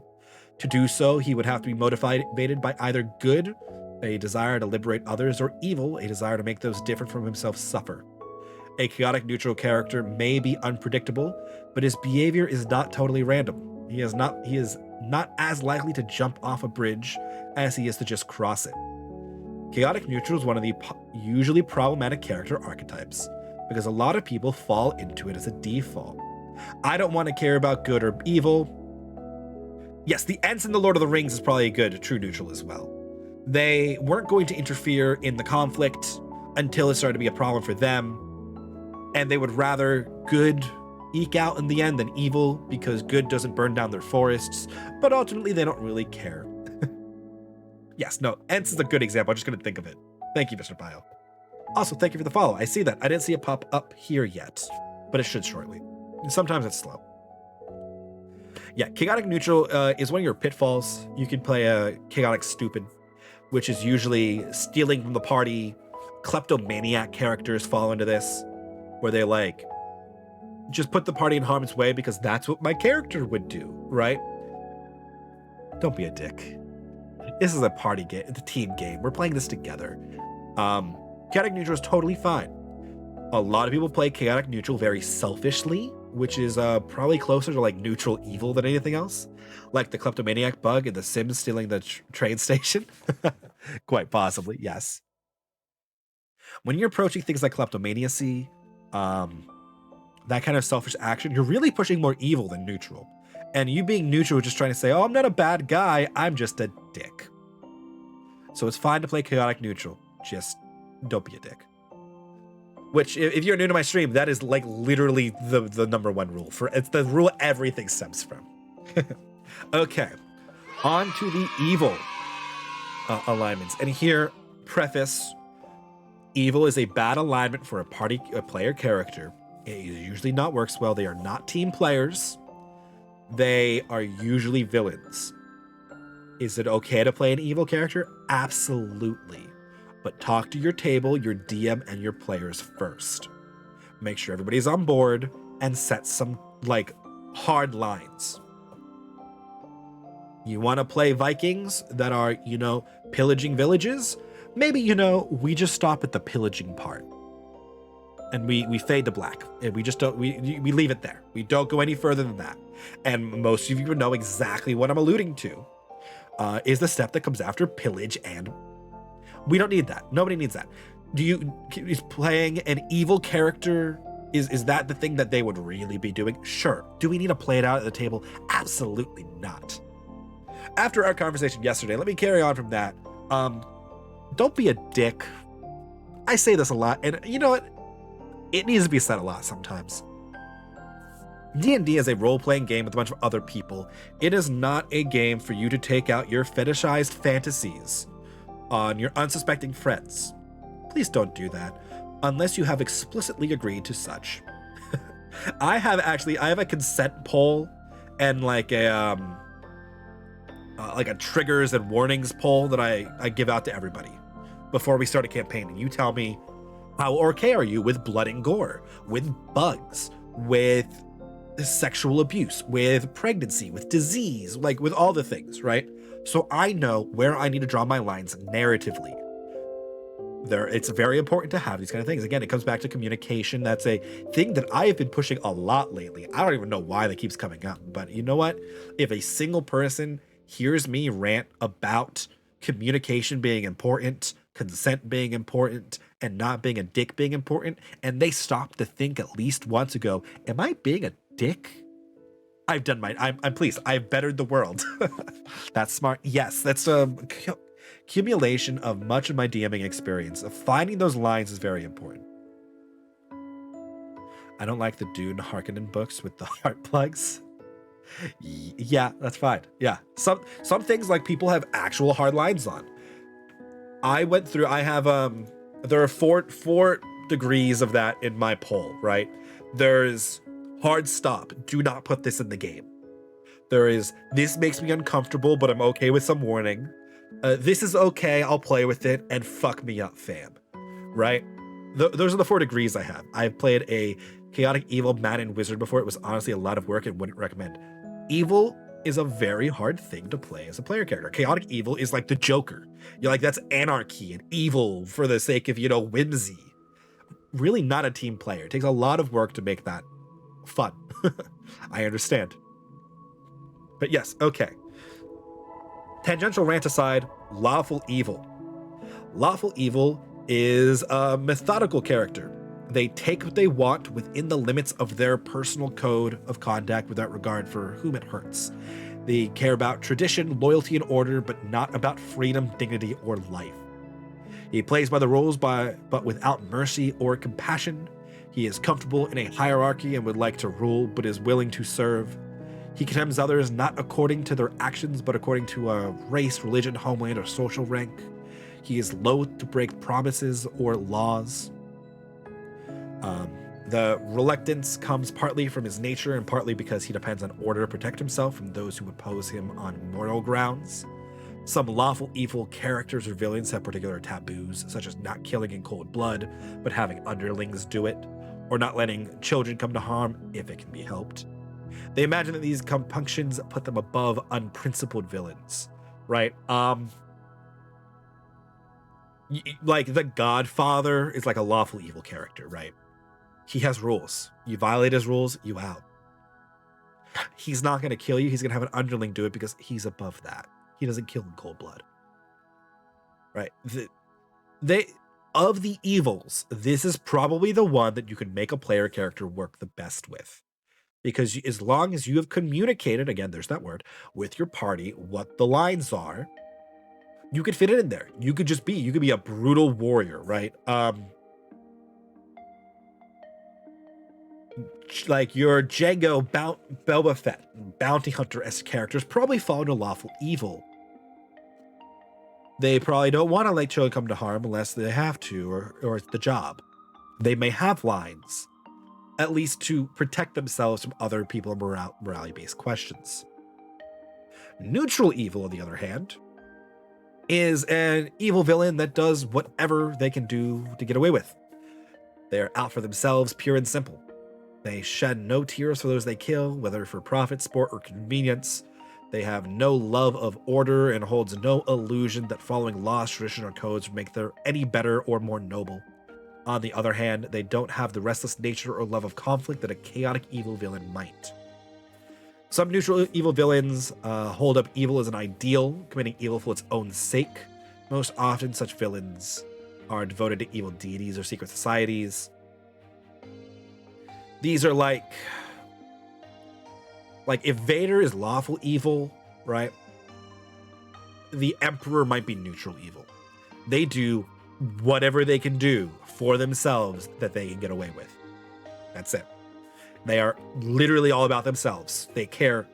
To do so, he would have to be motivated by either good, a desire to liberate others, or evil, a desire to make those different from himself suffer. A chaotic neutral character may be unpredictable, but his behavior is not totally random. He is not as likely to jump off a bridge as he is to just cross it. Chaotic neutral is one of the usually problematic character archetypes because a lot of people fall into it as a default. I don't want to care about good or evil. Yes, the Ents in the Lord of the Rings is probably a good true neutral as well. They weren't going to interfere in the conflict until it started to be a problem for them, and they would rather good eke out in the end than evil because good doesn't burn down their forests, but ultimately they don't really care. Yes, no, Ents is a good example. I'm just going to think of it. Thank you, Mr. Bio. Also, thank you for the follow. I see that. I didn't see it pop up here yet, but it should shortly. Sometimes it's slow. Yeah, chaotic neutral is one of your pitfalls. You can play a chaotic stupid, which is usually stealing from the party. Kleptomaniac characters fall into this, where they like just put the party in harm's way because that's what my character would do, right? Don't be a dick. This is a party game, it's a team game. We're playing this together. Chaotic neutral is totally fine. A lot of people play chaotic neutral very selfishly, which is probably closer to like neutral evil than anything else. Like the kleptomaniac bug in The Sims stealing the train station. Quite possibly, yes. When you're approaching things like kleptomaniacy, that kind of selfish action, you're really pushing more evil than neutral. And you being neutral, just trying to say, oh, I'm not a bad guy, I'm just a dick. So it's fine to play chaotic neutral, just don't be a dick. Which, if you're new to my stream, that is like literally the number one rule. It's the rule everything stems from. Okay, on to the evil alignments. And here, preface, evil is a bad alignment for a player character. It usually not works well. They are not team players. They are usually villains. Is it okay to play an evil character? Absolutely. But talk to your table, your DM, and your players first. Make sure everybody's on board and set some, like, hard lines. You want to play Vikings that are, pillaging villages? Maybe, we just stop at the pillaging part. And we fade to black. And we just don't, we leave it there. We don't go any further than that. And most of you would know exactly what I'm alluding to. Is the step that comes after pillage, and we don't need that. Nobody needs that. Is playing an evil character, is that the thing that they would really be doing? Sure. Do we need to play it out at the table? Absolutely not. After our conversation yesterday, let me carry on from that. Don't be a dick. I say this a lot, and you know what? It needs to be said a lot sometimes. D&D is a role-playing game with a bunch of other people. It is not a game for you to take out your fetishized fantasies on your unsuspecting friends. Please don't do that, unless you have explicitly agreed to such. I have a consent poll and like a triggers and warnings poll that I give out to everybody before we start a campaign. And you tell me, how okay are you with blood and gore, with bugs, with sexual abuse, with pregnancy, with disease, like with all the things, right? So I know where I need to draw my lines narratively. It's very important to have these kind of things. Again, it comes back to communication. That's a thing that I have been pushing a lot lately. I don't even know why that keeps coming up, but you know what? If a single person hears me rant about communication being important, consent being important, and not being a dick being important, and they stop to think at least once ago, am I being a dick? I've done I'm pleased. I've bettered the world. That's smart. Yes, that's a accumulation of much of my DMing experience. Finding those lines is very important. I don't like the Dune Harkonnen books with the heart plugs. Yeah, that's fine. Yeah, some things like people have actual hard lines on. I have there are four degrees of that in my poll, right? There's hard stop, do not put this in the game. There is, this makes me uncomfortable, but I'm okay with some warning. This is okay, I'll play with it, and fuck me up, fam. Right? Those are the 4 degrees I have. I've played a chaotic evil man and wizard before. It was honestly a lot of work and wouldn't recommend. Evil is a very hard thing to play as a player character. Chaotic evil is like the Joker. You're like, that's anarchy and evil for the sake of, whimsy. Really not a team player. It takes a lot of work to make that fun. I understand. But yes, okay. Tangential rant aside, lawful evil. Lawful evil is a methodical character. They take what they want within the limits of their personal code of conduct without regard for whom it hurts. They care about tradition, loyalty, and order, but not about freedom, dignity, or life. He plays by the rules, but without mercy or compassion. He is comfortable in a hierarchy and would like to rule, but is willing to serve. He condemns others not according to their actions, but according to a race, religion, homeland, or social rank. He is loath to break promises or laws. The reluctance comes partly from his nature and partly because he depends on order to protect himself from those who oppose him on moral grounds. Some lawful evil characters or villains have particular taboos, such as not killing in cold blood, but having underlings do it, or not letting children come to harm if it can be helped. They imagine that these compunctions put them above unprincipled villains, right? Like the Godfather is like a lawful evil character, right? He has rules. You violate his rules, you out. He's not going to kill you. He's going to have an underling do it because he's above that. He doesn't kill in cold blood, right? Of the evils, this is probably the one that you can make a player character work the best with. Because as long as you have communicated, again, there's that word, with your party, what the lines are, you could fit it in there. You could be a brutal warrior, right? Like your Django, Boba Fett, bounty hunter-esque characters probably fall into lawful evil. They probably don't want to let children come to harm unless they have to, or it's the job. They may have lines, at least to protect themselves from other people in morality-based questions. Neutral evil, on the other hand, is an evil villain that does whatever they can do to get away with. They're out for themselves, pure and simple. They shed no tears for those they kill, whether for profit, sport, or convenience. They have no love of order and holds no illusion that following laws, tradition, or codes would make them any better or more noble. On the other hand, they don't have the restless nature or love of conflict that a chaotic evil villain might. Some neutral evil villains hold up evil as an ideal, committing evil for its own sake. Most often, such villains are devoted to evil deities or secret societies. These are like if Vader is lawful evil, right? The Emperor might be neutral evil. They do whatever they can do for themselves that they can get away with. That's it. They are literally all about themselves. They care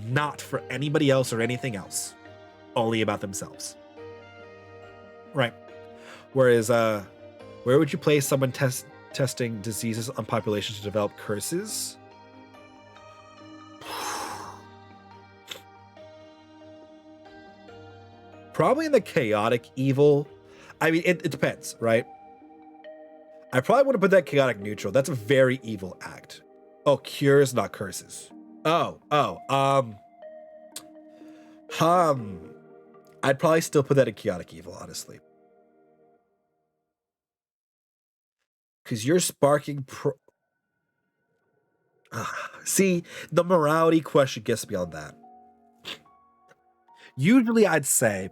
not for anybody else or anything else, only about themselves. Right. Whereas, where would you place someone testing diseases on populations to develop curses? Probably in the chaotic evil. I mean, it depends, right? I probably want to put that chaotic neutral. That's a very evil act. Oh, cures, not curses. I'd probably still put that in chaotic evil, honestly. Because you're sparking see, the morality question gets me on that. Usually I'd say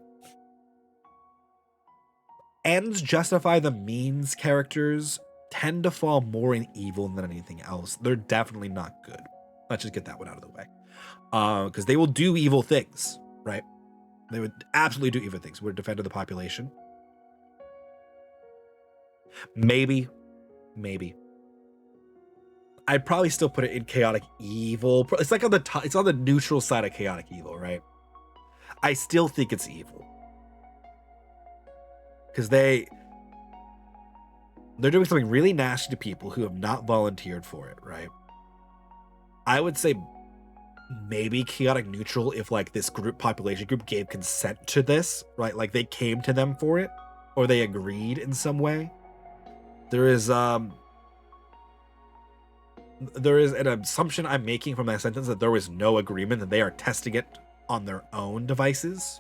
ends justify the means characters tend to fall more in evil than anything else. They're definitely not good. Let's just get that one out of the way. Because they will do evil things, right? They would absolutely do evil things. We're defending the population. Maybe. I'd probably still put it in chaotic evil. It's like it's on the neutral side of chaotic evil, right? I still think it's evil. Because they're doing something really nasty to people who have not volunteered for it, right? I would say maybe chaotic neutral if like this population group gave consent to this, right? Like they came to them for it or they agreed in some way. There is an assumption I'm making from that sentence that there was no agreement, that they are testing it on their own devices.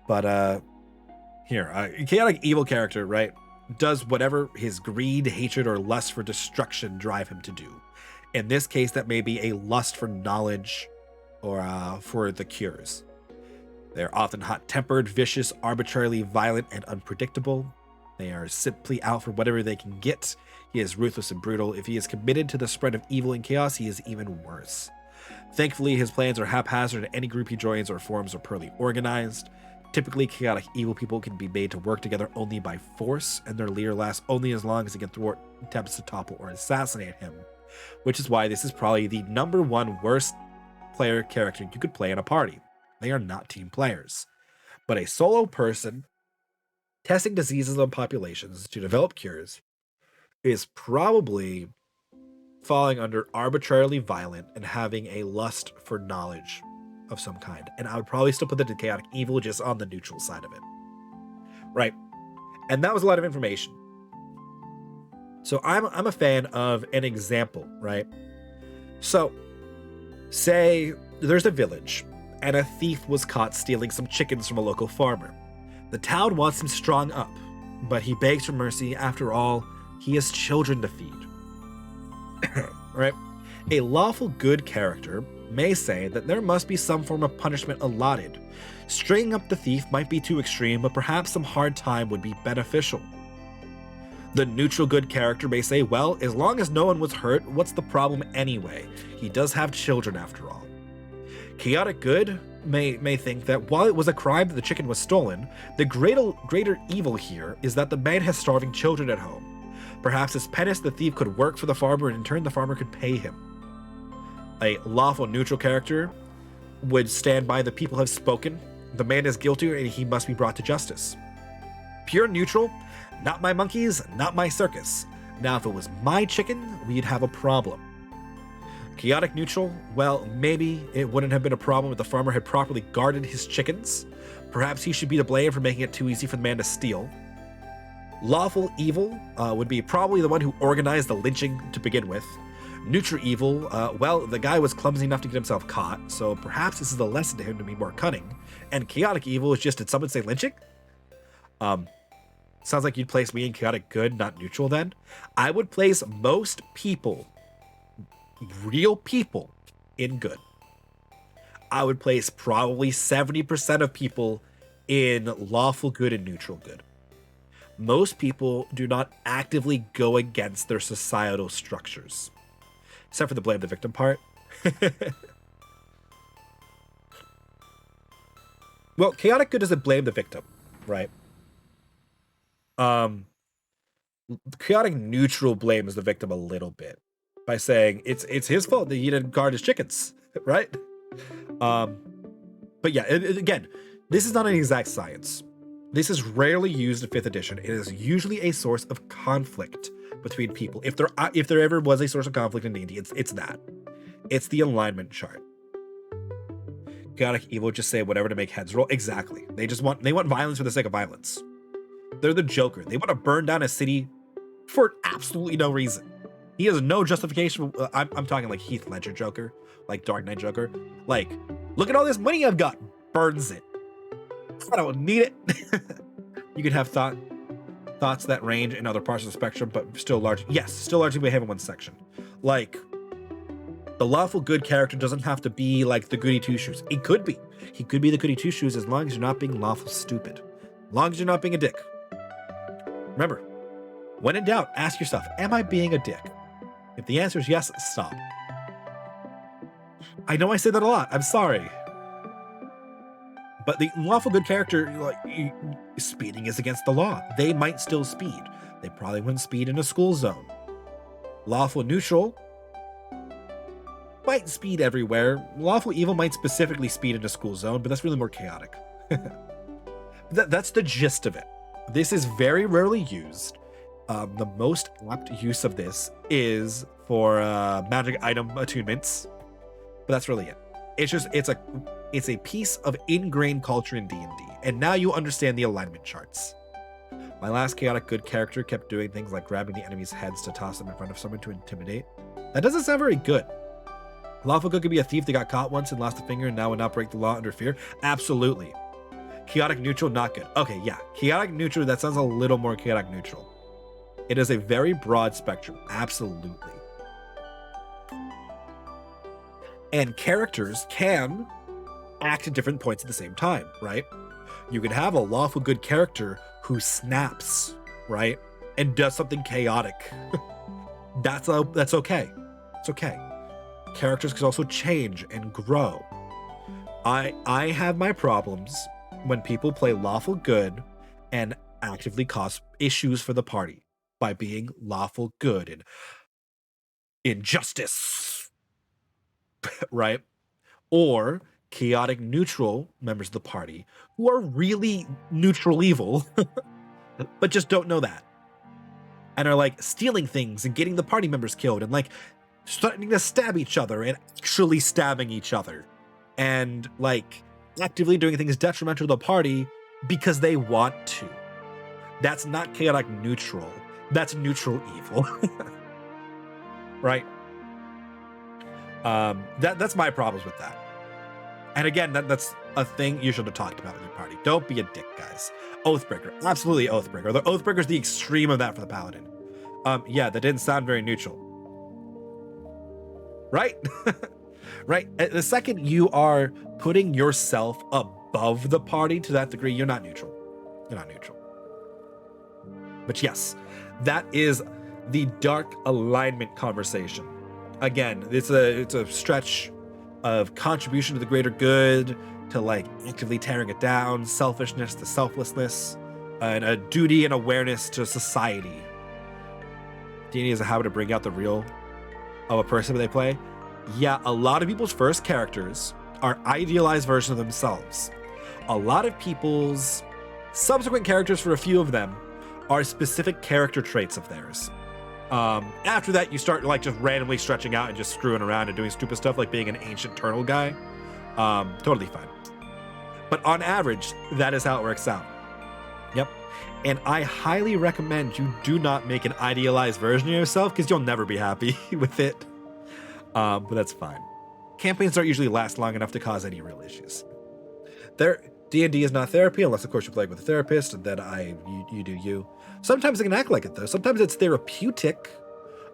But chaotic evil character, right, does whatever his greed, hatred, or lust for destruction drive him to do. In this case, that may be a lust for knowledge for the cures. They're often hot-tempered, vicious, arbitrarily violent, and unpredictable. They are simply out for whatever they can get. He is ruthless and brutal. If he is committed to the spread of evil and chaos, he is even worse. Thankfully, his plans are haphazard, and any group he joins or forms are poorly organized. Typically, chaotic evil people can be made to work together only by force, and their leader lasts only as long as he can thwart attempts to topple or assassinate him. Which is why this is probably the #1 worst player character you could play in a party. They are not team players. But a solo person testing diseases on populations to develop cures is probably falling under arbitrarily violent and having a lust for knowledge of some kind. And I would probably still put the chaotic evil just on the neutral side of it. Right. And that was a lot of information. So I'm a fan of an example, right? So say there's a village and a thief was caught stealing some chickens from a local farmer. The town wants him strung up, but he begs for mercy. After all, he has children to feed. Right? A lawful good character may say that there must be some form of punishment allotted. Stringing up the thief might be too extreme, but perhaps some hard time would be beneficial. The neutral good character may say, well, as long as no one was hurt, what's the problem anyway? He does have children after all. Chaotic good may think that while it was a crime that the chicken was stolen, the greater evil here is that the man has starving children at home. Perhaps as penance, the thief could work for the farmer, and in turn the farmer could pay him. A lawful neutral character would stand by the people have spoken. The man is guilty and he must be brought to justice. Pure neutral, not my monkeys, not my circus. Now if it was my chicken, we'd have a problem. Chaotic neutral, well, maybe it wouldn't have been a problem if the farmer had properly guarded his chickens. Perhaps he should be to blame for making it too easy for the man to steal. Lawful evil would be probably the one who organized the lynching to begin with. Neutral evil, well, the guy was clumsy enough to get himself caught, so perhaps this is a lesson to him to be more cunning. And chaotic evil is just, did someone say lynching? Sounds like you'd place me in chaotic good, not neutral then. I would place most people, real people, in good. I would place probably 70% of people in lawful good and neutral good. Most people do not actively go against their societal structures. Except for the blame the victim part. Well, chaotic good doesn't blame the victim, right? Chaotic neutral blames the victim a little bit by saying it's his fault that he didn't guard his chickens, right? But yeah, again, this is not an exact science. This is rarely used in 5th edition. It is usually a source of conflict between people. If there ever was a source of conflict in D&D, it's that. It's the alignment chart. Chaotic evil just say whatever to make heads roll. Exactly. They want violence for the sake of violence. They're the Joker. They want to burn down a city for absolutely no reason. He has no justification. I'm talking like Heath Ledger Joker, like Dark Knight Joker. Like, look at all this money I've got. Burns it. I don't need it. You could have thoughts that range in other parts of the spectrum, but still largely behave in one section. Like, the lawful good character doesn't have to be like the goody two-shoes. He could be the goody two-shoes as long as you're not being lawful stupid. As long as you're not being a dick. Remember, when in doubt, ask yourself, am I being a dick? If the answer is yes, stop. I know I say that a lot. I'm sorry. But the lawful good character, like, speeding is against the law. They might still speed. They probably wouldn't speed in a school zone. Lawful neutral might speed everywhere. Lawful evil might specifically speed in a school zone, but that's really more chaotic. That's the gist of it. This is very rarely used. The most apt use of this is for magic item attunements, but that's really it. It's a piece of ingrained culture in D&D, and now you understand the alignment charts. My last chaotic good character kept doing things like grabbing the enemy's heads to toss them in front of someone to intimidate. That doesn't sound very good. Lawful good could be a thief that got caught once and lost a finger and now would not break the law under fear. Absolutely. Chaotic neutral, not good. Okay, yeah. Chaotic neutral, that sounds a little more chaotic neutral. It is a very broad spectrum. Absolutely. And characters can act at different points at the same time, right? You can have a lawful good character who snaps, right? And does something chaotic. That's okay. It's okay. Characters can also change and grow. I have my problems when people play lawful good and actively cause issues for the party by being lawful good and injustice, right? Or chaotic neutral members of the party who are really neutral evil, but just don't know that. And are like stealing things and getting the party members killed and like starting to stab each other and actually stabbing each other. And like actively doing things detrimental to the party because they want to. That's not chaotic neutral. That's neutral evil. Right? That's my problems with that. And again, that's a thing you should have talked about with your party. Don't be a dick, guys. Oathbreaker. Absolutely Oathbreaker. The Oathbreaker's the extreme of that for the Paladin. Yeah, that didn't sound very neutral. Right? Right? The second you are putting yourself above the party to that degree, you're not neutral. You're not neutral. But yes, that is the dark alignment conversation. Again, it's a stretch of contribution to the greater good, to like actively tearing it down, selfishness to selflessness, and a duty and awareness to society. D&D is a habit of bringing out the real of a person they play. Yeah, a lot of people's first characters are idealized versions of themselves. A lot of people's subsequent characters, for a few of them, are specific character traits of theirs. After that, you start like just randomly stretching out and just screwing around and doing stupid stuff like being an ancient turtle guy. Totally fine. But on average, that is how it works out. Yep. And I highly recommend you do not make an idealized version of yourself because you'll never be happy with it. But that's fine. Campaigns don't usually last long enough to cause any real issues. D&D is not therapy, unless of course you're playing with a therapist, and then you do you. Sometimes it can act like it though. Sometimes it's therapeutic,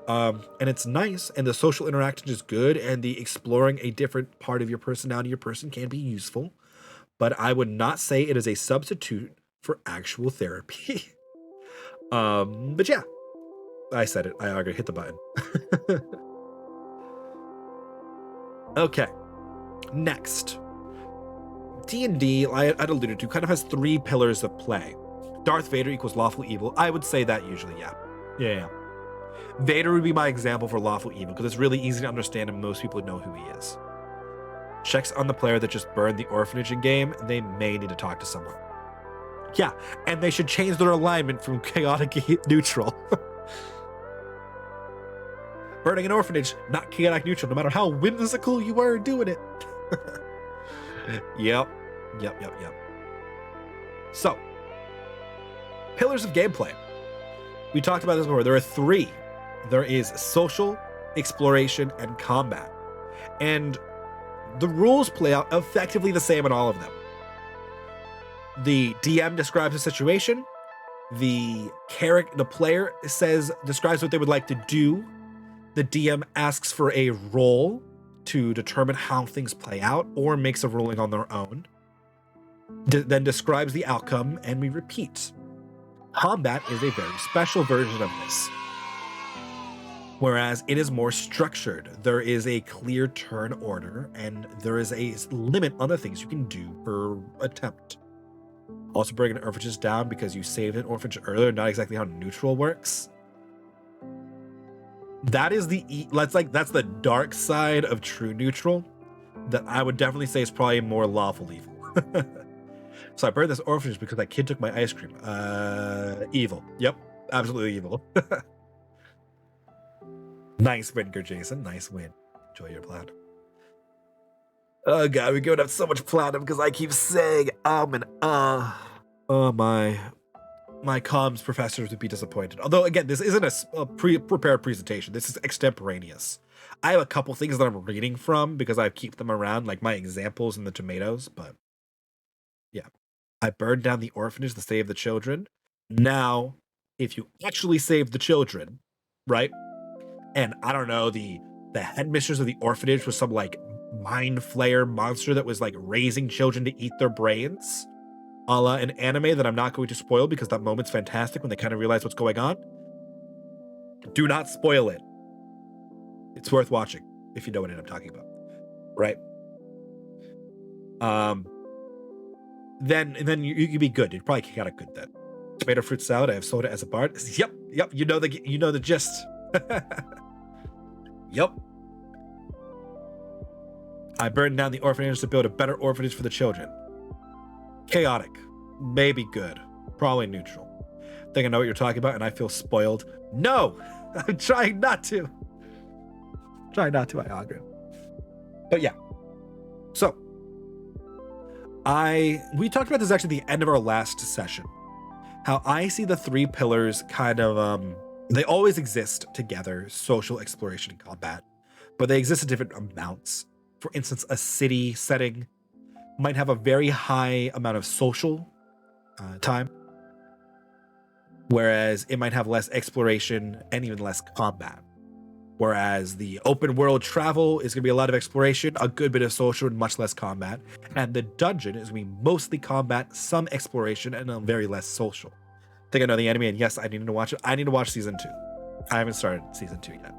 and it's nice, and the social interaction is good, and the exploring a different part of your personality, your person can be useful. But I would not say it is a substitute for actual therapy. But yeah, I said it. I already hit the button. Okay, next. D&D, I'd alluded to, kind of has three pillars of play. Darth Vader equals lawful evil. I would say that usually, yeah. Yeah. Vader would be my example for lawful evil, because it's really easy to understand and most people know who he is. Checks on the player that just burned the orphanage in game, they may need to talk to someone. Yeah, and they should change their alignment from chaotic neutral. Burning an orphanage, not chaotic neutral, no matter how whimsical you are doing it. Yep. So, pillars of gameplay. We talked about this before. There are three. There is social, exploration, and combat. And the rules play out effectively the same in all of them. The DM describes a situation. The player describes what they would like to do. The DM asks for a roll to determine how things play out, or makes a ruling on their own. Then describes the outcome, and we repeat. Combat is a very special version of this. Whereas it is more structured. There is a clear turn order, and there is a limit on the things you can do per attempt. Also bringing orphanages down because you saved an orphanage earlier, not exactly how neutral works. That is that's the dark side of true neutral that I would definitely say is probably more lawful evil. So I burned this orphanage because that kid took my ice cream. Evil. Yep, absolutely evil. Nice win, Jason. Nice win. Enjoy your platinum. Oh god, we're giving up so much platinum because I keep saying and Oh my comms professors would be disappointed. Although, again, this isn't a pre-prepared presentation. This is extemporaneous. I have a couple things that I'm reading from because I keep them around, like my examples in the tomatoes, but yeah. I burned down the orphanage to save the children. Now, if you actually save the children, right? And I don't know, the headmistress of the orphanage was some like mind flayer monster that was like raising children to eat their brains, a la an anime that I'm not going to spoil because that moment's fantastic when they kind of realize what's going on. Do not spoil it. It's worth watching if you know what I'm talking about, right? Then you'd be good. You'd probably kick out a good then. Tomato fruit salad. I have soda as a bard. Yep. You know the gist. Yep. I burned down the orphanage to build a better orphanage for the children. Chaotic. Maybe good. Probably neutral. Think I know what you're talking about and I feel spoiled. No! I'm trying not to. I agree. But yeah. So, we talked about this actually at the end of our last session. How I see the three pillars kind of, they always exist together, social, exploration, and combat. But they exist at different amounts. For instance, a city setting might have a very high amount of social time, whereas it might have less exploration and even less combat. Whereas the open world travel is going to be a lot of exploration, a good bit of social, and much less combat. And the dungeon is going to be mostly combat, some exploration, and a very less social. I think I know the anime, and yes, I need to watch it. I need to watch season 2. I haven't started season 2 yet.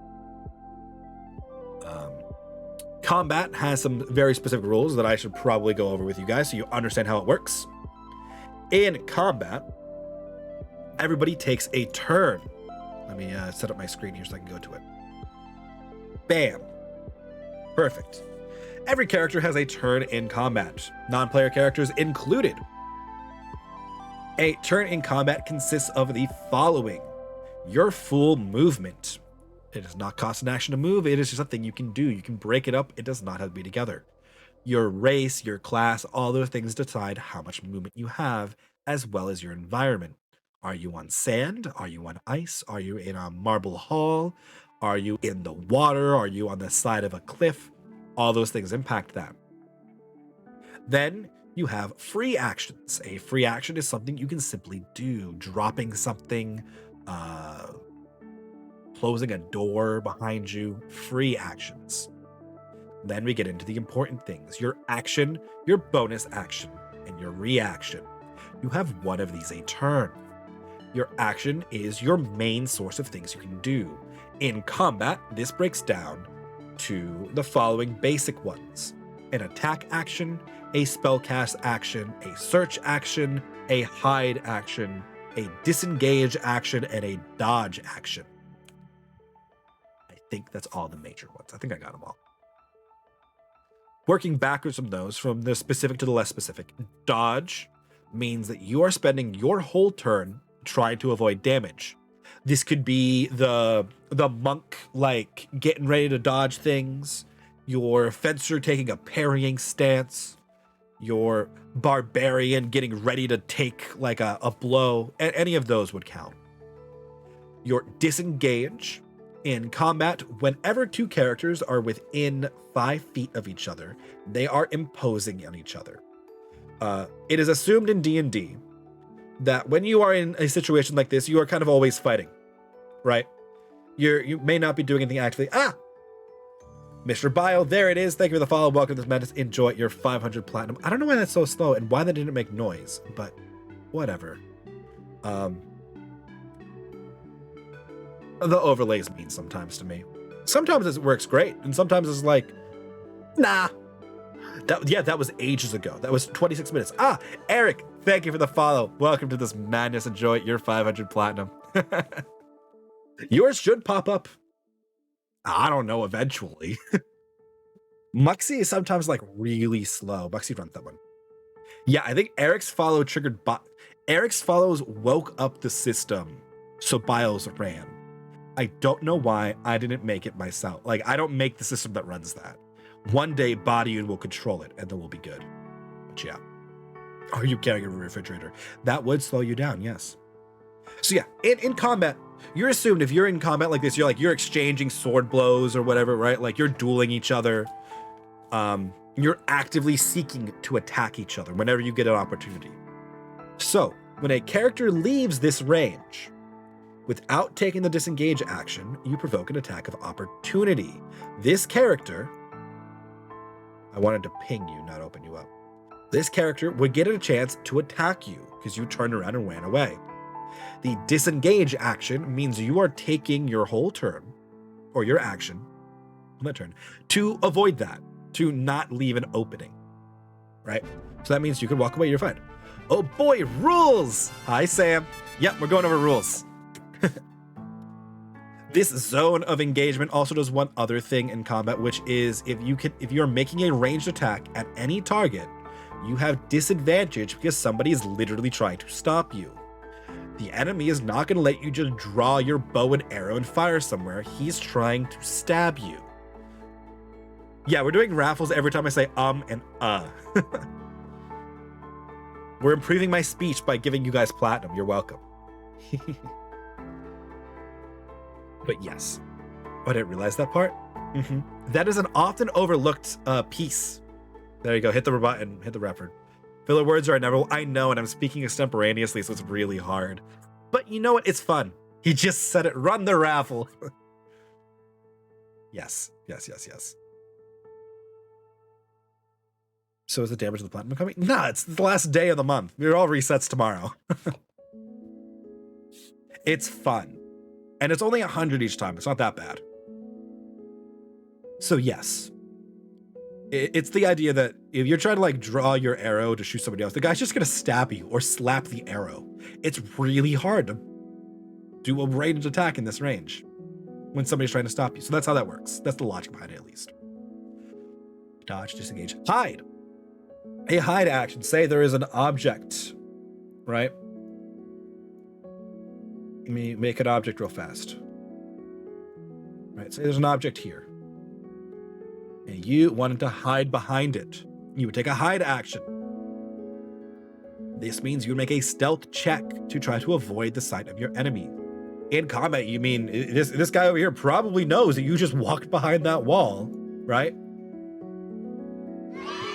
Combat has some very specific rules that I should probably go over with you guys so you understand how it works. In combat, everybody takes a turn. Let me set up my screen here so I can go to it. Bam. Perfect. Every character has a turn in combat, non-player characters included. A turn in combat consists of the following: your full movement. It does not cost an action to move. It is just a thing you can do. You can break it up. It does not have to be together. Your race, your class, all those things decide how much movement you have, as well as your environment. Are you on sand? Are you on ice? Are you in a marble hall? Are you in the water? Are you on the side of a cliff? All those things impact that. Then you have free actions. A free action is something you can simply do. Dropping something, closing a door behind you, free actions. Then we get into the important things: your action, your bonus action, and your reaction. You have one of these a turn. Your action is your main source of things you can do. In combat, this breaks down to the following basic ones: an attack action, a spellcast action, a search action, a hide action, a disengage action, and a dodge action. I think that's all the major ones. I think I got them all. Working backwards from those, from the specific to the less specific. Dodge means that you are spending your whole turn trying to avoid damage. This could be the monk, like, getting ready to dodge things, your fencer taking a parrying stance, your barbarian getting ready to take like a blow. Any of those would count. Your disengage. In combat, whenever two characters are within 5 feet of each other, they are imposing on each other. It is assumed in D&D that when you are in a situation like this, you are kind of always fighting, right? You may not be doing anything actively. Mr. Bio, there it is. Thank you for the follow. Welcome to this madness. Enjoy your 500 platinum. I don't know why that's so slow and why that didn't make noise, but whatever. The overlays mean sometimes to me. Sometimes it works great, and sometimes it's like, nah. That was ages ago. That was 26 minutes. Eric, thank you for the follow. Welcome to this madness. Enjoy your 500 platinum. Yours should pop up. I don't know, eventually. Muxie is sometimes like really slow. Muxie runs that one. Yeah, I think Eric's follow triggered Eric's follows woke up the system, so Bios ran. I don't know why I didn't make it myself. Like, I don't make the system that runs that. One day, Bodyun will control it, and then we'll be good. But yeah. Are you carrying a refrigerator? That would slow you down, yes. So yeah, in combat, you're assumed if you're in combat like this, you're exchanging sword blows or whatever, right? Like, you're dueling each other. You're actively seeking to attack each other whenever you get an opportunity. So, when a character leaves this range, without taking the disengage action, you provoke an attack of opportunity. This character I wanted to ping you, not open you up. This character would get a chance to attack you because you turned around and ran away. The disengage action means you are taking your whole turn, or your action on that turn, to avoid that, to not leave an opening, right? So that means you can walk away, you're fine. Oh boy, rules! Hi, Sam. Yep, we're going over rules. This zone of engagement also does one other thing in combat, which is if you're making a ranged attack at any target, you have disadvantage because somebody is literally trying to stop you. The enemy is not going to let you just draw your bow and arrow and fire somewhere. He's trying to stab you. Yeah, we're doing raffles every time I say and We're improving my speech by giving you guys platinum. You're welcome. But yes. Oh, I didn't realize that part. That is an often overlooked piece. There you go. Hit the button. Hit the record. Filler words are never. I know, and I'm speaking extemporaneously, so it's really hard. But you know what? It's fun. He just said it. Run the raffle. Yes. So is the damage of the platinum coming? Nah, it's the last day of the month. It all resets tomorrow. It's fun. And it's only 100 each time. It's not that bad. So yes. It's the idea that if you're trying to like draw your arrow to shoot somebody else, the guy's just going to stab you or slap the arrow. It's really hard to do a ranged attack in this range when somebody's trying to stop you. So that's how that works. That's the logic behind it, at least. Dodge, disengage, hide. A hide action. Say there is an object, right? Let me make an object real fast. Right, say there's an object here. And you wanted to hide behind it. You would take a hide action. This means you would make a stealth check to try to avoid the sight of your enemy. In combat, you mean this guy over here probably knows that you just walked behind that wall, right?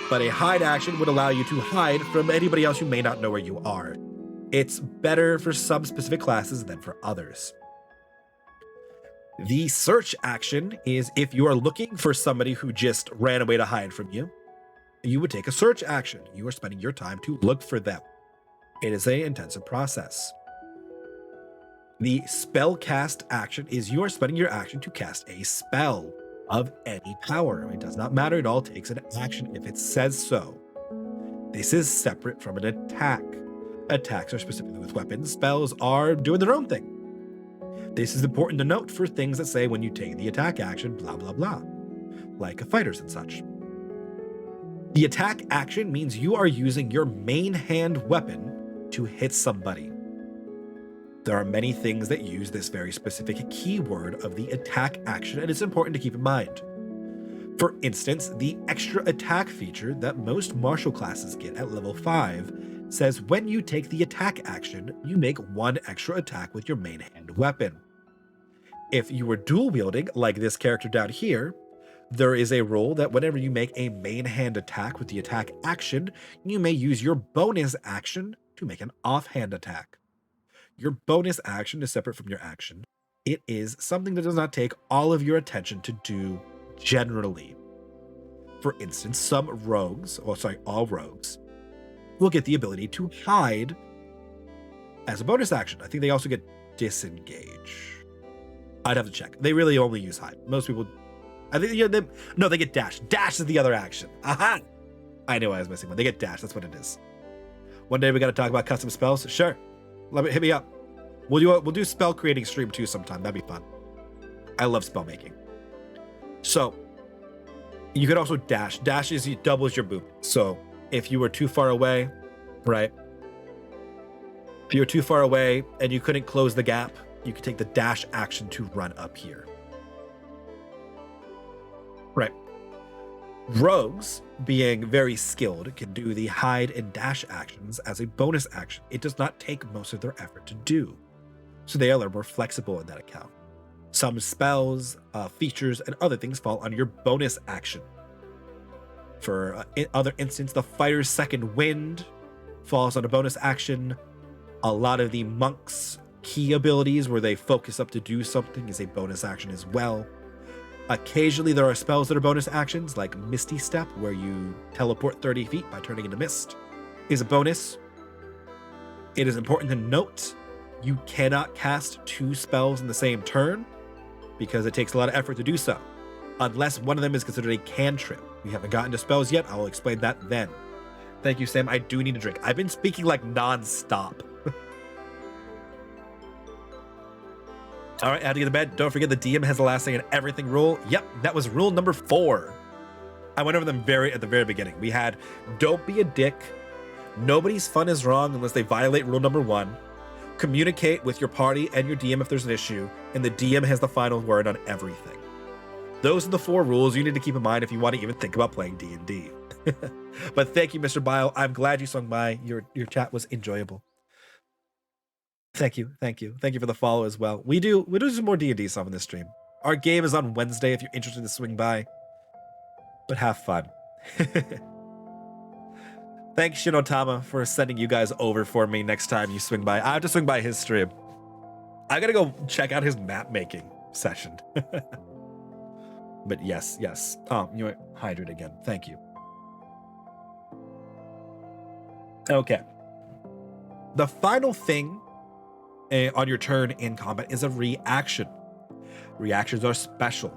But a hide action would allow you to hide from anybody else who may not know where you are. It's better for some specific classes than for others. The search action is if you are looking for somebody who just ran away to hide from you, you would take a search action. You are spending your time to look for them. It is an intensive process. The spell cast action is you are spending your action to cast a spell of any power. It does not matter. It all takes an action if it says so. This is separate from an attack. Attacks are specifically with weapons. Spells are doing their own thing. This is important to note for things that say when you take the attack action, blah, blah, blah, like fighters and such. The attack action means you are using your main hand weapon to hit somebody. There are many things that use this very specific keyword of the attack action, and it's important to keep in mind. For instance, the extra attack feature that most martial classes get at level 5 says when you take the attack action, you make one extra attack with your main hand weapon. If you were dual wielding, like this character down here, there is a rule that whenever you make a main hand attack with the attack action, you may use your bonus action to make an offhand attack. Your bonus action is separate from your action. It is something that does not take all of your attention to do generally. For instance, some rogues, all rogues, will get the ability to hide as a bonus action. I think they also get disengage. I'd have to check. They really only use hide. Most people, I think, they get dash. Dash is the other action. Aha! I knew I was missing one. They get dash. That's what it is. One day we got to talk about custom spells. Sure, hit me up. We'll do spell creating stream too sometime. That'd be fun. I love spell making. So you could also dash. Dash is doubles your movement. So if you were too far away, right? If you were too far away and you couldn't close the gap, you could take the dash action to run up here. Right. Rogues, being very skilled, can do the hide and dash actions as a bonus action. It does not take most of their effort to do. So they are a little more flexible in that account. Some spells, features, and other things fall under your bonus action. For other instance, the fighter's second wind falls on a bonus action. A lot of the monk's key abilities where they focus up to do something is a bonus action as well. Occasionally, there are spells that are bonus actions, like Misty Step, where you teleport 30 feet by turning into mist, is a bonus. It is important to note you cannot cast 2 spells in the same turn because it takes a lot of effort to do so, unless one of them is considered a cantrip. We haven't gotten to spells yet. I'll explain that then. Thank you, Sam. I do need a drink. I've been speaking like non-stop. All right, I had to get to bed. Don't forget the DM has the last thing in everything rule. Yep, that was rule number 4. I went over them at the very beginning. We had don't be a dick. Nobody's fun is wrong unless they violate rule number 1. Communicate with your party and your DM if there's an issue, and the DM has the final word on everything. Those are the 4 rules you need to keep in mind if you want to even think about playing D&D. But thank you, Mr. Bile. I'm glad you swung by. Your chat was enjoyable. Thank you for the follow as well. We do some more D&D stuff on this stream. Our game is on Wednesday if you're interested to swing by. But have fun. Thanks, Shinotama, for sending you guys over for me next time you swing by. I have to swing by his stream. I gotta go check out his map making session. But yes. You went hydrate again. Thank you. Okay. The final thing on your turn in combat is a reaction. Reactions are special.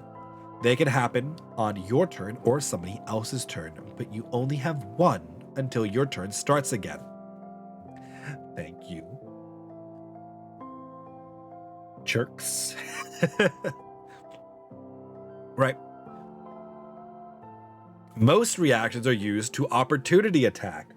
They can happen on your turn or somebody else's turn, but you only have one until your turn starts again. Thank you. Jerks. Right. Most reactions are used to opportunity attack.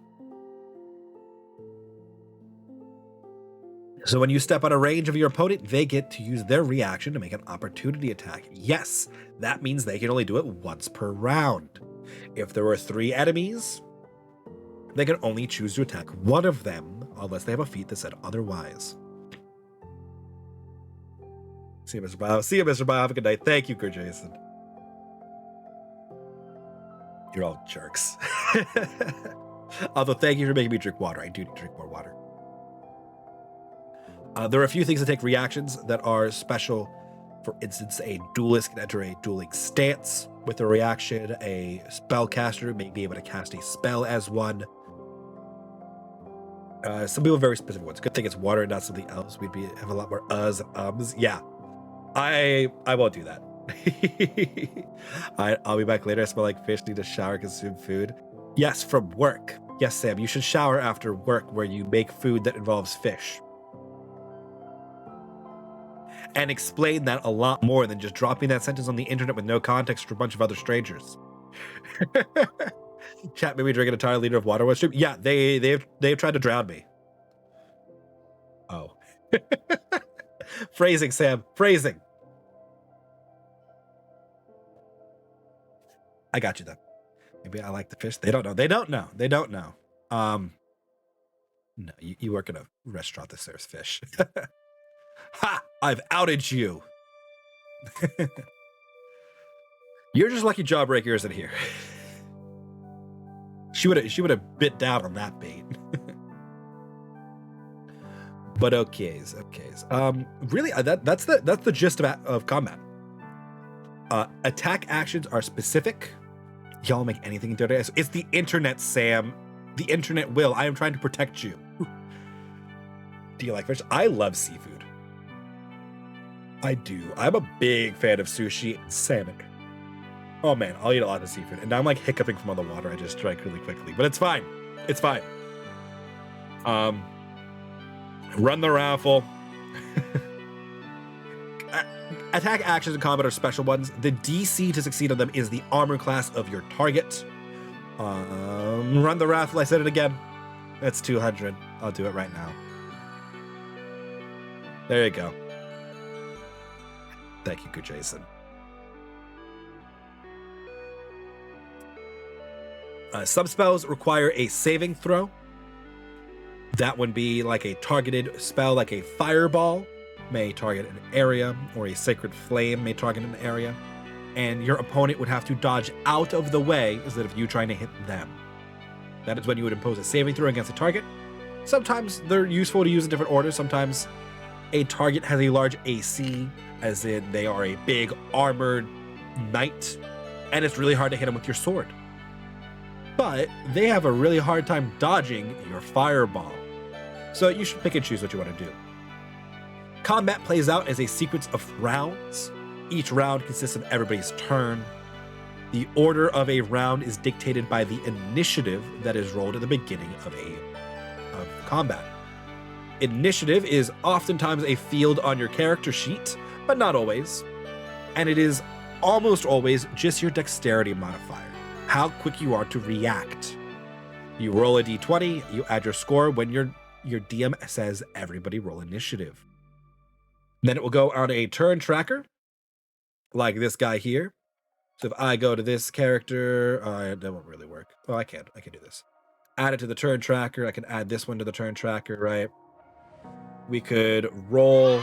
So when you step on a range of your opponent, they get to use their reaction to make an opportunity attack. Yes, that means they can only do it once per round. If there were 3 enemies, they can only choose to attack one of them unless they have a feat that said otherwise. See you, Mr. Bio. Have a good night. Thank you, Jason. You're all jerks. Although, thank you for making me drink water. I do need to drink more water. There are a few things that take reactions that are special. For instance, a duelist can enter a dueling stance with a reaction. A spellcaster may be able to cast a spell as one. Some people have very specific ones. Good thing it's water and not something else. We'd have a lot more uhs and ums. Yeah, I won't do that. I'll be back later. I smell like fish. Need to shower, consume food. Yes, from work. Yes, Sam, you should shower after work where you make food that involves fish. And explain that a lot more than just dropping that sentence on the internet with no context for a bunch of other strangers. Chat, maybe drink an entire liter of water one stream. Yeah, they've tried to drown me. Oh. Phrasing, Sam. Phrasing. I got you though. Maybe I like the fish. They don't know. No, you work in a restaurant that serves fish. Ha! I've outed you. You're just lucky Jawbreaker isn't here. She would have bit down on that bait. But okays. Really, that's the gist of combat. Attack actions are specific. Y'all make anything dirty. It's the internet, Sam. The internet will. I am trying to protect you. Do you like fish? I love seafood. I do. I'm a big fan of sushi and salmon. Oh man, I'll eat a lot of seafood. And now I'm like hiccuping from all the water I just drank really quickly. But it's fine. It's fine. Run the raffle. Attack actions in combat are special ones. The DC to succeed on them is the armor class of your target. Run the raffle. I said it again. That's 200. I'll do it right now. There you go. Thank you, good Jason. Some spells require a saving throw. That would be like a targeted spell, like a fireball may target an area, or a sacred flame may target an area, and your opponent would have to dodge out of the way instead of you trying to hit them. That is when you would impose a saving throw against a target. Sometimes they're useful to use in different orders. Sometimes a target has a large AC, as in they are a big armored knight, and it's really hard to hit them with your sword. But they have a really hard time dodging your fireball. So you should pick and choose what you want to do. Combat plays out as a sequence of rounds. Each round consists of everybody's turn. The order of a round is dictated by the initiative that is rolled at the beginning of combat. Initiative is oftentimes a field on your character sheet, but not always. And it is almost always just your dexterity modifier, how quick you are to react. You roll a d20, you add your score when your DM says everybody roll initiative. Then it will go on a turn tracker, like this guy here. So if I go to this character, that won't really work. Oh, I can do this. Add it to the turn tracker. I can add this one to the turn tracker, right? We could roll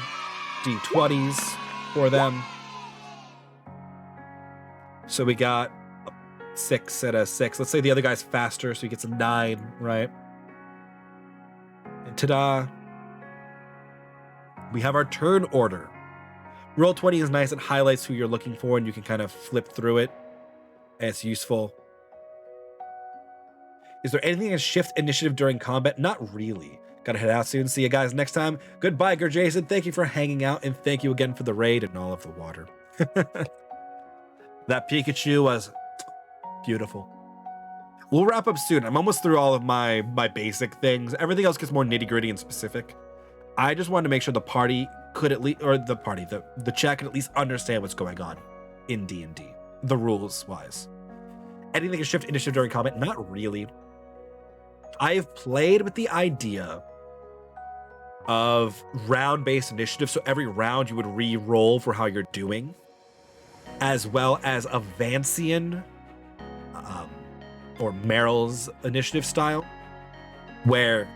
d20s for them. So we got a 6 and a 6. Let's say the other guy's faster, so he gets a 9, right? And ta-da! We have our turn order. Roll20 is nice. It highlights who you're looking for, and you can kind of flip through it. And it's useful. Is there anything that shift initiative during combat? Not really. Gotta head out soon. See you guys next time. Goodbye, Jason. Thank you for hanging out, and thank you again for the raid and all of the water. That Pikachu was beautiful. We'll wrap up soon. I'm almost through all of my basic things. Everything else gets more nitty-gritty and specific. I just wanted to make sure the party could at least, or the chat could at least understand what's going on in D&D, the rules-wise. Anything can shift initiative during combat? Not really. I have played with the idea of round-based initiative, so every round you would re-roll for how you're doing, as well as a Vancian or Merrill's initiative style, where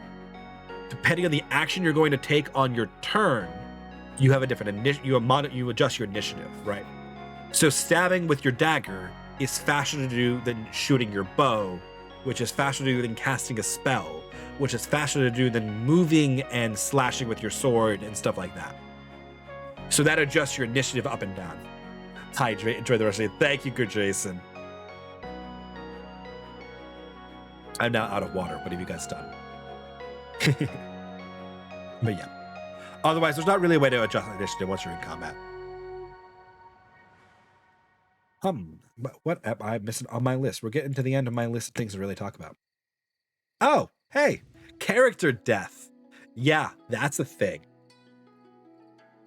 depending on the action you're going to take on your turn, you have a different you adjust your initiative, right? So stabbing with your dagger is faster to do than shooting your bow, which is faster to do than casting a spell, which is faster to do than moving and slashing with your sword and stuff like that. So that adjusts your initiative up and down. Hydrate, enjoy the rest of it. Thank you, good Jason. I'm now out of water. What have you guys done? But yeah. Otherwise, there's not really a way to adjust initiative once you're in combat. What am I missing on my list? We're getting to the end of my list of things to really talk about. Oh, hey, character death. Yeah, that's a thing.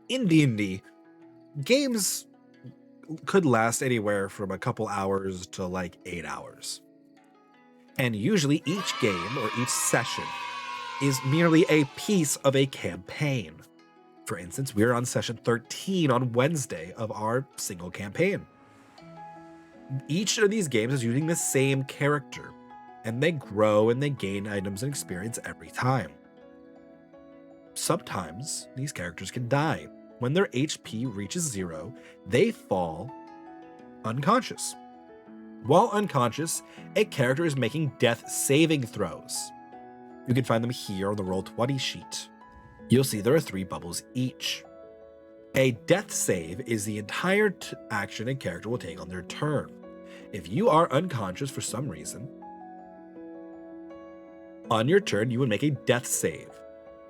In D&D, games could last anywhere from a couple hours to like 8 hours. And usually each game or each session is merely a piece of a campaign. For instance, we're on session 13 on Wednesday of our single campaign. Each of these games is using the same character, and they grow and they gain items and experience every time. Sometimes these characters can die. When their HP reaches 0, they fall unconscious. While unconscious, a character is making death saving throws. You can find them here on the Roll20 sheet. You'll see there are 3 bubbles each. A death save is the entire action a character will take on their turn. If you are unconscious for some reason, on your turn you would make a death save.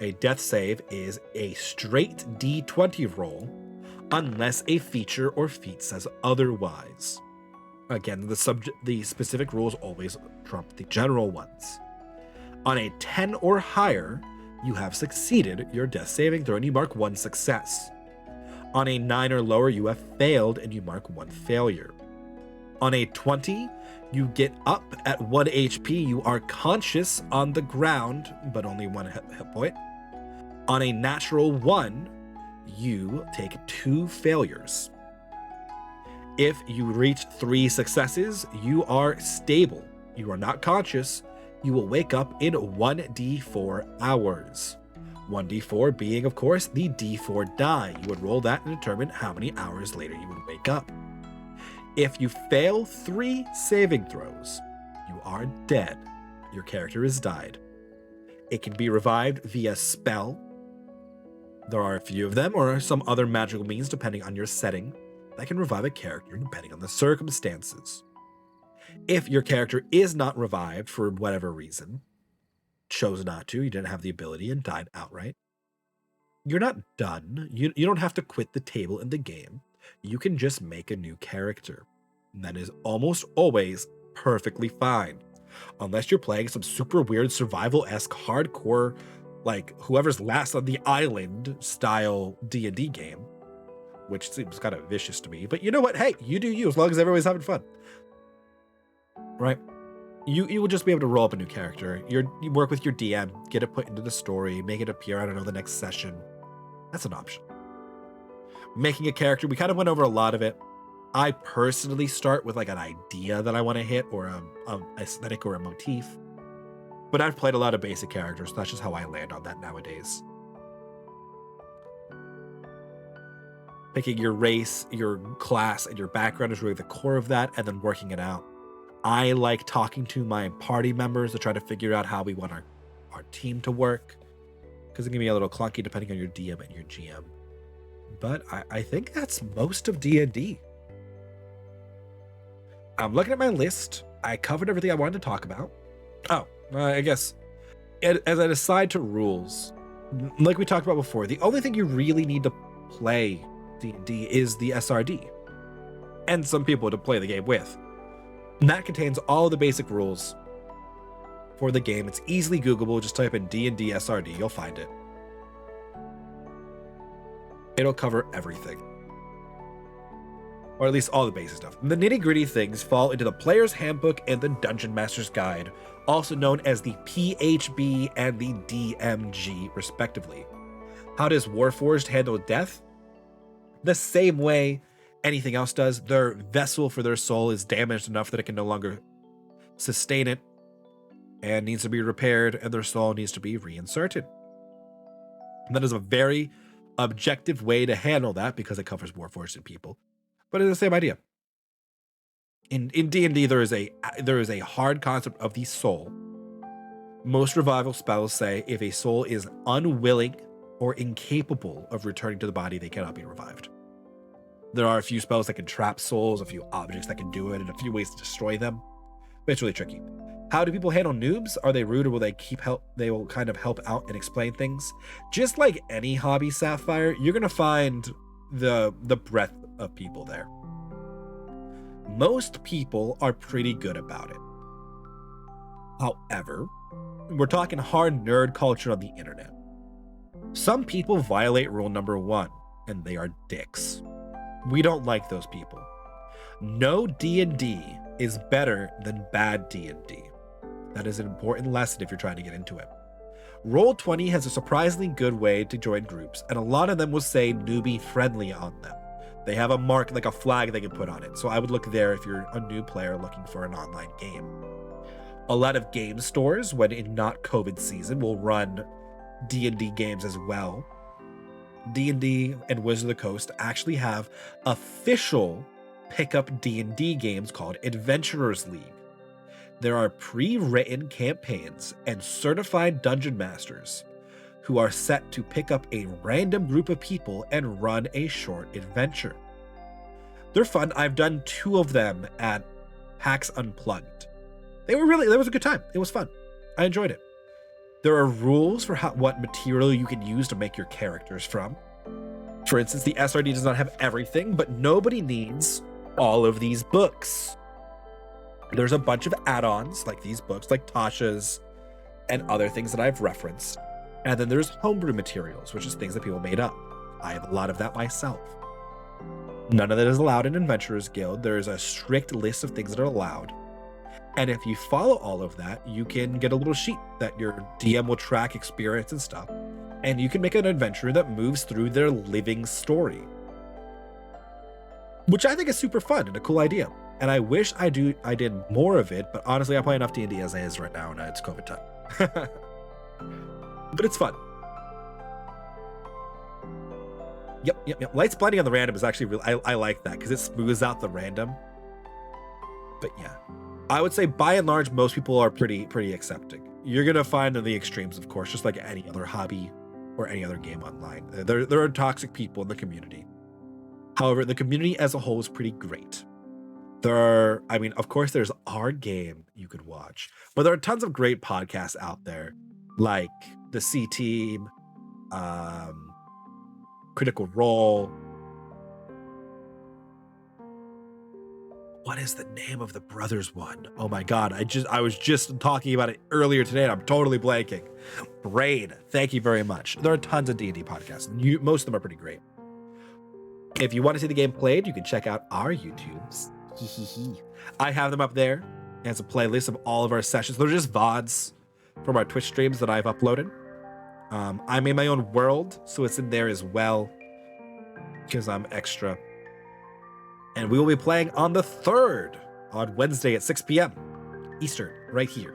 A death save is a straight D20 roll unless a feature or feat says otherwise. Again, the specific rules always trump the general ones. On a 10 or higher, you have succeeded your death saving throw and you mark 1 success. On a 9 or lower, you have failed and you mark 1 failure. On a 20, you get up at 1 HP. You are conscious on the ground, but only 1 hit point. On a natural 1, you take 2 failures. If you reach 3 successes, you are stable. You are not conscious. You will wake up in 1d4 hours. 1d4 being, of course, the d4 die. You would roll that and determine how many hours later you would wake up. If you fail 3 saving throws, you are dead. Your character has died. It can be revived via spell. There are a few of them, or some other magical means depending on your setting. that can revive a character depending on the circumstances. If your character is not revived for whatever reason, chose not to, you didn't have the ability and died outright, you're not done. You don't have to quit the table in the game. You can just make a new character. And that is almost always perfectly fine. Unless you're playing some super weird survival-esque hardcore, like whoever's last on the island style D&D game, which seems kind of vicious to me. But you know what? Hey, you do you, as long as everybody's having fun. Right? You will just be able to roll up a new character. You work with your DM, get it put into the story, make it appear, I don't know, the next session. That's an option. Making a character, we kind of went over a lot of it. I personally start with like an idea that I want to hit, or a aesthetic or a motif. But I've played a lot of basic characters. So that's just how I land on that nowadays. Picking your race, your class, and your background is really the core of that, and then working it out. I like talking to my party members to try to figure out how we want our team to work, because it can be a little clunky depending on your DM and your GM. But I think that's most of D&D. I'm looking at my list. I covered everything I wanted to talk about. Oh, I guess as an aside to rules, like we talked about before, the only thing you really need to play D&D is the SRD, and some people to play the game with. And that contains all the basic rules for the game. It's easily Googleable. Just type in D&D SRD. You'll find it. It'll cover everything. Or at least all the basic stuff. The nitty-gritty things fall into the Player's Handbook and the Dungeon Master's Guide, also known as the PHB and the DMG, respectively. How does Warforged handle death? The same way anything else does. Their vessel for their soul is damaged enough that it can no longer sustain it and needs to be repaired, and their soul needs to be reinserted. And that is a very objective way to handle that because it covers Warforged people. But it's the same idea. In D&D, there is a hard concept of the soul. Most revival spells say if a soul is unwilling or incapable of returning to the body, they cannot be revived. There are a few spells that can trap souls, a few objects that can do it, and a few ways to destroy them. But it's really tricky. How do people handle noobs? Are they rude, or will they they will kind of help out and explain things? Just like any hobby, Sapphire, you're gonna find the breadth of people there. Most people are pretty good about it. However, we're talking hard nerd culture on the internet. Some people violate rule number 1, and they are dicks. We don't like those people. No D&D is better than bad D&D. That is an important lesson if you're trying to get into it. Roll20 has a surprisingly good way to join groups, and a lot of them will say newbie friendly on them. They have a mark, like a flag they can put on it. So I would look there if you're a new player looking for an online game. A lot of game stores, when in not COVID season, will run D&D games as well. D&D and Wizards of the Coast actually have official pickup D&D games called Adventurers League. There are pre-written campaigns and certified dungeon masters who are set to pick up a random group of people and run a short adventure. They're fun. I've done 2 of them at PAX Unplugged. There was a good time. It was fun. I enjoyed it. There are rules for what material you can use to make your characters from. For instance, the SRD does not have everything, but nobody needs all of these books. There's a bunch of add-ons like these books, like Tasha's and other things that I've referenced. And then there's homebrew materials, which is things that people made up. I have a lot of that myself. None of that is allowed in Adventurers Guild. There's a strict list of things that are allowed. And if you follow all of that, you can get a little sheet that your DM will track experience and stuff. And you can make an adventure that moves through their living story. Which I think is super fun and a cool idea. And I wish I did more of it, but honestly, I play enough D&D as it is right now, and it's COVID time. But it's fun. Yep. Lights blinding on the random is actually real. I like that because it smooths out the random. But yeah, I would say by and large, most people are pretty accepting. You're gonna find the extremes, of course, just like any other hobby or any other game online. There are toxic people in the community. However, the community as a whole is pretty great. There are, I mean, of course, there's our game you could watch, but there are tons of great podcasts out there, like the C Team, Critical Role. What is the name of the brothers one? Oh my god, I was just talking about it earlier today and I'm totally blanking. Brain, thank you very much. There are tons of D&D podcasts. Most of them are pretty great. If you want to see the game played, you can check out our YouTubes. I have them up there as a playlist of all of our sessions. They're just VODs from our Twitch streams that I've uploaded. I made my own world, so it's in there as well because I'm extra. And we will be playing on the 3rd on Wednesday at 6 p.m. Eastern, right here.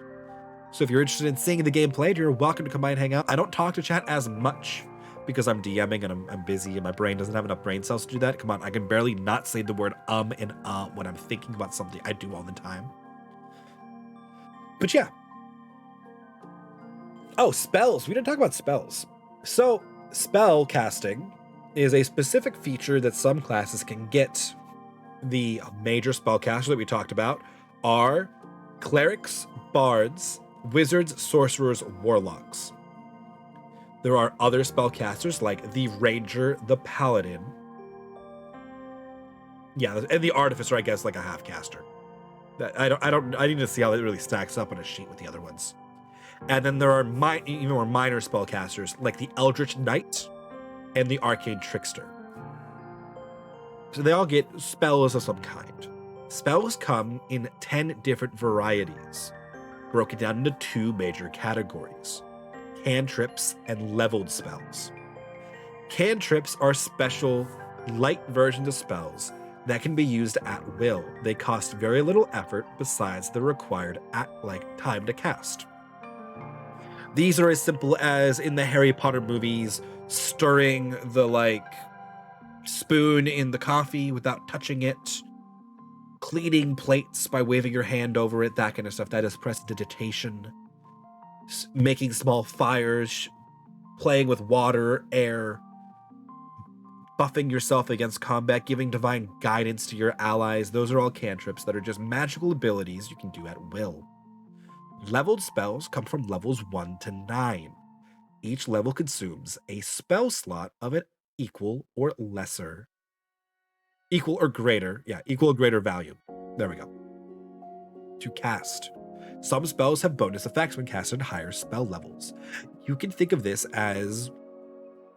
So if you're interested in seeing the game played, you're welcome to come by and hang out. I don't talk to chat as much because I'm DMing and I'm busy and my brain doesn't have enough brain cells to do that. Come on, I can barely not say the word and when I'm thinking about something. I do all the time. But yeah. Oh, spells. We didn't talk about spells. So spell casting is a specific feature that some classes can get. The major spellcasters that we talked about are clerics, bards, wizards, sorcerers, warlocks. There are other spellcasters like the ranger, the paladin. Yeah, and the artificer, I guess, like a half caster. I need to see how it really stacks up on a sheet with the other ones. And then there are even more minor spellcasters like the eldritch knight and the arcane trickster. So they all get spells of some kind. Spells come in 10 different varieties, broken down into 2 major categories: cantrips and leveled spells. Cantrips are special, light versions of spells that can be used at will. They cost very little effort besides the required time to cast. These are as simple as in the Harry Potter movies, stirring the spoon in the coffee without touching it, cleaning plates by waving your hand over it, that kind of stuff. That is prestidigitation. Making small fires, playing with water, air, buffing yourself against combat, giving divine guidance to your allies. Those are all cantrips that are just magical abilities you can do at will. Leveled spells come from levels 1 to 9. Each level consumes a spell slot of an equal or greater value. There we go. To cast. Some spells have bonus effects when cast at higher spell levels. You can think of this as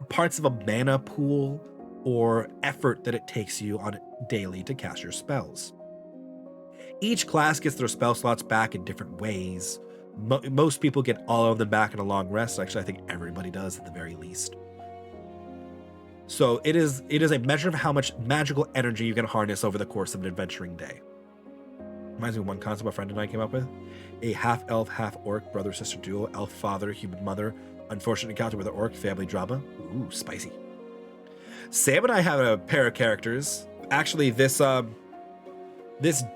parts of a mana pool or effort that it takes you on daily to cast your spells. Each class gets their spell slots back in different ways. Most people get all of them back in a long rest. Actually, I think everybody does at the very least. So it is a measure of how much magical energy you can harness over the course of an adventuring day. Reminds me of one concept my friend and I came up with. A half-elf, half-orc, brother-sister duo, elf-father, human mother, unfortunate encounter with an orc, family drama. Ooh, spicy. Sam and I have a pair of characters. Actually, this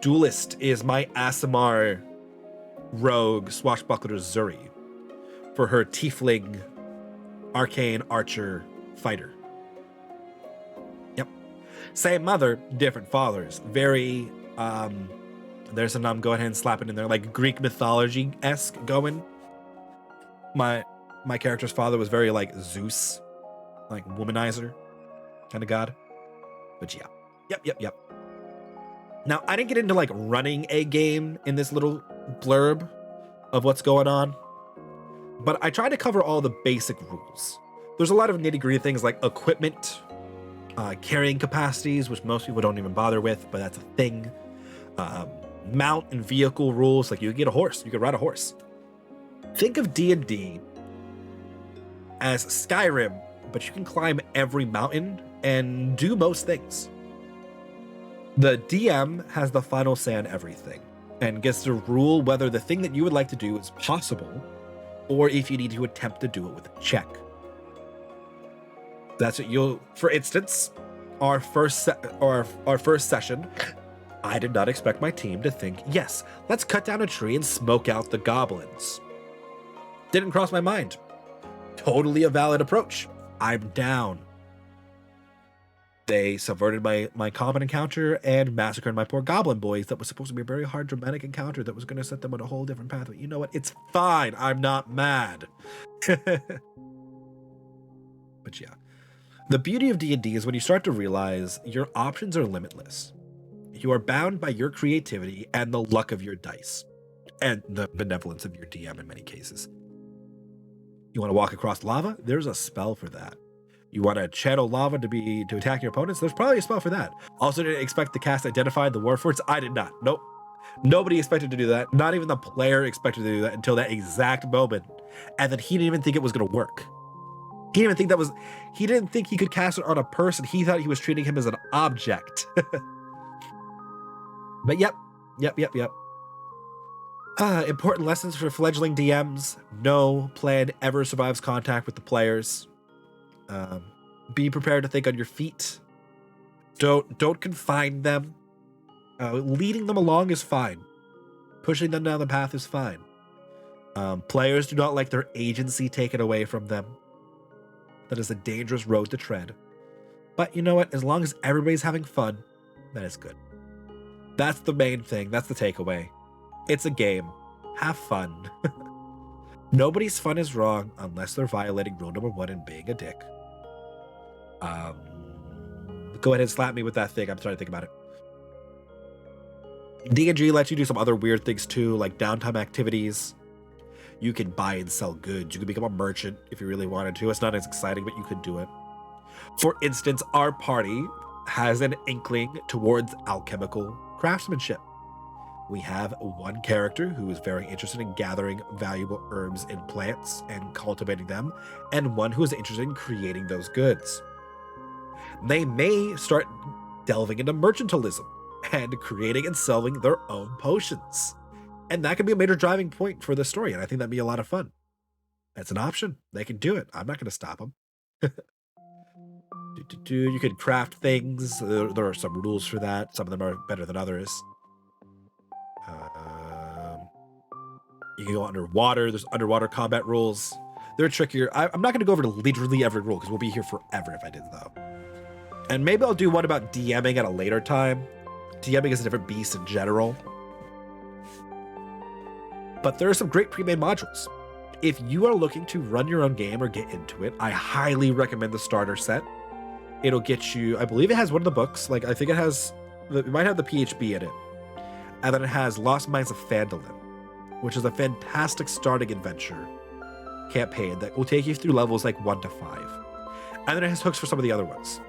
duelist is my Aasimar rogue swashbuckler Zuri for her tiefling arcane archer fighter. Yep. Same mother, different fathers. Very, there's a go ahead and slap it in there, like Greek mythology-esque going. My character's father was very like Zeus, like womanizer kind of god. But yeah. Yep. Now, I didn't get into like running a game in this little blurb of what's going on, but I tried to cover all the basic rules. There's a lot of nitty-gritty things like equipment, carrying capacities, which most people don't even bother with, but that's a thing. Mount and vehicle rules, like you could get a horse, you could ride a horse. Think of D&D as Skyrim, but you can climb every mountain and do most things. The DM has the final say on everything and gets to rule whether the thing that you would like to do is possible or if you need to attempt to do it with a check. That's what you'll, for instance, our first session, I did not expect my team to think, yes, let's cut down a tree and smoke out the goblins. Didn't cross my mind. Totally a valid approach. I'm down. They subverted my common encounter and massacred my poor goblin boys. That was supposed to be a very hard, dramatic encounter that was going to set them on a whole different path. But you know what? It's fine. I'm not mad. But yeah. The beauty of D&D is when you start to realize your options are limitless. You are bound by your creativity and the luck of your dice. And the benevolence of your DM in many cases. You want to walk across lava? There's a spell for that. You want to channel lava to attack your opponents? There's probably a spell for that. Also didn't expect the cast Identify the Warforged. I did not. Nope. Nobody expected to do that. Not even the player expected to do that until that exact moment. And then he didn't even think it was going to work. He didn't even think he didn't think he could cast it on a person. He thought he was treating him as an object. But yep. Important lessons for fledgling DMs. No plan ever survives contact with the players. Be prepared to think on your feet. Don't confine them. Leading them along is fine. Pushing them down the path is fine. Players do not like their agency taken away from them. That is a dangerous road to tread. But you know what? As long as everybody's having fun, that is good. That's the main thing. That's the takeaway. It's a game. Have fun. Nobody's fun is wrong unless they're violating rule number 1 and being a dick. Go ahead and slap me with that thing. I'm trying to think about it. D&G lets you do some other weird things too, like downtime activities. You can buy and sell goods. You can become a merchant if you really wanted to. It's not as exciting, but you could do it. For instance, our party has an inkling towards alchemical craftsmanship. We have one character who is very interested in gathering valuable herbs and plants and cultivating them, and one who is interested in creating those goods. They may start delving into mercantilism and creating and selling their own potions. And that can be a major driving point for the story, and I think that'd be a lot of fun. That's an option. They can do it. I'm not going to stop them. You can craft things. There are some rules for that. Some of them are better than others. You can go underwater. There's underwater combat rules. They're trickier. I'm not going to go over to literally every rule because we'll be here forever if I did, though. And maybe I'll do one about DMing at a later time. DMing is a different beast in general. But there are some great pre-made modules. If you are looking to run your own game or get into it, I highly recommend the starter set. It'll get you, I believe it has one of the books. Like, I think it might have the PHB in it. And then it has Lost Mines of Phandalin, which is a fantastic starting adventure campaign that will take you through levels like 1 to 5. And then it has hooks for some of the other ones.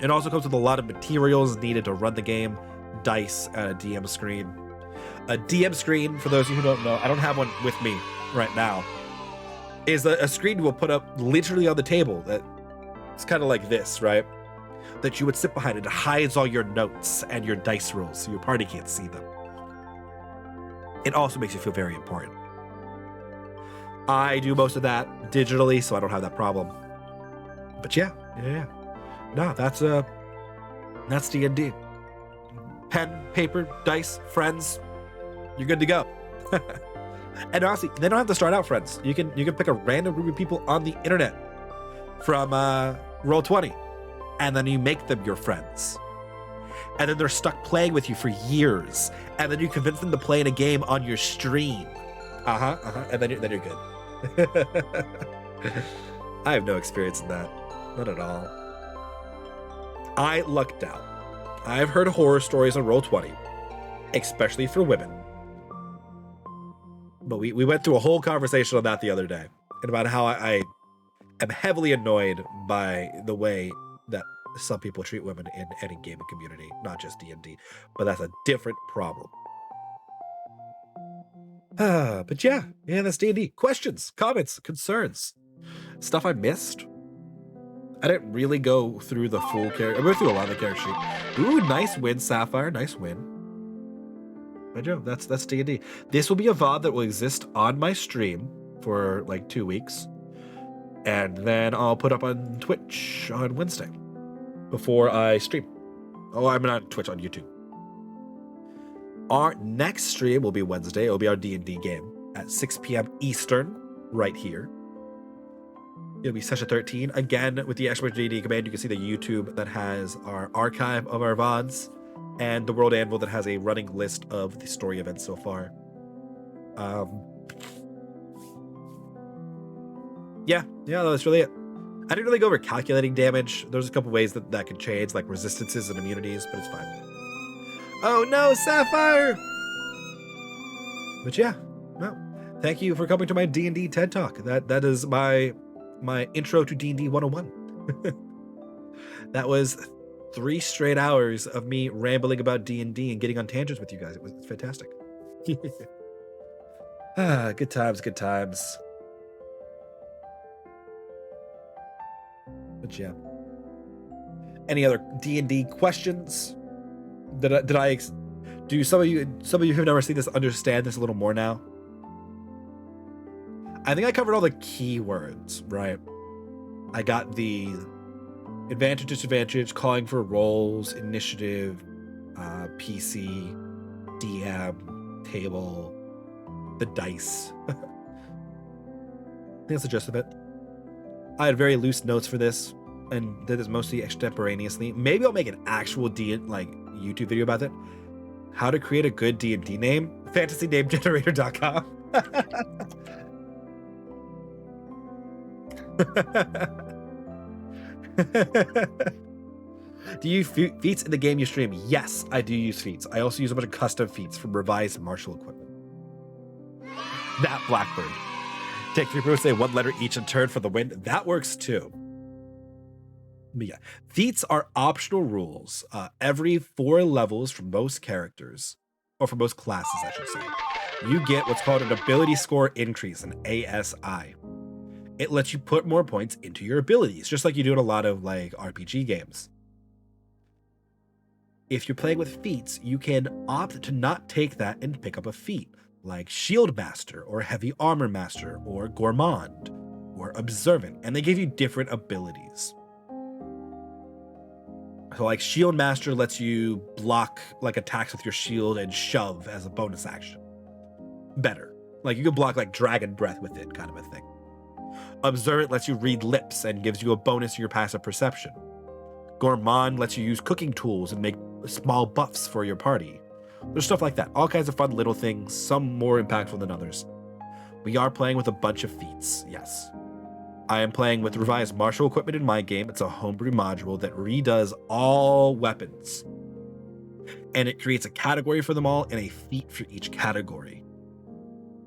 It also comes with a lot of materials needed to run the game, dice, and a DM screen. A DM screen, for those of you who don't know, I don't have one with me right now, is a screen we'll put up literally on the table. That it's kind of like this, right? That you would sit behind. It hides all your notes and your dice rolls, so your party can't see them. It also makes you feel very important. I do most of that digitally, so I don't have that problem. But yeah. No, that's D&D. Pen, paper, dice, friends. You're good to go. And honestly, they don't have to start out friends. You can pick a random group of people on the internet from Roll20, and then you make them your friends. And then they're stuck playing with you for years, and then you convince them to play in a game on your stream. And then you're good. I have no experience in that. Not at all. I lucked out. I've heard horror stories on Roll20, especially for women. But we went through a whole conversation on that the other day, and about how I am heavily annoyed by the way that some people treat women in any gaming community, not just D&D, but that's a different problem. But yeah, that's D&D. Questions, comments, concerns, stuff I missed. I didn't really go through the full character. I went through a lot of the character sheet. Ooh, nice win, Sapphire. Nice win. But yeah, that's D&D. This will be a VOD that will exist on my stream for like 2 weeks. And then I'll put up on Twitch on Wednesday before I stream. Oh, I'm not on Twitch, on YouTube. Our next stream will be Wednesday. It'll be our D&D game at 6 p.m. Eastern, right here. It'll be Session 13. Again, with the Expert D&D command, you can see the YouTube that has our archive of our VODs and the World Anvil that has a running list of the story events so far. Yeah, that's really it. I didn't really go over calculating damage. There's a couple ways that could change, like resistances and immunities, but it's fine. Oh no, Sapphire! But yeah, no. Thank you for coming to my D&D TED Talk. That is my intro to D&D 101. That was 3 straight hours of me rambling about D&D and getting on tangents with you guys. It's fantastic. Good times, good times. But yeah. Any other D&D questions? Do some of you who've never seen this understand this a little more now? I think I covered all the key words, right? I got the advantage, disadvantage, calling for rolls, initiative, PC, DM, table, the dice. I think that's the gist of it. I had very loose notes for this and did this mostly extemporaneously. Maybe I'll make an actual YouTube video about it. How to create a good D&D name? FantasyNameGenerator.com. Do you use feats in the game you stream? Yes, I do use feats. I also use a bunch of custom feats from revised martial equipment. That Blackbird. Take 3 people, say 1 letter each in turn for the win. That works too. But yeah, feats are optional rules. Every 4 levels for most characters, or for most classes, I should say, you get what's called an ability score increase, an ASI. It lets you put more points into your abilities, just like you do in a lot of like RPG games. If you're playing with feats, you can opt to not take that and pick up a feat, like Shield Master, or Heavy Armor Master, or Gourmand, or Observant, and they give you different abilities. So like Shield Master lets you block like attacks with your shield and shove as a bonus action. Better. Like you can block like Dragon Breath with it, kind of a thing. Observant lets you read lips and gives you a bonus to your passive perception. Gourmand lets you use cooking tools and make small buffs for your party. There's stuff like that. All kinds of fun little things, some more impactful than others. We are playing with a bunch of feats, yes. I am playing with revised martial equipment in my game. It's a homebrew module that redoes all weapons. And it creates a category for them all and a feat for each category.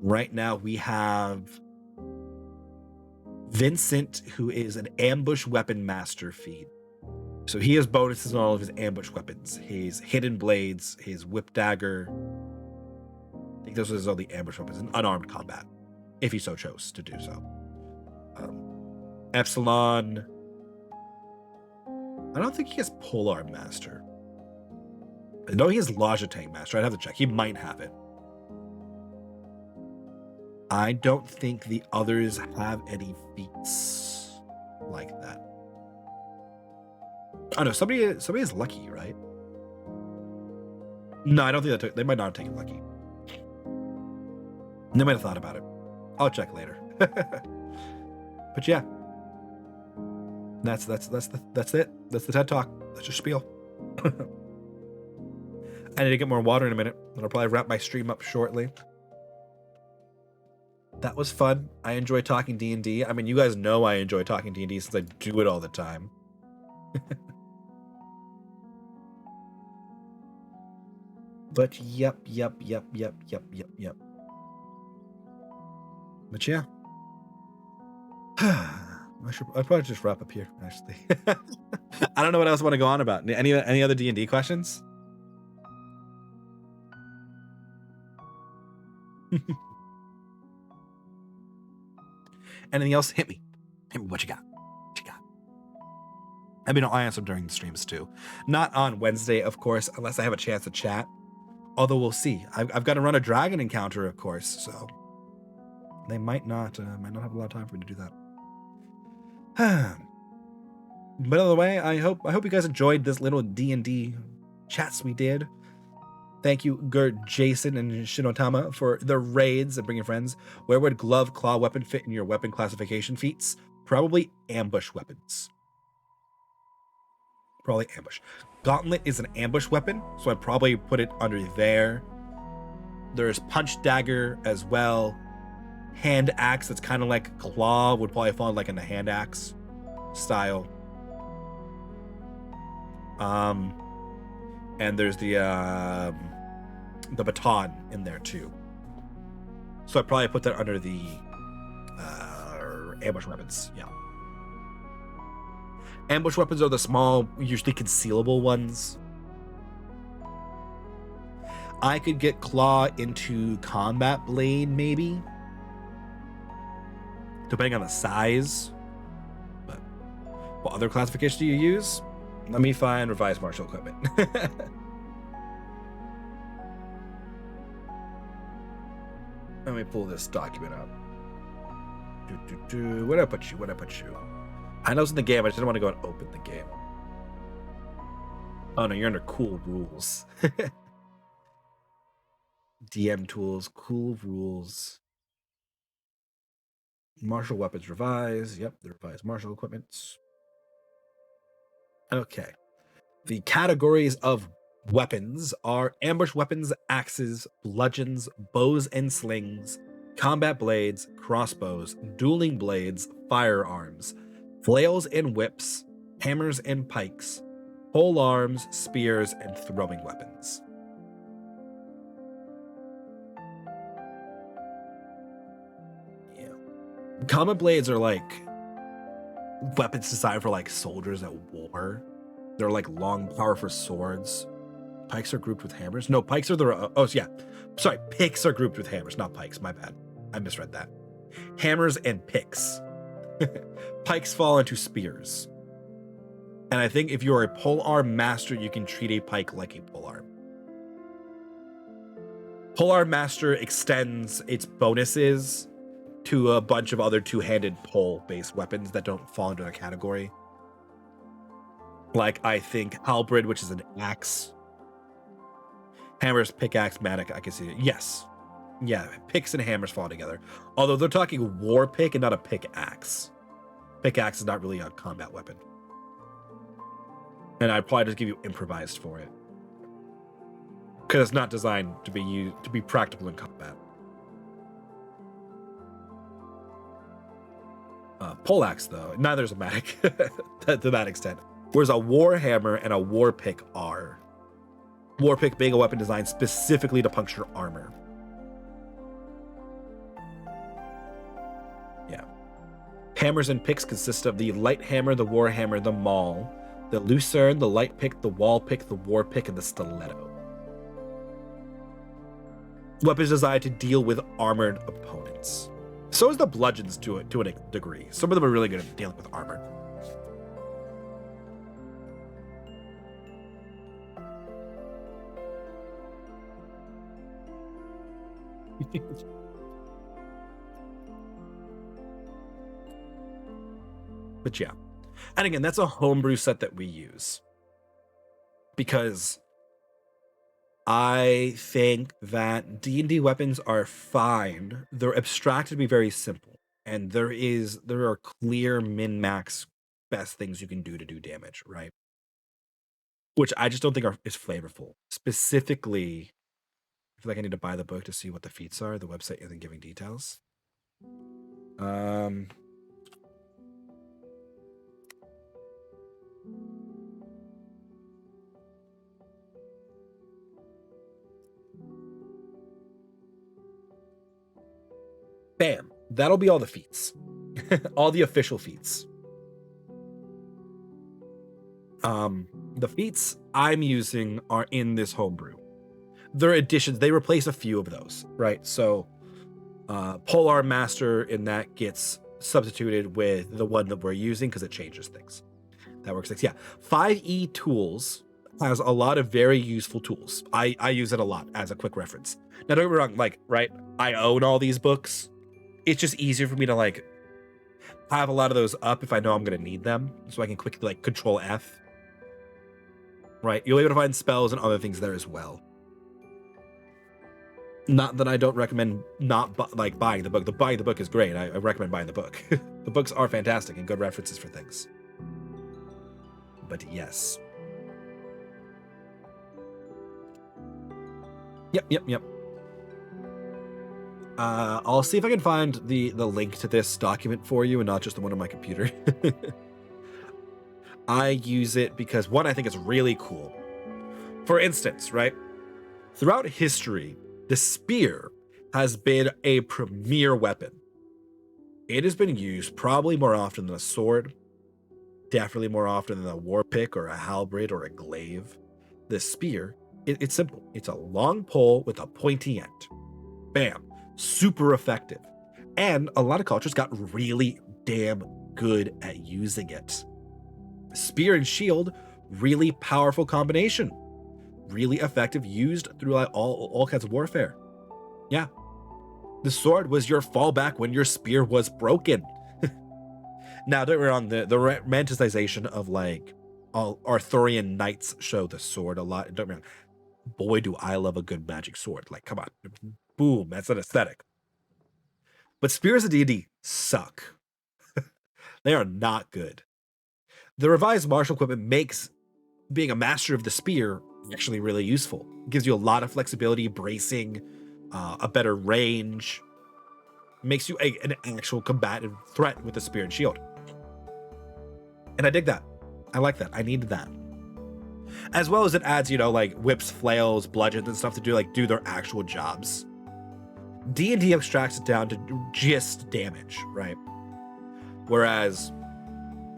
Right now we have Vincent, who is an ambush weapon master feat. So he has bonuses on all of his ambush weapons. His hidden blades, his whip dagger. I think those are all the ambush weapons in unarmed combat, if he so chose to do so. Epsilon. I don't think he has Polearm Master. I know he has Logitech Master. I'd have to check. He might have it. I don't think the others have any feats like that. Oh no, somebody is Lucky, right? No, I don't think they might not have taken Lucky. They might have thought about it. I'll check later. But yeah, that's it. That's the TED Talk. That's your spiel. I need to get more water in a minute, and I'll probably wrap my stream up shortly. That was fun. I enjoy talking D&D. I mean, you guys know I enjoy talking D&D since I do it all the time. But yep. But yeah. I'd probably just wrap up here, actually. I don't know what else I want to go on about. Any other D&D questions? Anything else? Hit me. What you got? I mean, I'll answer them during the streams too. Not on Wednesday, of course, unless I have a chance to chat. Although we'll see. I've got to run a dragon encounter, of course, so they might not have a lot of time for me to do that. But either way, I hope you guys enjoyed this little D&D chats we did. Thank you, Gert, Jason, and Shinotama for the raids and bringing friends. Where would glove, claw, weapon fit in your weapon classification feats? Probably ambush weapons. Probably ambush. Gauntlet is an ambush weapon, so I'd probably put it under there. There's punch dagger as well. Hand axe, that's kind of like claw, would probably fall like in the hand axe style. And there's the baton in there too. So I'd probably put that under the ambush weapons. Yeah. Ambush weapons are the small, usually concealable ones. I could get claw into combat blade, maybe, depending on the size. But what other classification do you use? Let me find revised martial equipment. Let me pull this document up. Where'd I put you? Where'd I put you? I know it's in the game. I just didn't want to go and open the game. Oh no, you're under cool rules. DM tools, cool rules. Martial weapons revised. Yep, the revised martial equipments. Okay. The categories of weapons are ambush weapons, axes, bludgeons, bows and slings, combat blades, crossbows, dueling blades, firearms, flails and whips, hammers and pikes, pole arms, spears, and throwing weapons. Yeah. Combat blades are like weapons designed for like soldiers at war. They're like long, powerful swords. Pikes are grouped with hammers. No, pikes are the... Oh, yeah. Sorry, picks are grouped with hammers, not pikes. My bad. I misread that. Hammers and picks. Pikes fall into spears. And I think if you're a polearm master, you can treat a pike like a polearm. Polearm master extends its bonuses to a bunch of other two-handed pole-based weapons that don't fall into a category. Like, I think halberd, which is an axe. Hammers, pickaxe, mattock, I can see it. Yes. Yeah, picks and hammers fall together. Although they're talking war pick and not a pickaxe. Pickaxe is not really a combat weapon. And I'd probably just give you improvised for it. Because it's not designed to be used to be practical in combat. Poleaxe, though, neither is a mattock to that extent. Whereas a war hammer and a war pick are. War pick being a weapon designed specifically to puncture armor. Yeah. Hammers and picks consist of the light hammer, the war hammer, the maul, the lucerne, the light pick, the wall pick, the war pick, and the stiletto. Weapons designed to deal with armored opponents. So is the bludgeons to a degree. Some of them are really good at dealing with armor. But yeah. And again, that's a homebrew set that we use. Because I think that D&D weapons are fine. They're abstracted to be very simple. And there are clear min-max best things you can do to do damage, right? Which I just don't think is flavorful. Specifically, I feel like I need to buy the book to see what the feats are. The website isn't giving details. Bam. That'll be all the feats. All the official feats. The feats I'm using are in this homebrew. They're additions. They replace a few of those, right? So Polearm Master in that gets substituted with the one that we're using because it changes things. That works. Yeah. 5e Tools has a lot of very useful tools. I use it a lot as a quick reference. Now, don't get me wrong, like, right, I own all these books. It's just easier for me to, like, have a lot of those up if I know I'm going to need them. So I can quickly, like, Control F. Right? You'll be able to find spells and other things there as well. Not that I don't recommend buying the book. Buying the book is great. I recommend buying the book. The books are fantastic and good references for things. But yes. Yep. I'll see if I can find the link to this document for you and not just the one on my computer. I use it because, one, I think it's really cool. For instance, right? Throughout history, the spear has been a premier weapon. It has been used probably more often than a sword, definitely more often than a war pick or a halberd or a glaive. The spear, it's simple. It's a long pole with a pointy end. Bam. Super effective. And a lot of cultures got really damn good at using it. Spear and shield, really powerful combination. Really effective, used through like all kinds of warfare. Yeah. The sword was your fallback when your spear was broken. Now, don't get me wrong, the romanticization of like all Arthurian knights show the sword a lot. Don't get me wrong. Boy, do I love a good magic sword. Like, come on. Boom, that's an aesthetic. But spears in D&D suck. They are not good. The revised martial equipment makes being a master of the spear actually really useful. It gives you a lot of flexibility, bracing, a better range. Makes you an actual combative threat with the spear and shield. And I dig that. I like that. I needed that. As well as it adds, like whips, flails, bludgeons, and stuff to do their actual jobs. D&D abstracts it down to just damage, right? Whereas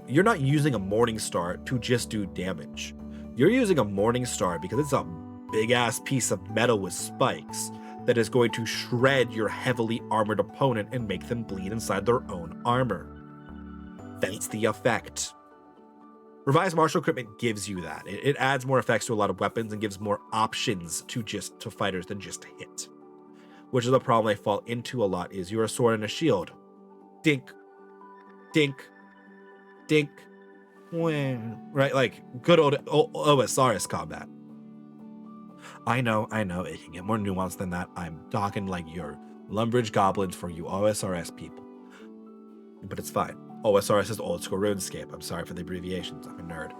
you're not using a Morning Star to just do damage. You're using a Morning Star because it's a big-ass piece of metal with spikes that is going to shred your heavily armored opponent and make them bleed inside their own armor. That's the effect. Revised martial equipment gives you that. It adds more effects to a lot of weapons and gives more options to fighters than just hit. Which is the problem I fall into a lot, is you're a sword and a shield. Dink. Dink. Dink. Right? Like good old OSRS combat. I know, it can get more nuanced than that. I'm talking like your Lumbridge goblins for you OSRS people. But it's fine. OSRS is old school RuneScape. I'm sorry for the abbreviations. I'm a nerd.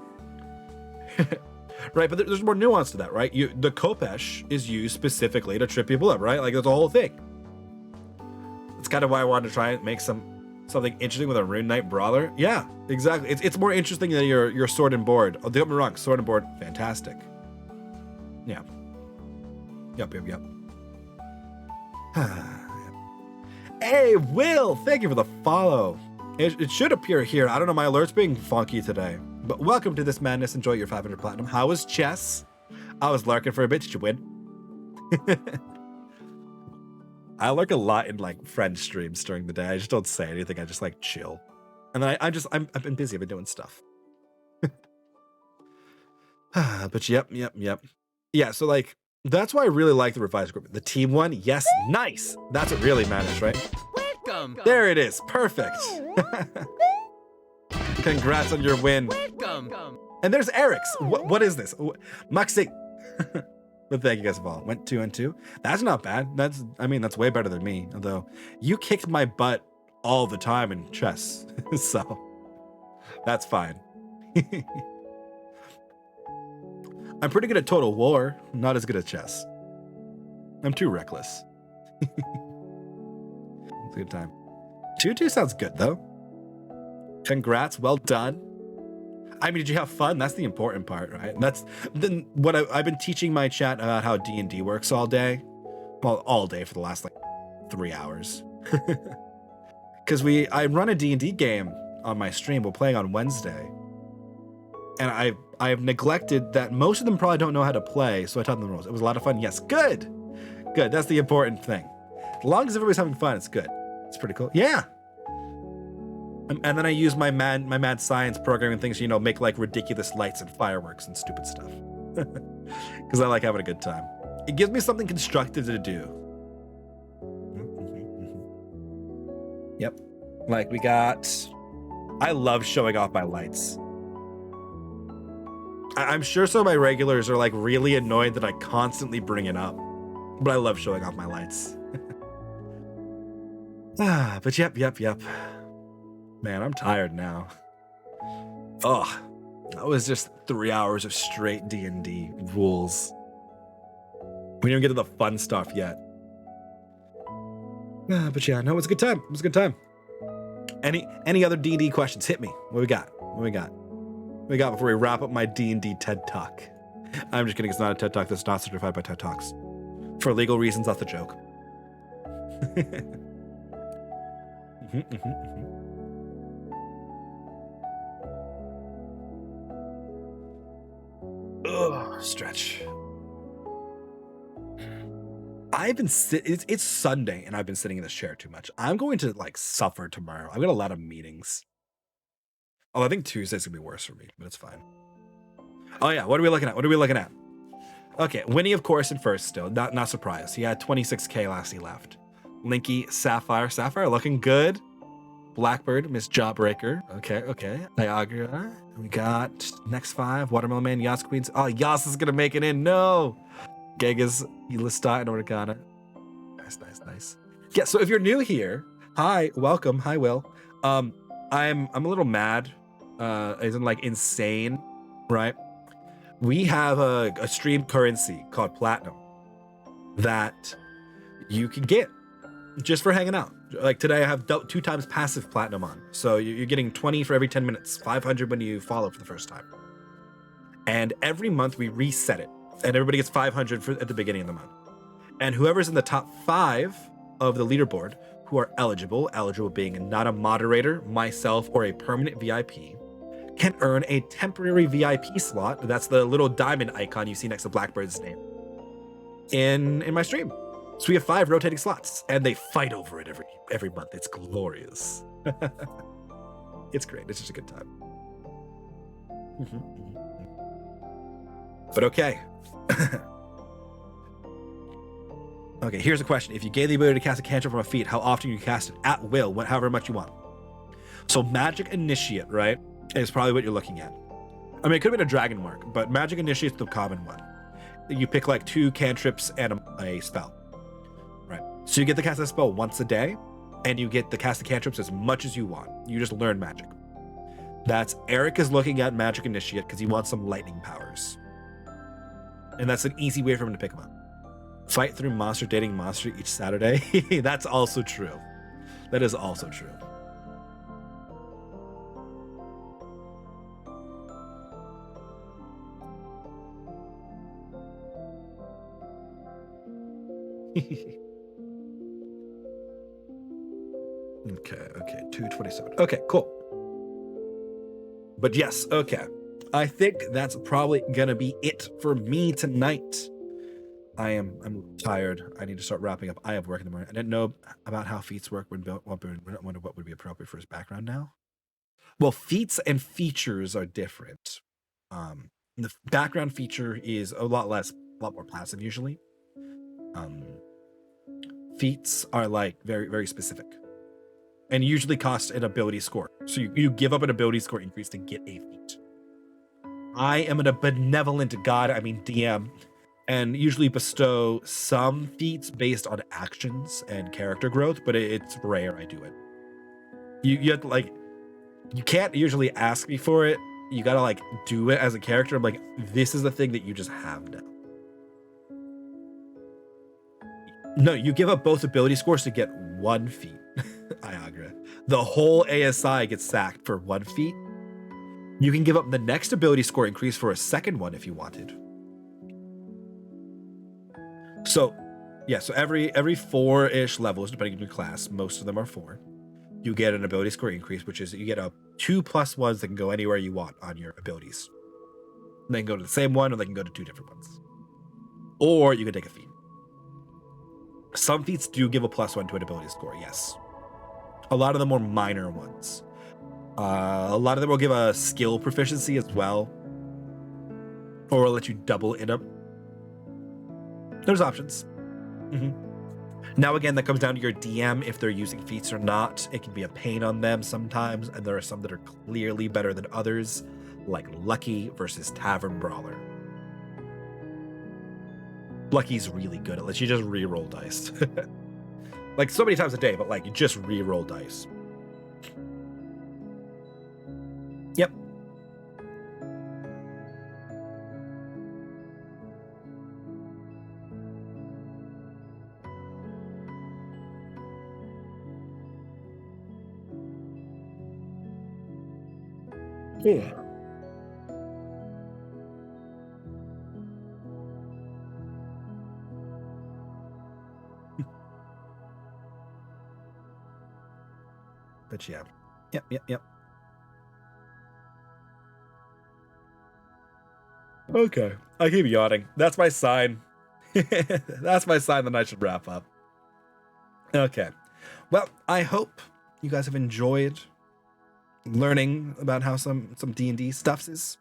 Right, but there's more nuance to that, right? The Kopesh is used specifically to trip people up, right? Like, there's a whole thing. That's kind of why I wanted to try and make something interesting with a Rune Knight Brawler. Yeah, exactly. It's more interesting than your sword and board. Oh, don't get me wrong, sword and board, fantastic. Yeah. Yep. Hey, Will, thank you for the follow. It should appear here. I don't know, my alert's being funky today. But welcome to this madness. Enjoy your 500 platinum. How was chess? I was lurking for a bit. Did you win? I lurk a lot in like friend streams during the day. I just don't say anything. I just like chill. And then I've been busy. I've been doing stuff. But yep. Yeah, so like, that's why I really like the revised group. The team one, yes, nice. That's what really matters, right? Welcome. There it is. Perfect. Congrats on your win. Welcome. And there's Eric's. What is this? Maxi. But thank you guys for all. Went 2 and 2. That's not bad. That's way better than me. Although you kicked my butt all the time in chess. So that's fine. I'm pretty good at Total War. Not as good at chess. I'm too reckless. It's a good time. 2-2 sounds good though. Congrats, well done. I mean, did you have fun? That's the important part, right? That's then what I've been teaching my chat about how D&D works all day. Well, all day for the last like 3 hours. Because I run a D&D game on my stream. We're playing on Wednesday. And I've neglected that most of them probably don't know how to play, so I taught them the rules. It was a lot of fun. Yes, good. That's the important thing. As long as everybody's having fun, it's good. It's pretty cool. Yeah. And then I use my mad science programming things, make like ridiculous lights and fireworks and stupid stuff. Because I like having a good time. It gives me something constructive to do. Yep. Like I love showing off my lights. I'm sure some of my regulars are like really annoyed that I constantly bring it up. But I love showing off my lights. But yep. Man, I'm tired now. Ugh. That was just 3 hours of straight D&D rules. We didn't even get to the fun stuff yet. But yeah, no, it was a good time. It was a good time. Any other D&D questions? Hit me. What we got? What we got? What we got before we wrap up my D&D TED Talk? I'm just kidding. It's not a TED Talk that's not certified by TED Talks. For legal reasons, that's a joke. Ugh, stretch. I've been it's Sunday and I've been sitting in this chair too much. I'm going to like suffer tomorrow. I've got a lot of meetings. Oh, I think Tuesday's gonna be worse for me, but it's fine. Oh yeah, what are we looking at? What are we looking at? Okay, Winnie, of course, in first still. Not surprised. He had 26k last he left. Linky, Sapphire looking good. Blackbird, Miss Jawbreaker. Okay. Niagara. We got next 5. Watermelon Man, Yas Queens. Oh, Yas is gonna make it in. No. Gegas, Elista, and Organa. Nice. Yeah, so if you're new here, hi, welcome. Hi, Will. I'm a little mad, as in like insane, right? We have a stream currency called Platinum that you can get just for hanging out. Like today I have 2 times passive Platinum on. So you're getting 20 for every 10 minutes, 500 when you follow for the first time. And every month we reset it. And everybody gets 500 at the beginning of the month. And whoever's in the top 5 of the leaderboard who are eligible being not a moderator, myself, or a permanent VIP, can earn a temporary VIP slot. That's the little diamond icon you see next to Blackbird's name in my stream. So we have 5 rotating slots, and they fight over it every month. It's glorious. It's great. It's just a good time. But okay. Okay, here's a question. If you gave the ability to cast a cantrip from a feat, how often you cast it? At will, however much you want. So Magic Initiate, right, is probably what you're looking at. I mean, it could have been a Dragon Mark, but Magic Initiate's the common one. You pick like 2 cantrips and a spell. Right. So you get to cast a spell once a day, and you get to cast the cantrips as much as you want. You just learn magic. That's Eric is looking at Magic Initiate because he wants some lightning powers. And that's an easy way for him to pick them up. Fight through monster dating monster each Saturday. That's also true. That is also true. Okay, 227. Okay, cool. But yes, okay. I think that's probably gonna be it for me tonight. I'm tired. I need to start wrapping up. I have work in the morning. I didn't know about how feats work when built. Wonder what would be appropriate for his background now. Well, feats and features are different. The background feature is a lot more passive usually. Feats are like very, very specific and usually cost an ability score. So you give up an ability score increase to get a feat. I am a benevolent god, DM, and usually bestow some feats based on actions and character growth, but it's rare I do it. You have to you can't usually ask me for it. You gotta do it as a character. I'm like, this is the thing that you just have now. No, you give up both ability scores to get 1 feat. Iagra. The whole ASI gets sacked for 1 feat. You can give up the next ability score increase for a second one if you wanted. So, yeah, so every 4-ish levels, depending on your class, most of them are 4, you get an ability score increase, which is you get a 2+1s that can go anywhere you want on your abilities. They can go to the same one, or they can go to 2 different ones. Or you can take a feat. Some feats do give a +1 to an ability score, yes. A lot of them are minor ones. A lot of them will give a skill proficiency as well, or will let you double it up. There's options. Now again, that comes down to your DM if they're using feats or not. It can be a pain on them sometimes, and there are some that are clearly better than others, like Lucky versus Tavern Brawler. Lucky's really good. It lets you just re-roll dice. So many times a day, but you just re-roll dice. Yeah. But yeah. Yep. Okay. I keep yawning. That's my sign. That's my sign that I should wrap up. Okay. Well, I hope you guys have enjoyed learning about how some D&D stuffs is.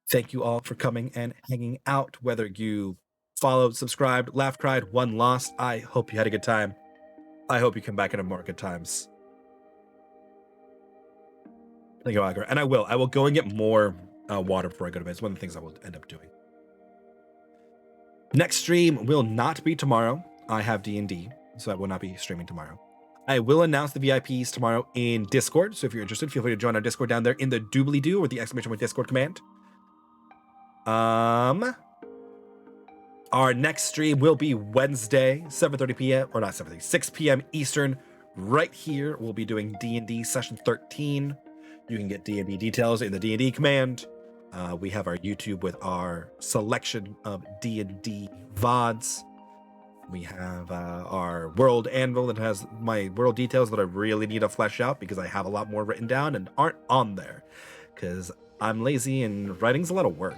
Thank you all for coming and hanging out, whether you followed, subscribed, laughed, cried, won, lost. I hope you had a good time. I hope you come back into more good times. Thank you, Agar. And I will go and get more water before I go to bed. It's one of the things I will end up doing. Next stream will not be tomorrow. I have D&D, so I will not be streaming tomorrow. I will announce the VIPs tomorrow in Discord, so if you're interested, feel free to join our Discord down there in the doobly-doo or the ! Discord command. Our next stream will be Wednesday, 7:30 p.m. or not 7:30, 6 p.m. Eastern. Right here, we'll be doing D&D session 13. You can get D&D details in the D&D command. We have our YouTube with our selection of D&D VODs. We have our world anvil that has my world details that I really need to flesh out because I have a lot more written down and aren't on there because I'm lazy and writing's a lot of work.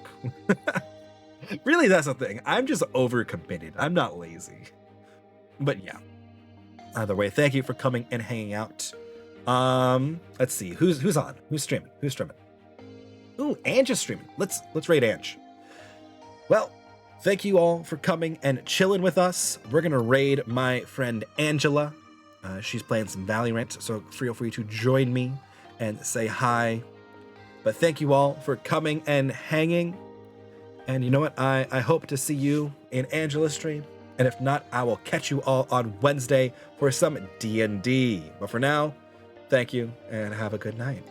Really, that's the thing. I'm just overcommitted. I'm not lazy. But yeah. Either way, thank you for coming and hanging out. Let's see. Who's on? Who's streaming? Ooh, Ange is streaming. Let's raid Ange. Well, thank you all for coming and chilling with us. We're gonna raid my friend Angela. She's playing some Valorant, so feel free to join me and say hi. But thank you all for coming and hanging. And you know what? I hope to see you in Angela's stream. And if not, I will catch you all on Wednesday for some D&D. But for now, thank you and have a good night.